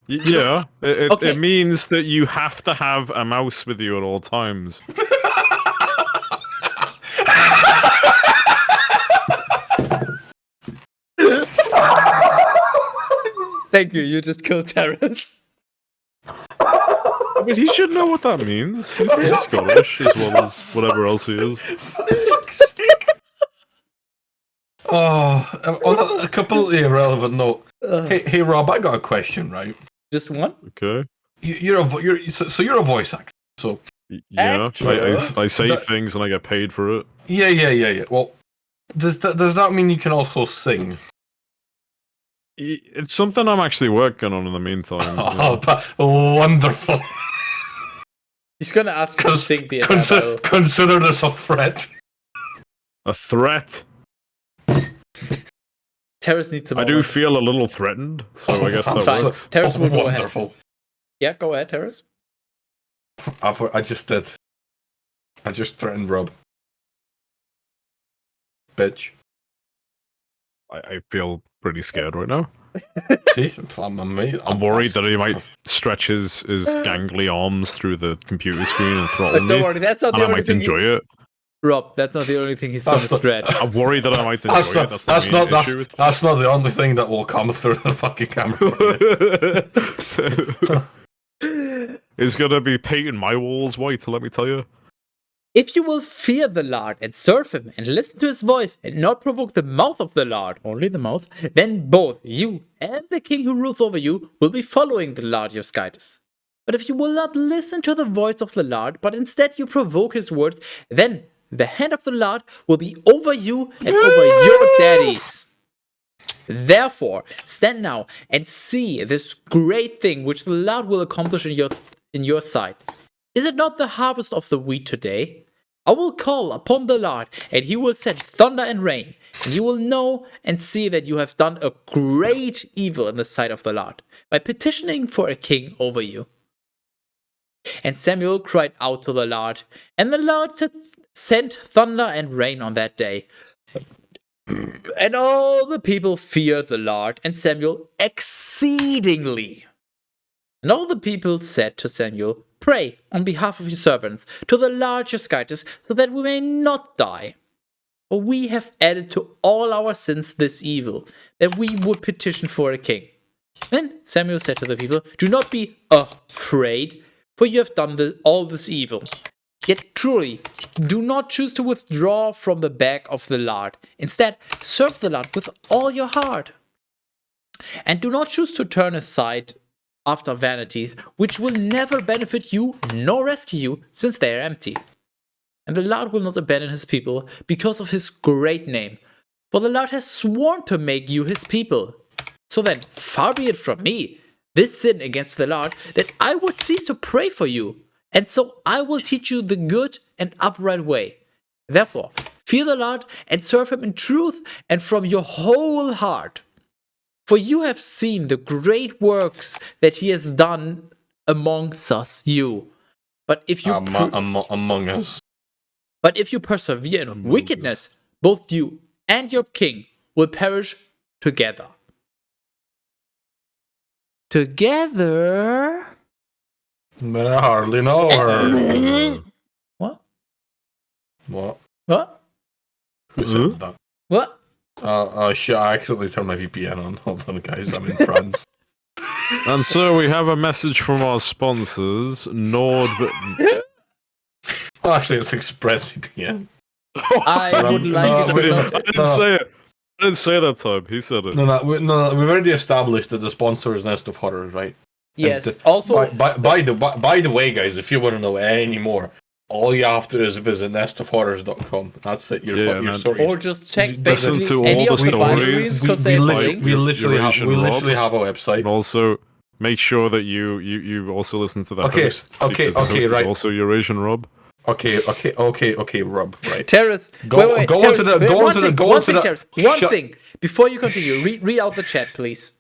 Yeah, Okay. it means that you have to have a mouse with you at all times. Thank you. You just killed terrorists. But he should know what that means. He's Scottish as well as whatever else he is. Oh, on a completely irrelevant note. Hey, Rob, I got a question, right? Just one? Okay. You're a voice actor. So Yeah, Actor? I say That- things and I get paid for it. yeah. Well, does that mean you can also sing? It's something I'm actually working on in the meantime. Oh, wonderful. He's gonna ask you to sing the entire Bible. Consider this a threat. A threat. Terrorists need some. I do feel a little threatened, so I guess That's that fine. works. Terrorists will go ahead. Wonderful. Yeah, go ahead, Terrorists. I just did. I just threatened Rob. Bitch. I feel pretty scared right now. See, I'm worried that he might stretch his gangly arms through the computer screen and throttle Don't me, worry, that's not and the I only might thing. enjoy it. Rob, that's not the only thing he's gonna That's the- stretch. I'm worried that I might enjoy it. That's the main issue. That's not the only thing that will come through the fucking camera. It's gonna be painting my walls white, let me tell you. If you will fear the Lord and serve him and listen to his voice and not provoke the mouth of the Lord, only the mouth, then both you and the king who rules over you will be following the Lord your guidance. But if you will not listen to the voice of the Lord, but instead you provoke his words, then the hand of the Lord will be over you and over your daddies. Therefore, stand now and see this great thing which the Lord will accomplish in your sight. Is it not the harvest of the wheat today? I will call upon the Lord, and he will send thunder and rain, and you will know and see that you have done a great evil in the sight of the Lord, by petitioning for a king over you. And Samuel cried out to the Lord, and the Lord sent thunder and rain on that day. And all the people feared the Lord and Samuel exceedingly. And all the people said to Samuel, "Pray on behalf of your servants to the Lord your guidance, so that we may not die. For we have added to all our sins this evil, that we would petition for a king." Then Samuel said to the people, "Do not be afraid, for you have done all this evil. Yet truly, do not choose to withdraw from the back of the Lord. Instead, serve the Lord with all your heart. And do not choose to turn aside after vanities, which will never benefit you nor rescue you, since they are empty. And the Lord will not abandon his people because of his great name, for the Lord has sworn to make you his people. So then, far be it from me, this sin against the Lord, that I would cease to pray for you, and so I will teach you the good and upright way. Therefore, fear the Lord and serve him in truth and from your whole heart. For you have seen the great works that he has done amongst us, you. But if you among us. But if you persevere in wickedness, both you and your king will perish together. Together? But I hardly know her. What? What? What? Who said that? What? Oh shit, I accidentally turned my VPN on. Hold on, guys, I'm in France. And so we have a message from our sponsors, Nord. Well, actually, it's ExpressVPN. I would like you to know. I didn't say it. I didn't say that time. He said it. No, we've already established that the sponsor is Nest of Horrors, right? Yes. Also, by the way, guys, if you want to know any more, all you have to do is visit nestofhorrors.com. That's it. You're sorted. or just check Listen basically to any all of the the binaries stories. because they have links. We literally Eurasian have a website. And also, make sure that you also listen to the Okay, host. okay, because the okay, host right. Is also EurasianRob. Okay, Rob, right. Terrace, Go wait, on Terrace, to the wait, go one on to the thing, go one on to thing, the Terrace, one shut- thing before you continue. Read out the chat, please.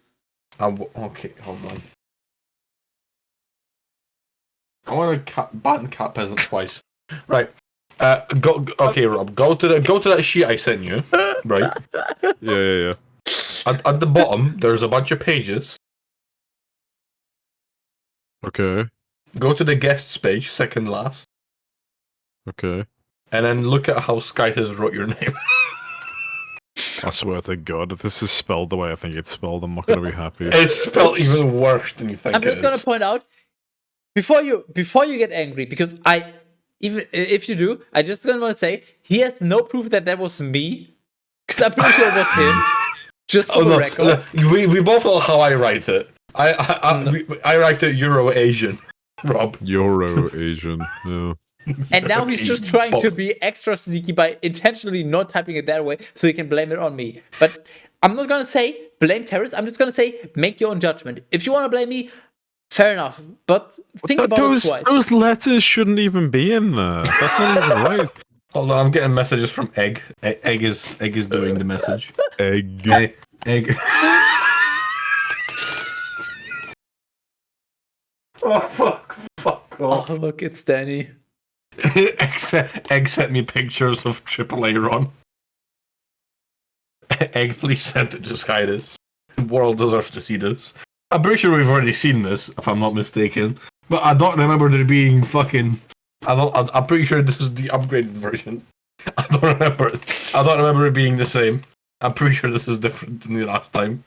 Okay, hold on. I want to ban cat peasant twice. Right. Okay, Rob. Go to that sheet I sent you. Right. Yeah. At the bottom, there's a bunch of pages. Okay. Go to the guests page, second last, Okay. and then look at how Skype has wrote your name. I swear to God, if this is spelled the way I think it's spelled, I'm not gonna be happy. It's spelled even worse than you think. I'm just gonna point out before you get angry, because even if you do, I just gonna want to say he has no proof that was me, because I'm pretty sure it was him. Just for the record. We both know how I write it. I write it Euro-Asian, Rob. Euro-Asian, yeah. And now he's just trying to be extra sneaky by intentionally not typing it that way so he can blame it on me. But I'm not gonna say blame Terrace, I'm just gonna say make your own judgment. If you wanna blame me, fair enough. But think about it twice. Those letters shouldn't even be in there. That's not even right. Hold on, I'm getting messages from Egg. Egg is doing the message. Egg. Egg. Oh fuck off. Oh look, it's Danny. Egg sent me pictures of AAA Ron. Egg, please send it to Skydus. The world deserves to see this. I'm pretty sure we've already seen this, if I'm not mistaken. But I don't remember there being fucking. I'm pretty sure this is the upgraded version. I don't remember it being the same. I'm pretty sure this is different than the last time.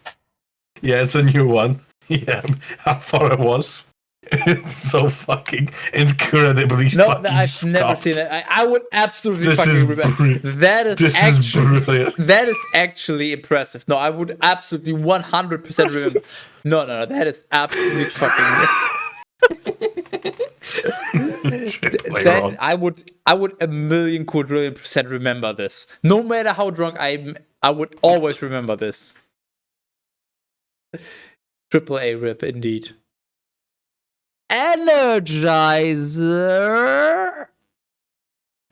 Yeah, it's a new one. Yeah, I thought it was. It's so fucking incredibly fucking I've never scuffed. seen it. I would absolutely This fucking is remember. brilliant. That is brilliant. That is actually impressive. No, I would absolutely 100% remember. No, that is absolutely fucking. I would 1,000,000,000,000,000% remember this. No matter how drunk I would always remember this. AAA rip indeed. Energizer.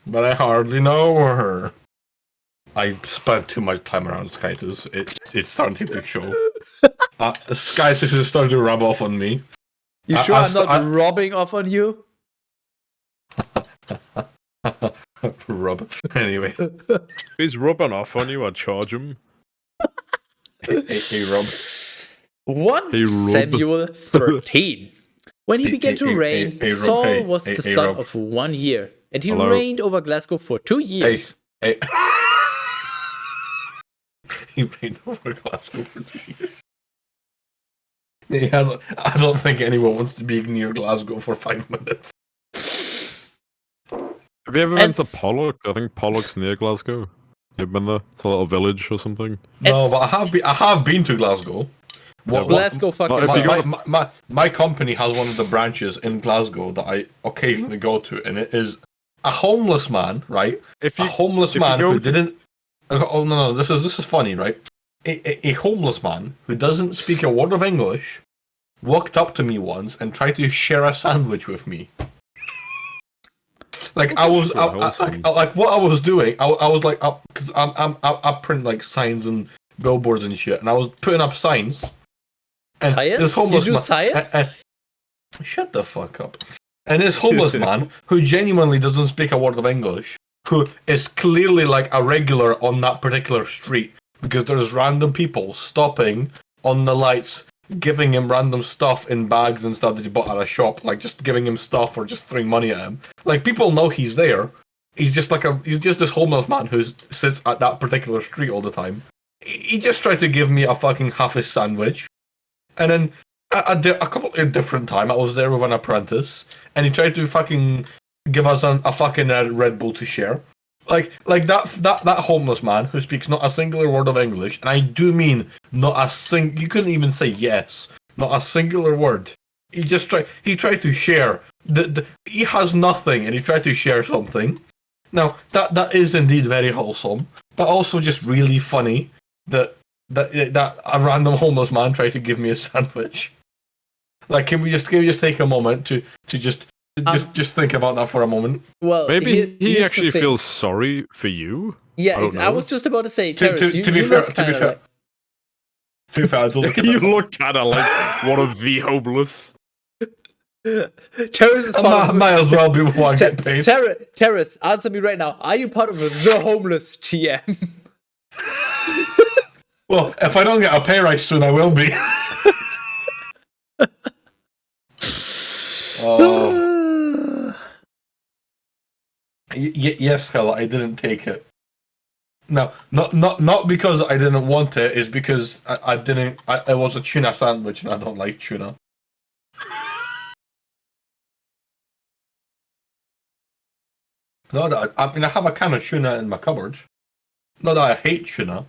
But I hardly know her. I spent too much time around Skytus. It's starting to show. Skytus is starting to rub off on me. You sure I'm not rubbing off on you? Rub. Anyway. If he's rubbing off on you, I'd charge him. Hey, Rob. 1 Samuel 13. When he began to reign, Saul was the son of 1 year, and he reigned over Glasgow for 2 years. Hey. He reigned over Glasgow for 2 years. Yeah, I don't think anyone wants to be near Glasgow for 5 minutes. Have you ever been to Pollock? I think Pollock's near Glasgow. You've been there? It's a little village or something. No, but I have been to Glasgow. Glasgow fucking. My company has one of the branches in Glasgow that I occasionally go to, and it is a homeless man, right? A homeless man who didn't. Oh no, this is funny, right? A homeless man who doesn't speak a word of English walked up to me once and tried to share a sandwich with me. Like I was, like what I was doing, I was like, because I print like signs and billboards and shit, and I was putting up signs. And science? This homeless you do science? Shut the fuck up. And this homeless man, who genuinely doesn't speak a word of English, who is clearly like a regular on that particular street, because there's random people stopping on the lights, giving him random stuff in bags and stuff that he bought at a shop, like just giving him stuff or just throwing money at him. Like people know he's there. He's just this homeless man who sits at that particular street all the time. He just tried to give me a fucking half-ish sandwich. And then a couple of different time, I was there with an apprentice, and he tried to fucking give us a fucking Red Bull to share. Like that homeless man who speaks not a singular word of English, and I do mean not a you couldn't even say yes, not a singular word He tried to share. He has nothing, and he tried to share something. Now that is indeed very wholesome, but also just really funny that a random homeless man tried to give me a sandwich. Like, can we just take a moment to just think about that for a moment? Well, Maybe he here's actually the thing. feels sorry for you. Yeah, I was just about to say, Terrace, you look kind of like... To be fair, I don't look at You that. look kind of like one of the homeless. Terrace is part of... Might as well be before I get paid. Terrace, answer me right now. Are you part of the homeless TM? Well, if I don't get a pay rise soon, I will be. Yes, hell, I didn't take it. No, not because I didn't want it. It's because I didn't. It was a tuna sandwich, and I don't like tuna. No, I mean I have a can of tuna in my cupboard. Not that I hate tuna,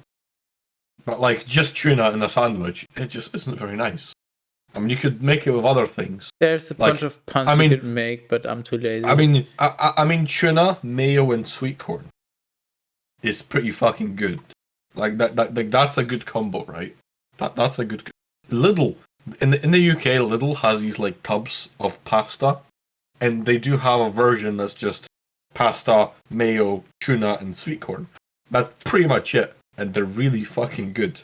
but like just tuna in a sandwich, it just isn't very nice. I mean, you could make it with other things. There's a bunch of puns you could make, but I'm too lazy. I mean, tuna, mayo, and sweet corn is pretty fucking good. Like that's a good combo, right? That's a good. Lidl in the UK, Lidl has these like tubs of pasta, and they do have a version that's just pasta, mayo, tuna, and sweet corn. That's pretty much it, and they're really fucking good.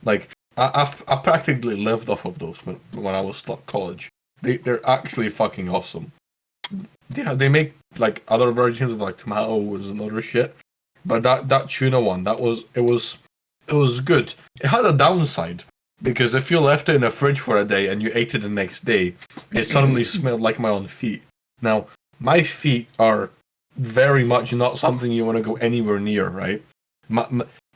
Like I practically lived off of those when I was at college. They're actually fucking awesome. They make like other versions of like tomatoes and other shit, but that tuna one it was good. It had a downside because if you left it in the fridge for a day and you ate it the next day, it suddenly smelled like my own feet. Now my feet are very much not something you want to go anywhere near, right?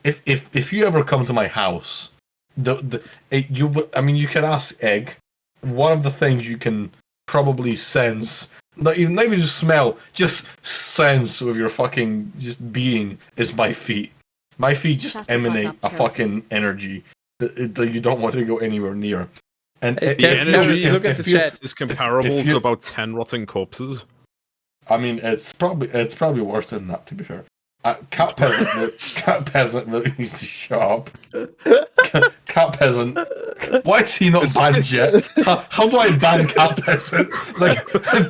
If you ever come to my house, you can ask Egg. One of the things you can probably sense, not even just smell, just sense with your fucking just being is my feet. My feet just emanate a fucking energy that you don't want to go anywhere near. And the energy look at the chat is comparable to about 10 rotting corpses. I mean, it's probably worse than that, to be fair. Cat peasant really needs to shut up. Cat peasant. Why is he not banned yet? How do I ban cat peasant? Like,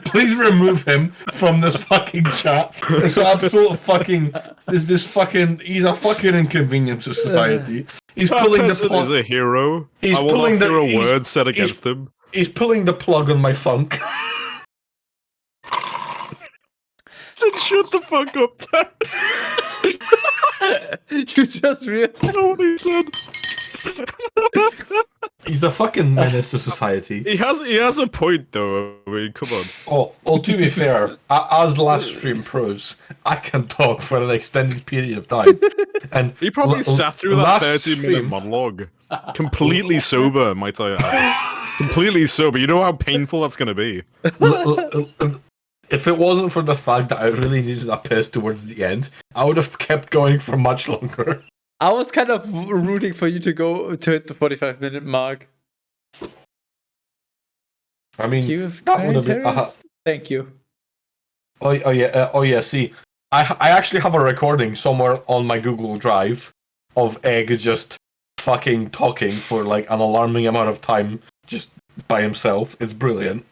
please remove him from this fucking chat. It's an absolute fucking. This fucking. He's a fucking inconvenience to society. He's cat pulling the plug. He's a hero. He's I will pulling not hear a word said against him. He's pulling the plug on my funk. Shut the fuck up, Terrence. You just realized what he said. He's a fucking menace to society. He has a point though. I mean, come on. Oh, to be fair, as the last stream proves, I can talk for an extended period of time. And he probably sat through that 30-minute monologue, completely sober, might I add. Completely sober. You know how painful that's going to be. If it wasn't for the fact that I really needed a piss towards the end, I would have kept going for much longer. I was kind of rooting for you to go to hit the 45-minute mark. I mean, that would have been. Thank you. Oh yeah. See, I actually have a recording somewhere on my Google Drive of Egg just fucking talking for like an alarming amount of time just by himself. It's brilliant.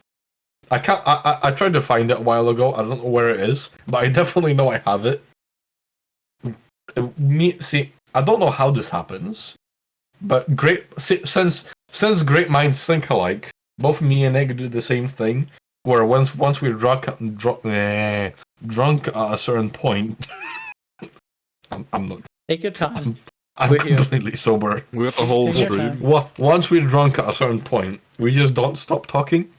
I tried to find it a while ago. I don't know where it is, but I definitely know I have it. I don't know how this happens, but since great minds think alike, both me and Egg did the same thing. Where once we're drunk at a certain point, I'm not. Take your time. I'm completely sober. We got the whole stream. Once we're drunk at a certain point, we just don't stop talking.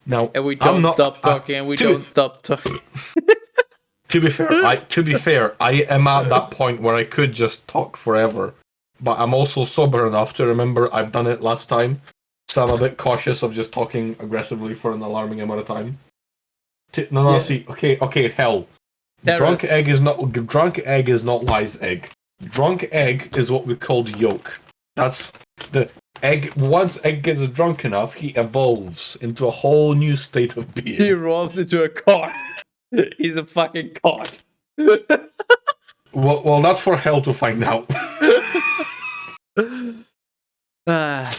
Now, and we don't stop talking, and we don't stop talking. To be fair, I am at that point where I could just talk forever, but I'm also sober enough to remember I've done it last time, so I'm a bit cautious of just talking aggressively for an alarming amount of time. See, okay, hell. Drunk egg is not wise egg. Drunk egg is what we called yolk. That's once Egg gets drunk enough, he evolves into a whole new state of being. He rolls into a cock. He's a fucking cock. Well, that's for hell to find out. Ah.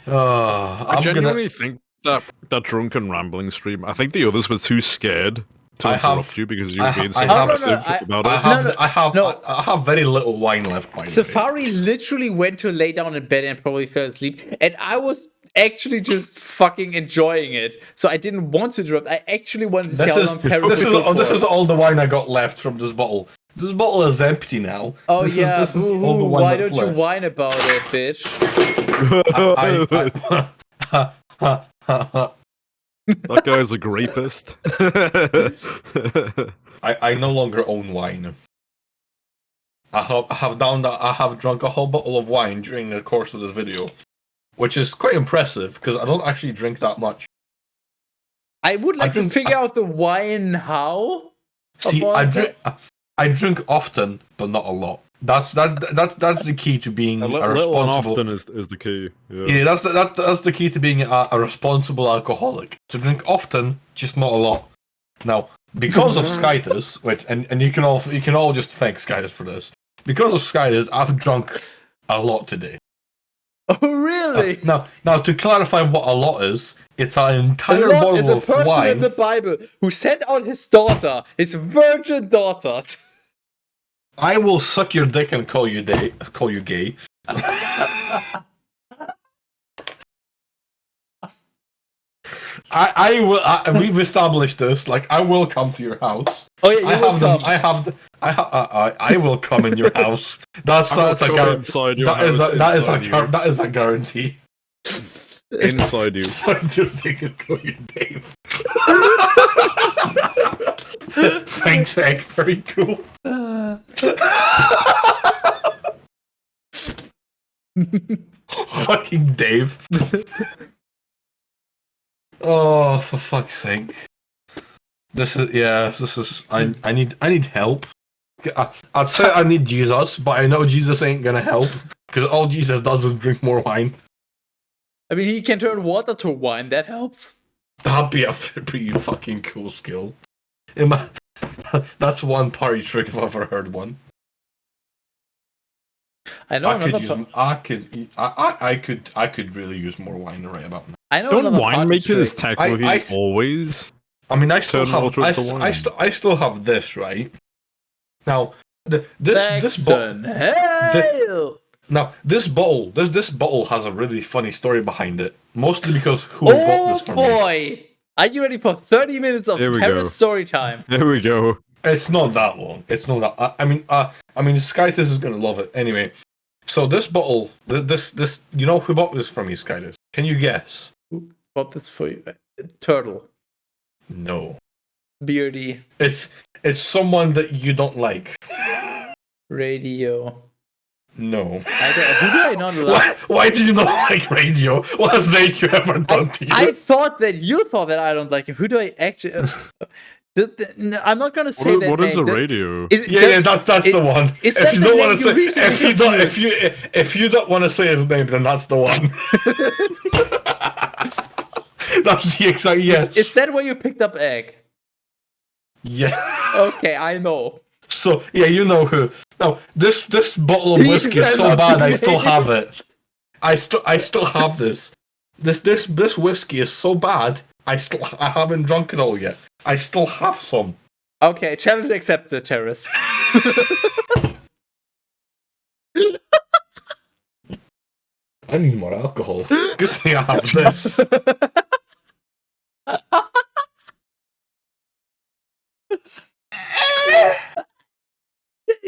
I genuinely think that drunken rambling stream, I think the others were too scared to interrupt you because you were being so aggressive about it. I have very little wine left, by the way. Safari literally went to lay down in bed and probably fell asleep, and I was actually just fucking enjoying it. So I didn't want to interrupt. I actually wanted to see how long Paris this is all the wine I got left from this bottle. This bottle is empty now. Oh this yeah, is all the wine why that's don't you left. whine about it, bitch? That guy's a rapist. I no longer own wine. I have drunk a whole bottle of wine during the course of this video, which is quite impressive because I don't actually drink that much. I would like to figure out the why and how. See, I drink often, but not a lot. That's the key to being a little responsible. and often is the key. Yeah, that's the key to being a responsible alcoholic. To drink often, just not a lot. Now, because of Skytus, and you can all just thank Skytus for this. Because of Skytus, I've drunk a lot today. Oh really? Now to clarify what a lot is, it's an entire Lot bottle is a of person wine. in the Bible who sent out his daughter, his virgin daughter. I will suck your dick and call you gay. I will. We've established this. Like, I will come to your house. Oh yeah, you will come. I will come in your house. That's a guarantee. That is a guarantee. Inside you. Suck your dick and call you Dave. Thanks, Egg. Very cool. Fucking Dave. Oh, for fuck's sake. I need help. I'd say I need Jesus, but I know Jesus ain't gonna help, because all Jesus does is drink more wine. I mean, he can turn water to wine, that helps. That'd be a pretty fucking cool skill. That's one party trick if I've ever heard one. I know I could really use more wine right about now. I know. Don't winemakers technically always? I mean, I still have this right now. This bottle has a really funny story behind it. Mostly because who bought this for me. Oh boy! Are you ready for 30 minutes of terror story time? There we go. It's not that long. It's not that. I mean, Skytus is gonna love it anyway. So this bottle, this, you know who bought this for me, Skytus? Can you guess? Who bought this for you? Turtle. No. Beardy. It's someone that you don't like. Radio. No. Who do I not like? Why do you not like Radio? What has Radio ever done to you? I thought that you thought that I don't like him. Who do I actually? I'm not gonna say that. What is name. a radio? That's the one. Is that the name you recently If you don't want to say his name, then that's the one. That's the exact yes. Is that where you picked up Egg? Yeah. Okay, I know. So yeah, you know who. Now this bottle of whiskey is so bad I still have it. I still have this. This whiskey is so bad I haven't drunk it all yet. I still have some. Okay, challenge accepted, terrorist. I need more alcohol. Good thing I have this.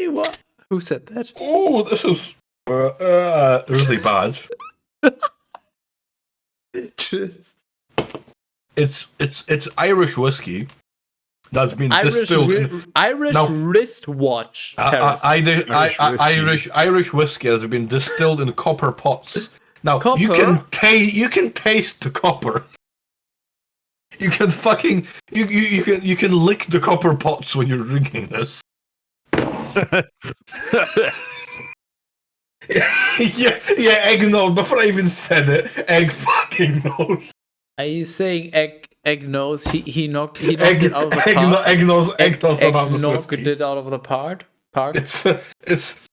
What? Who said that? Oh, this is really bad. Just... It's Irish whiskey that's been distilled. Irish wristwatch. Irish whiskey has been distilled in copper pots. Now copper? you can taste the copper. You can fucking you can lick the copper pots when you're drinking this. yeah, Egg knows. Before I even said it, Egg fucking knows. Are you saying Egg knows? He knocked it out of the Egg, park. Egg knows about the knocked whiskey. it out of the park. It's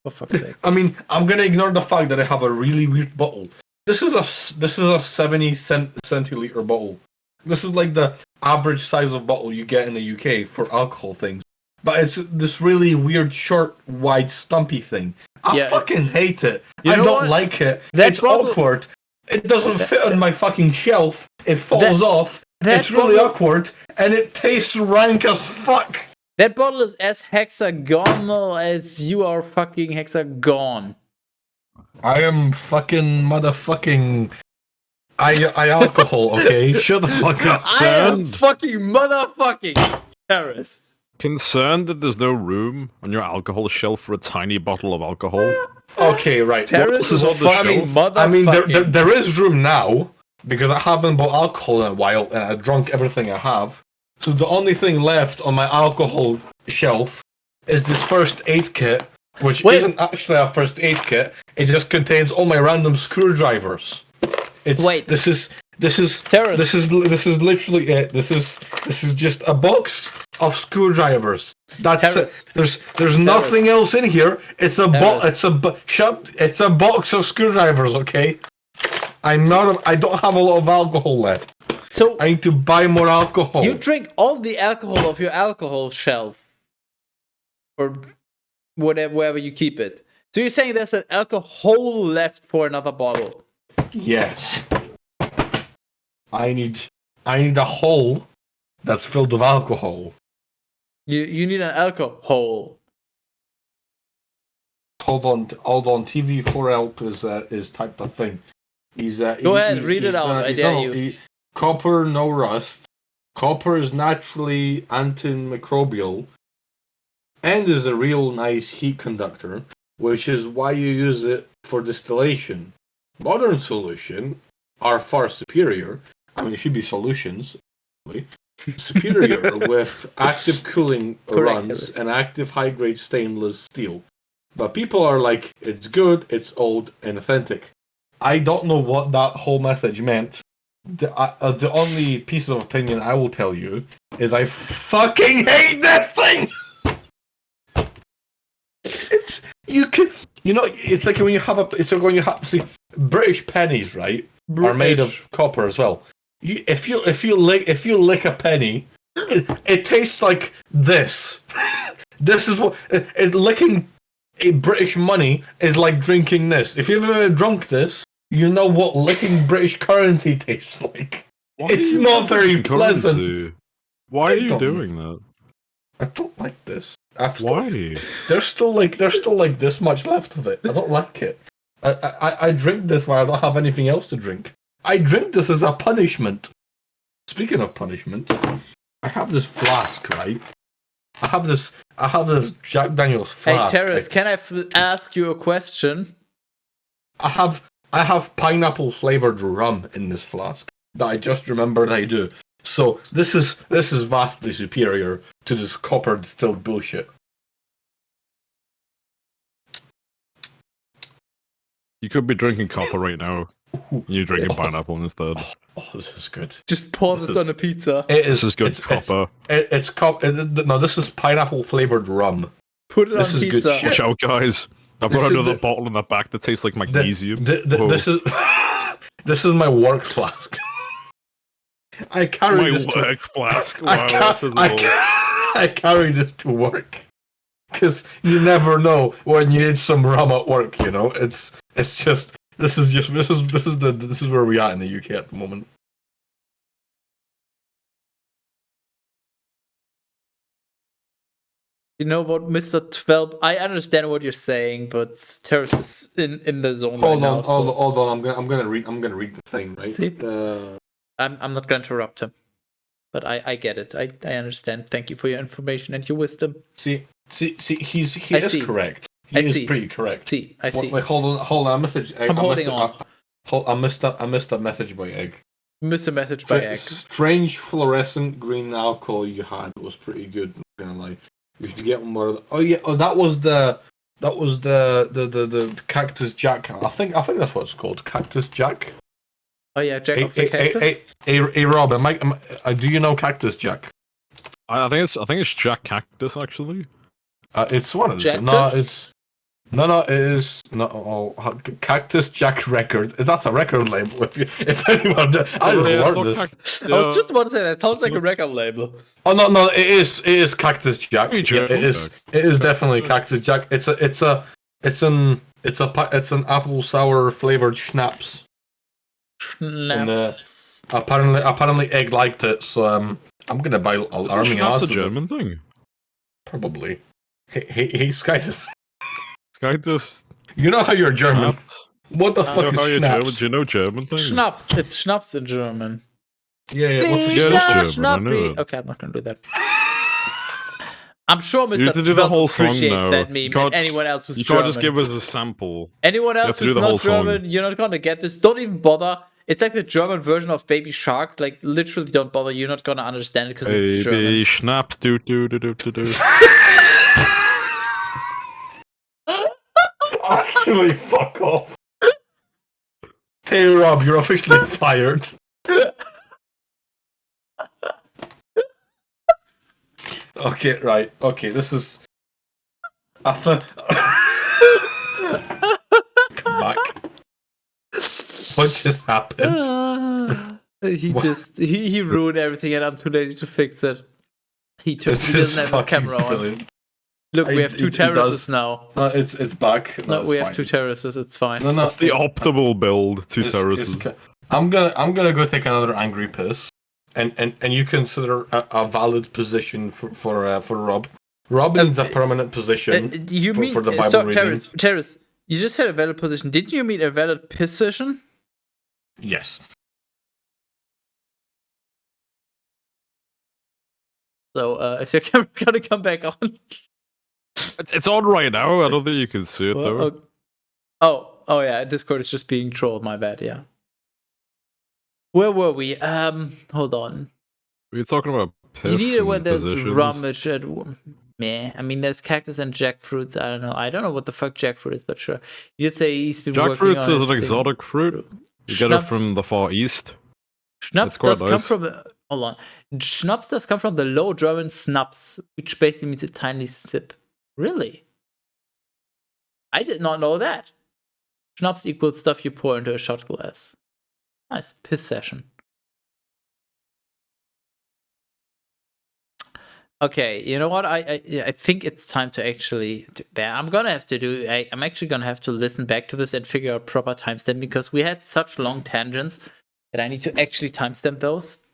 For fuck's sake. I mean, I'm gonna ignore the fact that I have a really weird bottle. This is a 70 centiliter bottle. This is like the average size of bottle you get in the UK for alcohol things. But it's this really weird, short, wide, stumpy thing. I fucking hate it. I don't like it. It's awkward. It doesn't fit on my fucking shelf. It falls off. It's really awkward, and it tastes rank as fuck. That bottle is as hexagonal as you are fucking hexagon. I am fucking motherfucking. I alcohol, okay? Shut the fuck up. I am fucking motherfucking Paris. Concerned that there's no room on your alcohol shelf for a tiny bottle of alcohol? Okay, right. Terrace is on the shelf. I mean, there is room now because I haven't bought alcohol in a while and I drunk everything I have. So the only thing left on my alcohol shelf is this first aid kit, which isn't actually a first aid kit. It just contains all my random screwdrivers. This is literally it. This is just a box of screwdrivers. That's it. There's nothing else in here. It's a box of screwdrivers. Okay. I don't have a lot of alcohol left. So I need to buy more alcohol. You drink all the alcohol of your alcohol shelf, or wherever you keep it. So you're saying there's an alcohol left for another bottle? Yes. I need a hole that's filled with alcohol. You need an alcohol. Hold on. TV4L is typed of thing. Go ahead, read it out. I dare you. Copper, no rust. Copper is naturally antimicrobial and is a real nice heat conductor, which is why you use it for distillation. Modern solutions are far superior. I mean, it should be solutions. Superior with active cooling runs and active high-grade stainless steel. But people are like, it's good, it's old, and authentic. I don't know what that whole message meant. The only piece of opinion I will tell you is I fucking hate that thing! It's like when you have see, British pennies, right? Are made of copper as well. If you lick a penny, it tastes like this. This is what licking a British money is like drinking this. If you've ever drunk this, you know what licking British currency tastes like. It's not very pleasant. Why are you doing that? I don't like this. Why? There's still like this much left of it. I don't like it. I drink this when I don't have anything else to drink. I drink this as a punishment. Speaking of punishment, I have this flask, right? I have this Jack Daniel's flask. Hey Terrace, can I ask you a question? I have pineapple flavored rum in this flask that I just remembered I do. So this is vastly superior to this copper distilled bullshit. You could be drinking copper right now. You're drinking pineapple instead. Oh, this is good. Just pour this on a pizza. This is good copper. No, this is pineapple flavored rum. Put it on pizza. Good shit. Watch out, guys. I've got another bottle in the back that tastes like magnesium. This is my work flask. I carry this work flask. Wow, I carry this to work because you never know when you need some rum at work. You know, it's just this is where we are in the UK at the moment. You know what, Mr. 12? I understand what you're saying, but Terrace is in the zone Hold on. I'm gonna read the thing, right? See? I'm not gonna interrupt him, but I get it. I understand. Thank you for your information and your wisdom. See, he is correct. He is pretty correct. I see. Wait, hold on. I'm holding on. I missed that message by Egg. Missed a message by Egg. Strange fluorescent green alcohol you had was pretty good. I'm not gonna lie. You should get more. Oh yeah. Oh, that was the That was the Cactus Jack. I think that's what it's called, Cactus Jack. Oh yeah, Jack of the Cactus. Hey, Rob, do you know Cactus Jack? I think it's Jack Cactus actually. It's one of the Jactus? It is Cactus Jack Record. That's a record label. If anyone, I learned this. I was just about to say that sounds like a record label. Oh no, it is Cactus Jack. Yeah, it is definitely Cactus Jack. It's an apple sour flavored schnapps. Schnapps. And, apparently Egg liked it, so I'm gonna buy arming That's ass a German thing. Probably. Hey, Skytus. Skytus. You know how you're German. Schnapps. What the fuck is schnapps? Do you know German things? Schnapps. It's schnapps in German. Yeah. What's Please, German? Schnappy. Okay, I'm not gonna do that. I'm sure You Mr. need to do the whole song appreciates now. that meme, and anyone else who's You German. can't just give us a sample. Anyone else have to do who's the whole not German, song. you're not gonna get this. Don't even bother. It's like the German version of Baby Shark. Like, literally, don't bother. You're not gonna understand it because it's German. Baby Schnaps, do. Actually, fuck off. Hey, Rob, you're officially fired. Okay, right. Okay, this is. Come back. What just happened? He ruined everything, and I'm too lazy to fix it. He doesn't have his camera on. Look, we have two terraces now. No, it's back. No, we have two terraces. It's fine. No, That's the optimal build. Two terraces. I'm gonna go take another angry piss, and you consider a valid position for Rob. Rob needs a permanent position. You mean for the Bible reading. Terrace? You just said a valid position. Didn't you mean a valid position? Yes. So, is your camera gonna come back on? It's on right now. I don't think you can see it though. Oh yeah. Discord is just being trolled. My bad. Yeah. Where were we? Hold on. We're talking about piss. You need it when there's positions. rummage at. Meh. I mean, there's cactus and jackfruits. I don't know. I don't know what the fuck jackfruit is, but sure. You did say he's been working on. Jackfruit is an exotic fruit. You get it from the Far East. Schnapps does come from. Hold on. Schnapps does come from the Low German Snaps, which basically means a tiny sip. Really? I did not know that. Schnapps equals stuff you pour into a shot glass. Nice. Piss session. Okay, you know what? I think it's time to actually. I'm gonna have to do. I'm actually gonna have to listen back to this and figure out proper timestamp because we had such long tangents that I need to actually timestamp those.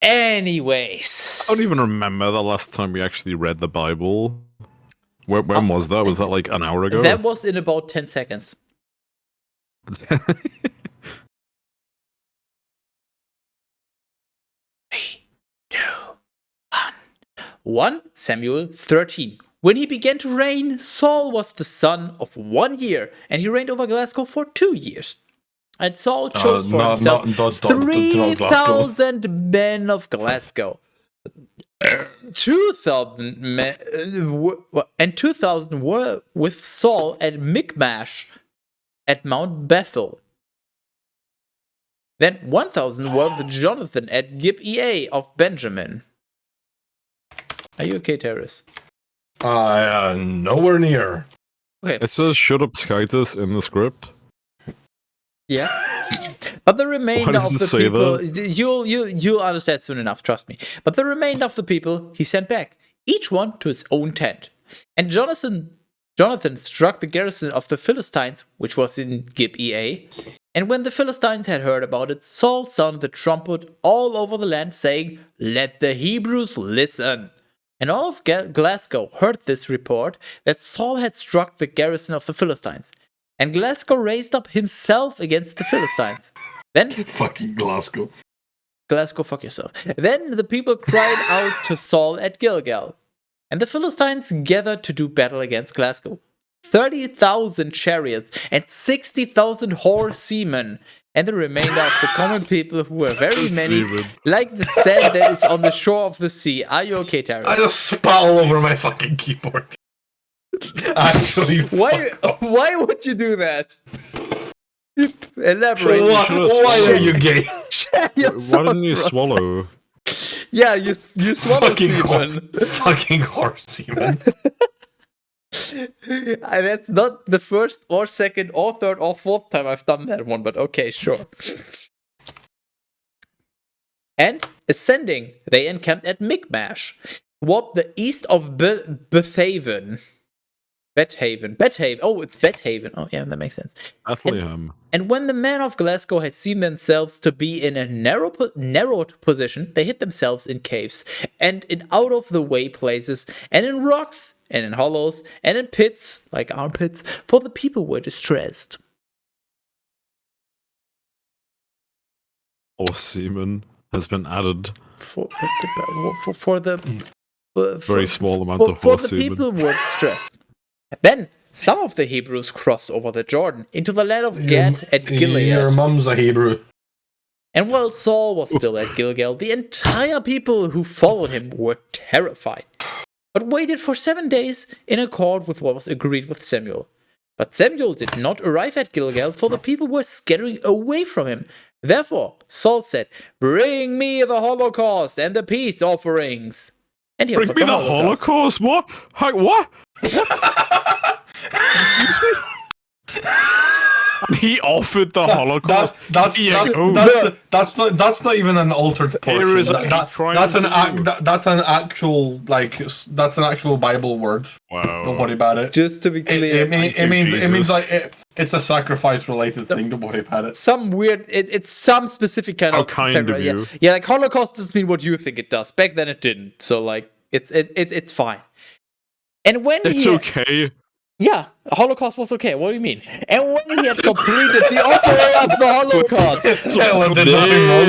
Anyways, I don't even remember the last time we actually read the Bible. When was that? Was that like an hour ago? That was in about 10 seconds. 3, 2, 1 Samuel 13. When he began to reign, Saul was the son of 1 year, and he reigned over Glasgow for 2 years. And Saul chose for himself 3,000 men of Glasgow. 2,000 men, and 2,000 were with Saul at Michmash at Mount Bethel. Then 1,000 were with Jonathan at Gibeah of Benjamin. Are you okay, Terrace? Nowhere near. Okay. It says "shut up, Skytus" in the script. Yeah. But the remainder of the people, that? you'll understand soon enough, trust me. But the remainder of the people he sent back, each one to his own tent. And Jonathan struck the garrison of the Philistines, which was in Gibeah. And when the Philistines had heard about it, Saul sounded the trumpet all over the land, saying, "Let the Hebrews listen." And all of Glasgow heard this report that Saul had struck the garrison of the Philistines. And Glasgow raised up himself against the Philistines. Then fucking Glasgow. Glasgow, fuck yourself. Then the people cried out to Saul at Gilgal. And the Philistines gathered to do battle against Glasgow. 30,000 chariots and 60,000 horsemen. And the remainder of the common people who were very many, like the sand that is on the shore of the sea. Are you okay, Terry? I just spat all over my fucking keyboard. Actually, Why would you do that? Elaborate. Why are you gay? Why didn't you swallow? Yeah, you swallow Fucking semen. Fucking horse semen. That's not the first or second or third or fourth time I've done that one, but okay, sure. And ascending, they encamped at Mi'kmash, toward the east of Bethaven. Bethaven. Oh, it's Bethaven. Oh, yeah, that makes sense. Bethlehem. And when the men of Glasgow had seen themselves to be in a narrowed position, they hid themselves in caves, and in out-of-the-way places, and in rocks, and in hollows, and in pits, like armpits, for the people were distressed. Or semen has been added. For the Very small amount of for horse the semen. people were distressed. Then some of the Hebrews crossed over the Jordan into the land of Gad at Gilead. Your mum's a Hebrew. And while Saul was still at Gilgal, the entire people who followed him were terrified, but waited for 7 days in accord with what was agreed with Samuel. But Samuel did not arrive at Gilgal, for the people were scattering away from him. Therefore, Saul said, "Bring me the Holocaust and the peace offerings." And he Bring offered me the Holocaust? What? What? Excuse me? He offered the Holocaust. That's not even an altered portion. That's an actual Bible word. Wow. Don't worry about it. Just to be clear, It means like it's a sacrifice related thing. Don't worry about it. some weird. It's some specific kind How of. kind of you. Yeah, like Holocaust doesn't mean what you think it does. Back then it didn't. So like it's fine. And when It's okay. Yeah, Holocaust was okay. What do you mean? And when he had completed the offering of the Holocaust, Well, did nothing wrong.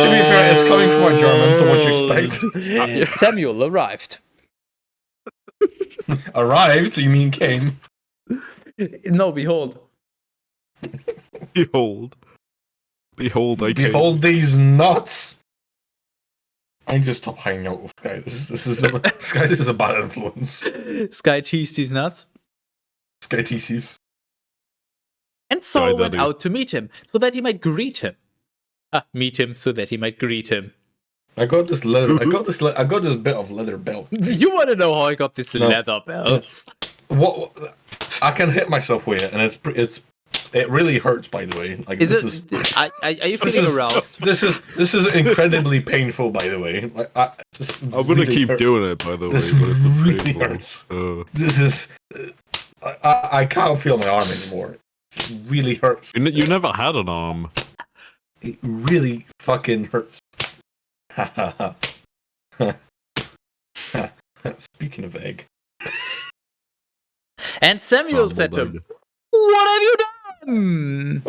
To be fair, it's coming from a German, so what you expect? Samuel arrived. Arrived? You mean came? No, behold. Behold, I came. Behold these nuts. I need to stop hanging out with Sky. This is a bad influence. Sky teased these nuts. Sky TCs. And Saul went Daddy. out to meet him, so that he might greet him. Meet him so that he might greet him. I got this leather. I got this bit of leather belt. You want to know how I got this leather belt? What? I can hit myself with it, and it really hurts. By the way, like Are you feeling aroused? This is incredibly painful. By the way, like I'm gonna keep doing it, by the way. This But it's really painful. hurts. This is. I can't feel my arm anymore. It really hurts. You never had an arm. It really fucking hurts. Speaking of egg. And Samuel said to him, "What have you done?"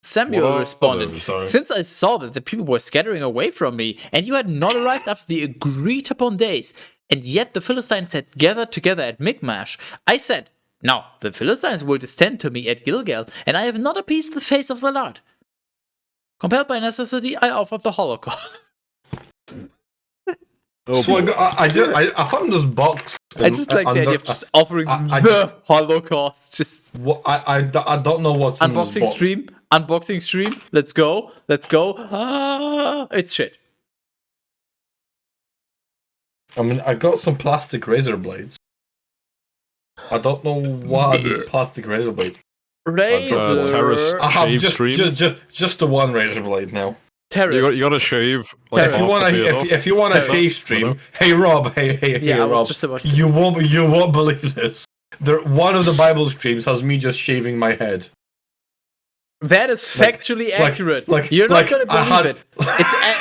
Samuel responded, "Since I saw that the people were scattering away from me, and you had not arrived after the agreed upon days, and yet the Philistines had gathered together at Mi'kmash, I said, now the Philistines will descend to me at Gilgal, and I have not appeased the face of the Lord. Compelled by necessity, I offered the Holocaust." So I found this box. I just like the idea of just offering the Holocaust. Just I don't know what's in this unboxing box. stream. Unboxing stream. Let's go. It's shit. I mean, I got some plastic razor blades. I don't know what are these plastic razor blades. Razor. I have Shave stream? just the one razor blade now. Terrace. You gotta shave. Terrace. If you want a shave stream, hey Rob, hey Yeah, I was Rob, just about to say. you won't believe this. One of the Bible streams has me just shaving my head. That is factually accurate. You're not gonna believe it.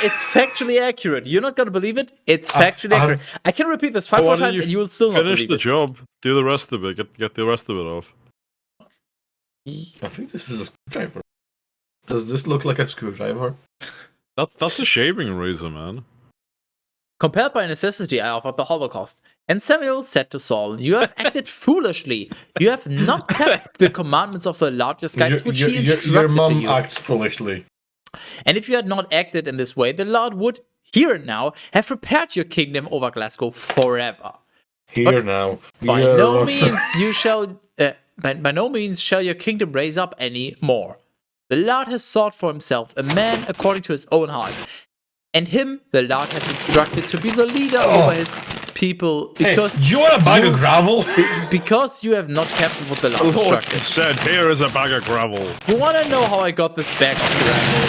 It's factually accurate. You're not gonna believe it. It's factually accurate. I can repeat this 5 more times, and you will still not finish believe the it. job. Do the rest of it. Get the rest of it off. I think this is a screwdriver. Does this look like a screwdriver? That's a shaving razor, man. Compelled by necessity, I offered the Holocaust. And Samuel said to Saul, "You have acted foolishly. You have not kept the commandments of the Lord your God, which he instructed your to mom you. acts foolishly. And if you had not acted in this way, the Lord would, here and now, have prepared your kingdom over Glasgow forever. Here now. By Yeah, no Rockstar. means you shall by no means shall your kingdom raise up any more. The Lord has sought for himself a man according to his own heart, and him the Lord has instructed to be the leader over his people, because Hey, do you want a bag of gravel? because you have not kept what the Lord The Lord instructed. said, "Here is a bag of gravel." You want to know how I got this bag of gravel?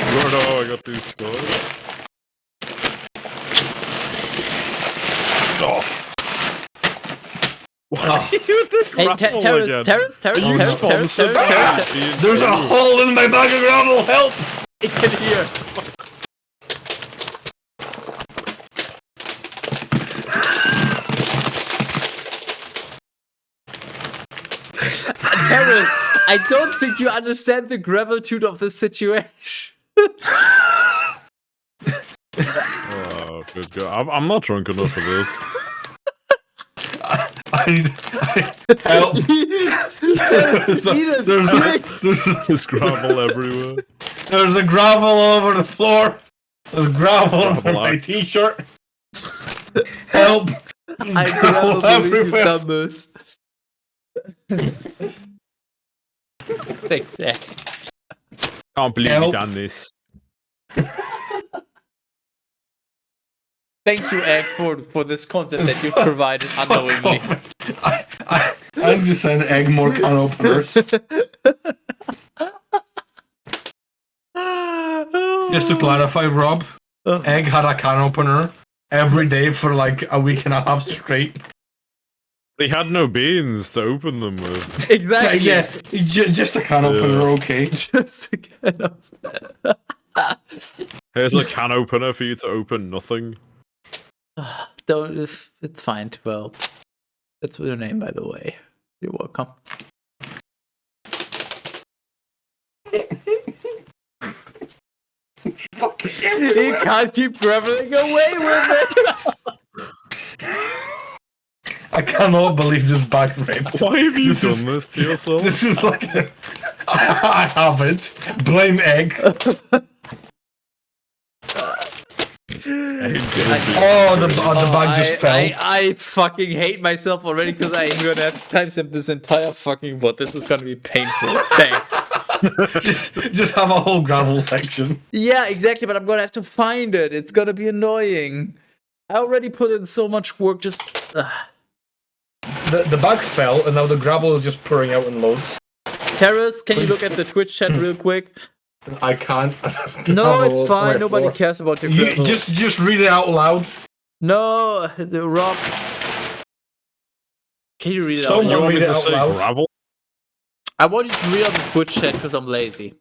You wanna know how I got these scores? Oh. Why you did Hey, gravel Terrence, again? Terrence, You sponsored by being There's a rude. hole in my bag of gravel. Help! Get here. Terrence, I don't think you understand the gravitude of this situation. Oh, good God. I'm not drunk enough for this. Help! There's gravel everywhere. There's a gravel all over the floor. There's gravel over Gravel my axe. t-shirt. Help! I Gravel never believe you've everywhere. done this. Thanks, Zach. Can't believe Help. you done this. Thank you, Egg, for this content that you've provided unknowingly. I'm just saying egg more can openers. Just to clarify, Rob, Egg had a can opener every day for like a week and a half straight. He had no beans to open them with. Exactly. Yeah, just a can opener, okay. Just to get up. Here's a can opener for you to open nothing. Don't. It's fine. 12. That's your name, by the way. You're welcome. You can't keep graveling away with it. I cannot believe this back rape. Why have you This is- done this to yourself? This is like I haven't. Blame Egg. Oh, the bag just fell. I fucking hate myself already because I'm gonna have to timestamp this entire fucking bot. This is gonna be painful. Thanks. just have a whole gravel section. Yeah, exactly, but I'm gonna have to find it. It's gonna be annoying. I already put in so much work just. The bag fell, and now the gravel is just pouring out in loads. Terrace, can you look at the Twitch chat real quick? I can't. No, it's fine. Nobody cares about your You gravel. just read it out loud. No, Rob. Can you read it out Someone You loud? want me read it to out say loud. gravel? I want you to read out the Twitch chat because I'm lazy.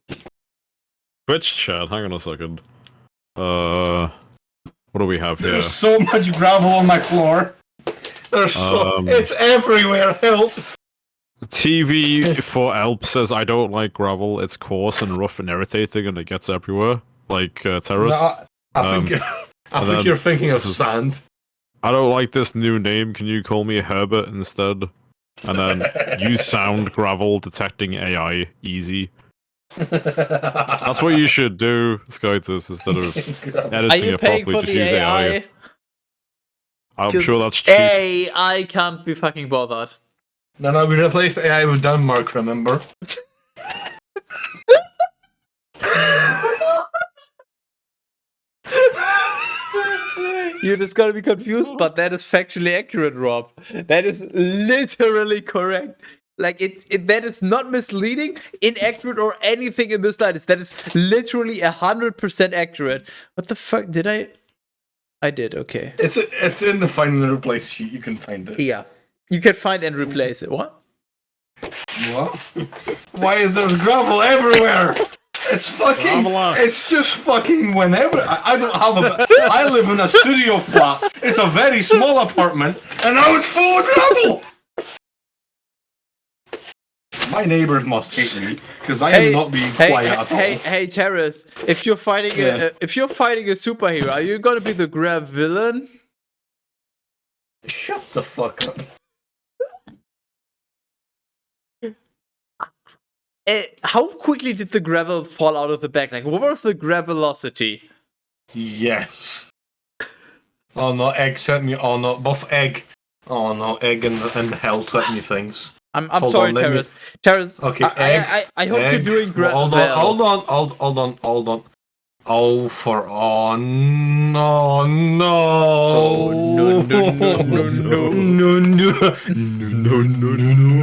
Twitch chat, hang on a second. What do we have here? There's so much gravel on my floor. There's it's everywhere. Help! TV for Elp says, I don't like gravel. It's coarse and rough and irritating and it gets everywhere. Like terrace. No, I think then you're thinking of this is- sand. I don't like this new name. Can you call me Herbert instead? And then use sound gravel detecting AI easy. That's what you should do, Skytus, instead of Are editing you it paying properly. for Just the use AI? AI. I'm sure 'Cause that's cheap. AI can't be fucking bothered. No, we replaced AI with Denmark, remember? You're just gonna be confused, but that is factually accurate, Rob. That is literally correct. Like that is not misleading, inaccurate, or anything in this line. That is literally 100% accurate. What the fuck did I? I did. Okay. It's in the find and replace sheet. You can find it. Yeah, you can find and replace it. What? What? Why is there gravel everywhere? It's fucking. Gravel. It's just fucking whenever. I don't have a. I live in a studio flat. It's a very small apartment, and now it's full of gravel. My neighbors must hate me because I am not being quiet at all. Hey, Terrace! If you're fighting a superhero, are you gonna be the grab villain? Shut the fuck up. How quickly did the gravel fall out of the bag? Like, what was the gravelocity? Yes. Oh no, Egg sent me. Oh no, buff Egg. Oh no, egg and hell sent me things. I'm Hold sorry, on, let me- Terrace. Terrace, Okay, I hope you're egg. doing great. Hold on. Oh, for oh no, no, Oh, no, no, no, no,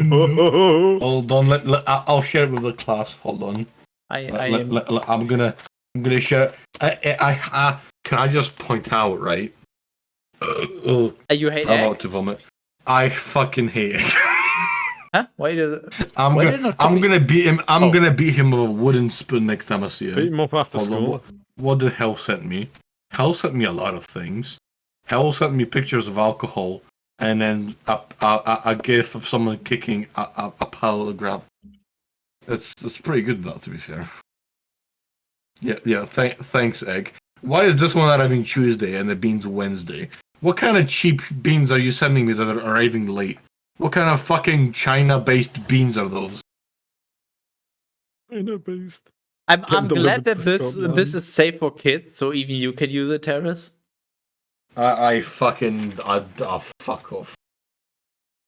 no. Hold on, I'll share it with the class. Hold on. I'm gonna share. Can I just point out, right? You hate I'm egg? about to vomit. I fucking hate it. Huh? Why does it? I'm Why did it not come I'm in- gonna beat him. I'm Oh. gonna beat him with a wooden spoon next time I see Beat him. him up after Hold on, school. what did Hell sent me? Hell sent me a lot of things. Hell sent me pictures of alcohol, and then a gif of someone kicking a pile of gravel. It's pretty good, though, to be fair. Yeah. Thanks, Egg. Why is this one arriving Tuesday and the beans Wednesday? What kind of cheap beans are you sending me that are arriving late? What kind of fucking China-based beans are those? China-based. I'm Get glad delivered that to this Scotland. is safe for kids, so even you can use it, Terrace. I fuck off.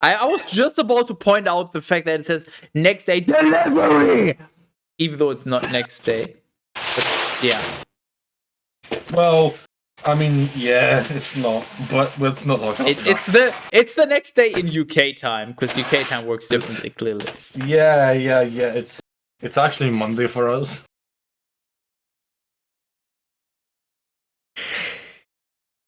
I was just about to point out the fact that it says next day delivery, even though it's not next day. But yeah, Well, I mean, yeah, it's not, but it's not like it's the next day in UK time because UK time works differently. Clearly, Yeah. It's actually Monday for us.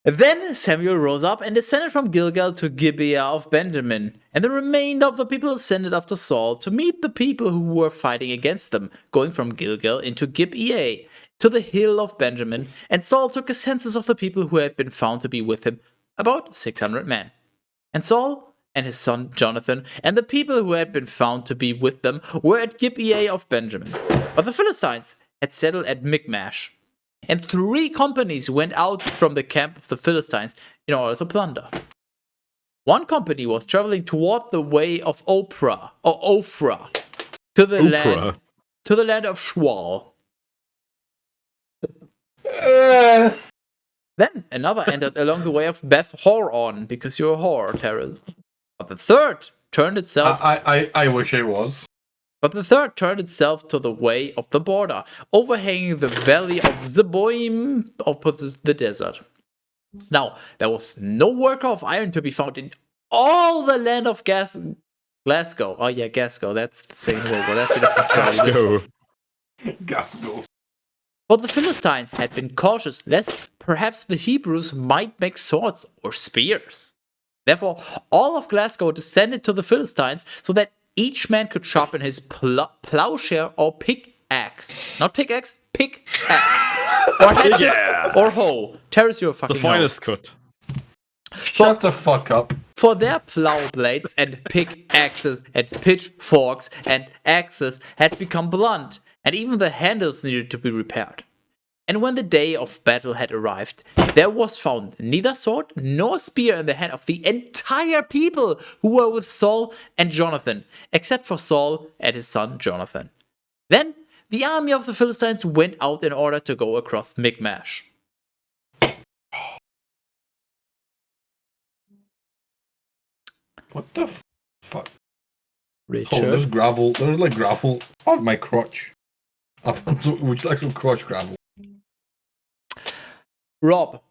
then Samuel rose up and descended from Gilgal to Gibeah of Benjamin, and the remainder of the people ascended after Saul to meet the people who were fighting against them, going from Gilgal into Gibeah to the hill of Benjamin. And Saul took a census of the people who had been found to be with him, about 600 men. And Saul and his son Jonathan and the people who had been found to be with them were at Gibeah of Benjamin. But the Philistines had settled at Michmash. And 3 companies went out from the camp of the Philistines in order to plunder. One company was traveling toward the way of Ophrah to the land of Shual. Then another entered along the way of Beth Horon, because you're a whore, Terrell. But the third turned itself. I wish I was. But the third turned itself to the way of the border, overhanging the valley of Zeboim opposite the desert. Now, there was no worker of iron to be found in all the land of Glasgow. Oh yeah, Glasgow, that's the same word, but that's a different story. Glasgow. But the Philistines had been cautious lest perhaps the Hebrews might make swords or spears. Therefore, all of Glasgow descended to the Philistines so that each man could sharpen his plowshare or pickaxe. Not pickaxe, pickaxe. Or hatchet or hoe. Terrace, you're a fucking The finest cut. Shut the fuck up. For their plow blades and pickaxes and pitchforks and axes had become blunt, and even the handles needed to be repaired. And when the day of battle had arrived, there was found neither sword nor spear in the hand of the entire people who were with Saul and Jonathan, except for Saul and his son Jonathan. Then the army of the Philistines went out in order to go across Michmash. What the fuck? Richard. Oh, there's gravel. There's like gravel on my crotch. Would you like some crotch gravel? Rob.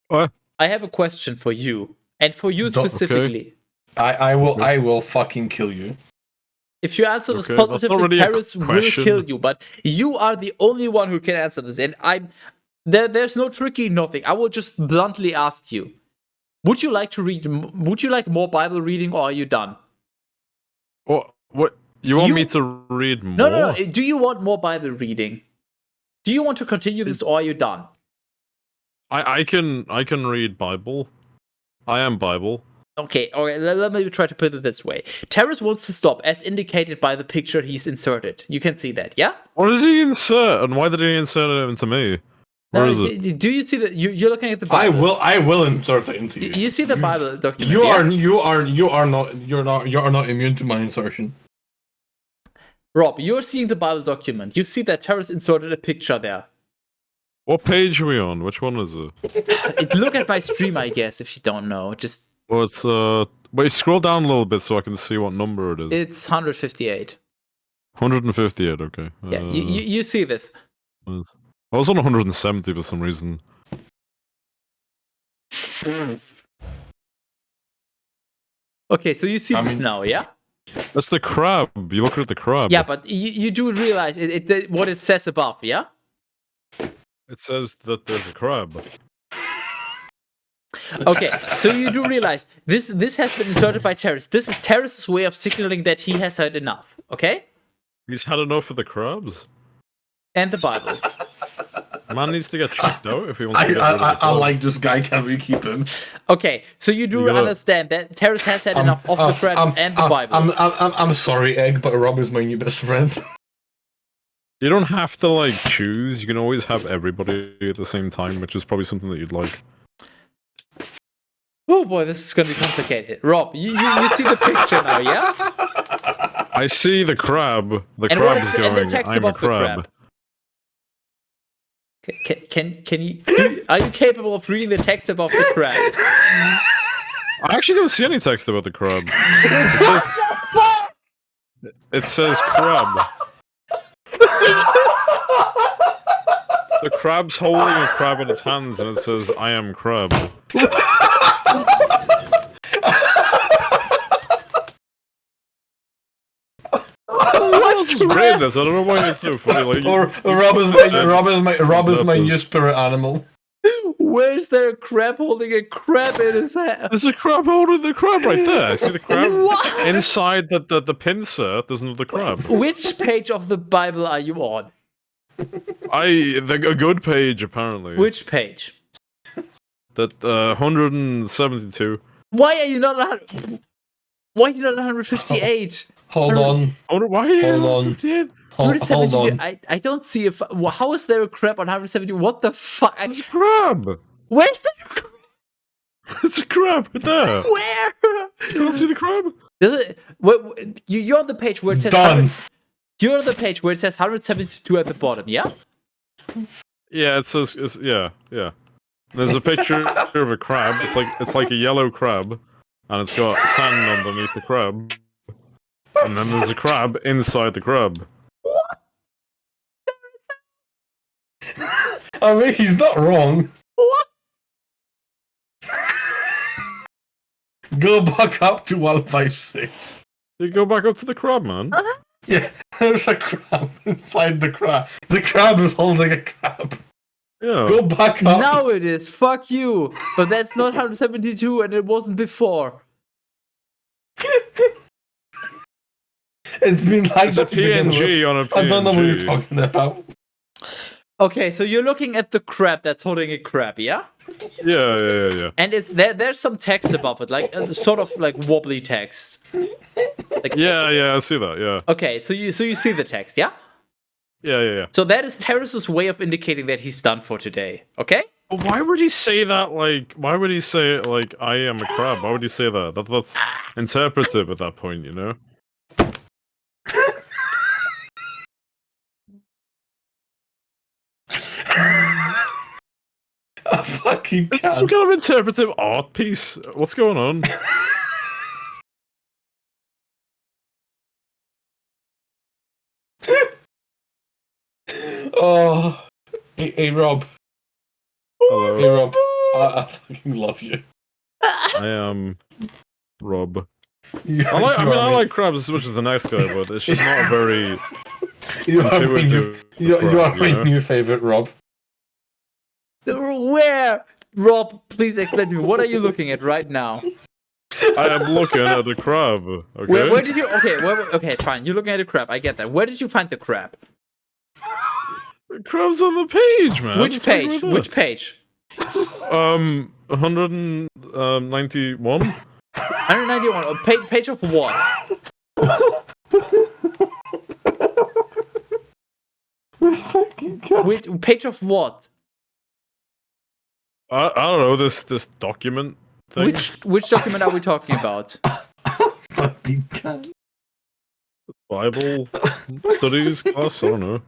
What? I have a question for you, and for you specifically. Okay. I will fucking kill you. If you answer this Okay, that's not positively, really a Terrace will question. kill you, but you are the only one who can answer this, and there's no tricky nothing. I will just bluntly ask you. Would you like to read? Would you like more Bible reading, or are you done? What? You want me to read more? No. Do you want more Bible reading? Do you want to continue this, or are you done? I can read Bible. I am Bible. Okay, let me try to put it this way. Terrace wants to stop, as indicated by the picture he's inserted. You can see that, yeah? What did he insert, and why did he insert it into me? Where is it? Do you see that? You're looking at the Bible. I will insert it into you. You see the Bible document? You yeah? are not immune to my insertion. Rob, you're seeing the Bible document. You see that Terrace inserted a picture there. What page are we on? Which one is it? Look at my stream, I guess, if you don't know. Just Well, it's wait, scroll down a little bit so I can see what number it is. It's 158. 158. Okay. Yeah, you see this. I was on 170 for some reason. Okay, so you see this now, yeah? That's the crab. You look at the crab. Yeah, but you do realize what it says above, yeah? It says that there's a crab. Okay, so you do realize this has been inserted by Terrace. This is Terrace's way of signaling that he has had enough, okay? He's had enough of the crabs. And the Bible. Man needs to get checked out if he wants to get rid of the I crab. like this guy. Can we keep him? Okay, so you do understand that Terrace has had enough of the crabs and the Bible. I'm sorry, Egg, but Rob is my new best friend. You don't have to like choose. You can always have everybody at the same time, which is probably something that you'd like. Oh boy, this is gonna be complicated. Rob, you see the picture now, yeah? I see the crab. The And crab's and the going. text I'm a above the crab. Can you are you capable of reading the text above the crab? I actually don't see any text about the crab. It says crab. The crab's holding a crab in its hands, and it says, "I am crab." What's just written this? I don't know why it's so funny. Like, Rob is my new spirit animal. Where's there a crab holding a crab in his hand? There's a crab holding the crab right there. I see the crab What? inside the pincer. There's another crab. Which page of the Bible are you on? A good page apparently. Which page? That 172. Why are you not 158? Hold on. Why are you Hold on. 158? Hold 172. on. I don't see a. How is there a crab on 170? What the fuck? There's a crab. Where's the crab? It's a crab right there. Where? You can't see the crab? You're on the page where it says. Done. You're on the page where it says 172 at the bottom, yeah? Yeah, it says. Yeah. There's a picture of a crab. It's like a yellow crab, and it's got sand underneath the crab. And then there's a crab inside the crab. I mean, he's not wrong. What? Go back up to 156. You go back up to the crab, man. Yeah, there's a crab inside the crab. The crab is holding a crab. Yeah. Go back up. Now it is. Fuck you. But that's not 172 and it wasn't before. It's been like It's a that to begin with. PNG on a PNG. I don't know what you're talking about. Okay, so you're looking at the crab that's holding a crab, yeah? Yeah. And there's some text above it, like sort of like wobbly text. Like, Yeah, I see that, yeah. Okay, so you see the text, yeah? Yeah. So that is Terrace's way of indicating that he's done for today, okay? But why would he say that, like, why would he say it like, I am a crab? Why would he say that? That's interpretive at that point, you know? I fucking It's can't. some kind of interpretive art piece. What's going on? Oh, hey Rob. Hello. Hey Rob. I fucking love you. I am Rob. You I like crabs as much as the next guy, but it's just not a very You are my new, intuitive you are crab, my you know? new favorite, Rob. Where? Rob, please explain to me. What are you looking at right now? I am looking at a crab. Okay. Where did you? Okay, fine. You're looking at a crab. I get that. Where did you find the crab? The crab's on the page, man. Which What's wrong page? with Which that? page? 191. 191. Page of what? Which page of what? I don't know this document thing. Which document are we talking about? Fucking can't. Bible studies class. I don't know.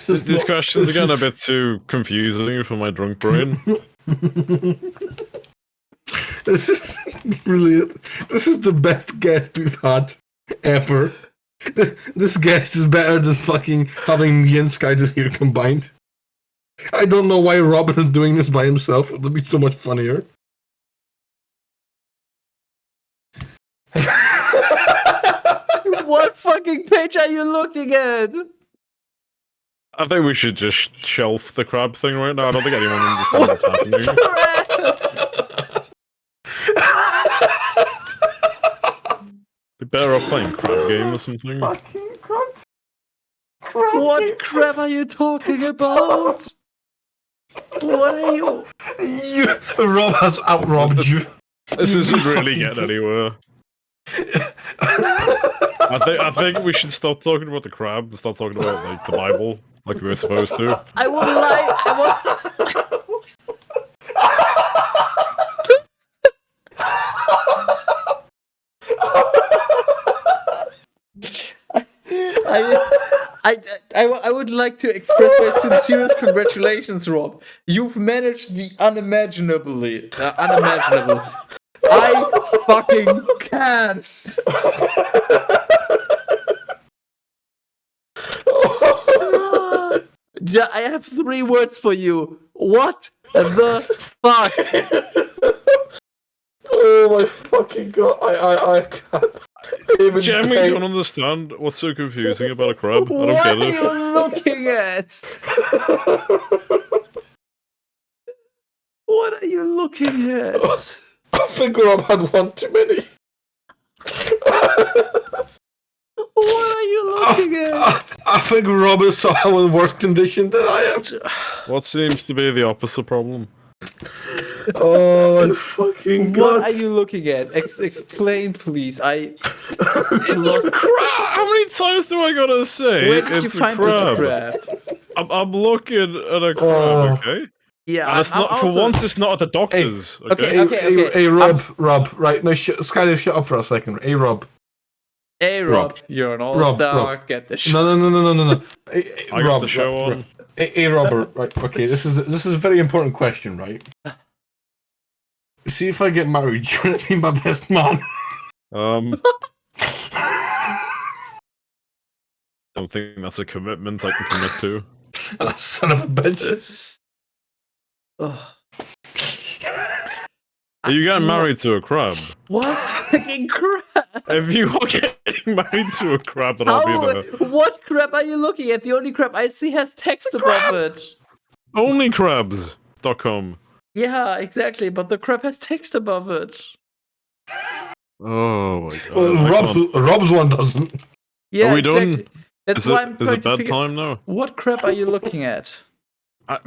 These questions are getting a bit too confusing for my drunk brain. This is brilliant. This is the best guest we've had ever. This guest is better than fucking having me and Sky just here combined. I don't know why Rob isn't doing this by himself. It would be so much funnier. What fucking page are you looking at? I think we should just shelf the crab thing right now. I don't think anyone understands what's happening. Be better off playing crab game or something. Fucking crap. What crap are you talking about? What are you? Rob has outrobbed you. This isn't really getting anywhere. I think we should stop talking about the crab and start talking about like the Bible, like we were supposed to. I would like. I would like to express my sincerest congratulations, Rob. You've managed the unimaginable. I fucking can't. Yeah, I have 3 words for you. What the fuck? Oh my fucking god! I can't. Jeremy, don't understand what's so confusing about a crab. I don't What get are it. you looking at? What are you looking at? I think Rob had one too many. What are you looking at? I think Rob is somehow in worse condition than I am. What seems to be the opposite problem? Oh my fucking god! What are you looking at? Explain, please. I lost. How many times do I gotta say? Where did you it's a find crab? this crab? I'm looking at a crab, okay? Yeah, And it's not, I'm for also- once, it's not at the doctor's. okay, Okay. Hey, Rob, right now, Sky, shut up for a second. Hey, Rob. Hey, Rob, you're an all-star. Rob. Get the shit. No. Hey, I got the show on. Hey, Robert. Right, okay. This is a very important question, right? See if I get married, you're gonna be my best man. Don't think that's a commitment I can commit to. Son of a bitch. Ugh. Are you getting married to a crab? What fucking crap? If you are getting married to a crab, then I'll be there. What crap are you looking at? The only crap I see has text above it. Onlycrabs.com. Yeah, exactly, but the crap has text above it. Oh my god. Well, Rob's one doesn't. Yeah, Are we exactly. done? That's Is why it, I'm is trying it to figure. bedtime now? What crap are you looking at? I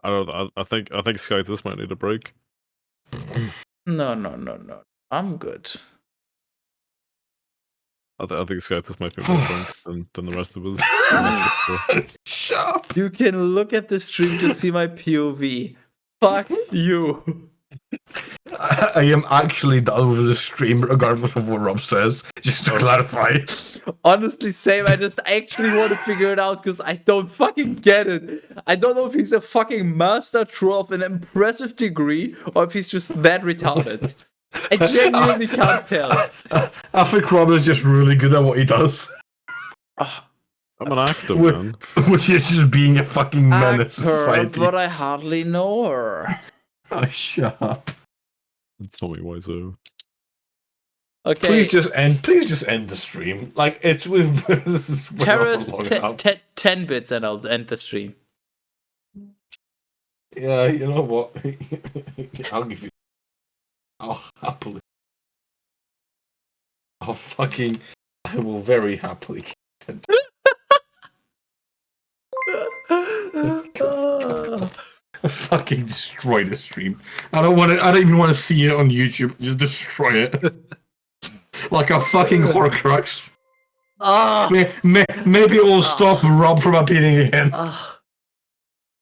don't know. I think Skytus might need a break. No. I'm good. I think Skytus might be more drunk than the rest of us. Shut up. You can look at the stream to see my POV. Fuck you. I am actually done with the stream, regardless of what Rob says. Just to clarify. Honestly, same. I just actually want to figure it out because I don't fucking get it. I don't know if he's a fucking master troll of an impressive degree or if he's just that retarded. I genuinely can't tell. I think Rob is just really good at what he does. I'm an actor, man. Which is just being a fucking menace to society. But I hardly know her. Oh, shut up. Tell me why so. Okay. Please just end the stream. Like, it's with... Terrace 10 bits and I'll end the stream. Yeah, you know what? I'll give you... I'll happily... I will very happily... I fucking destroy the stream. I don't even want to see it on YouTube. Just destroy it. Like a fucking Horcrux. Maybe it will stop Rob from appearing again.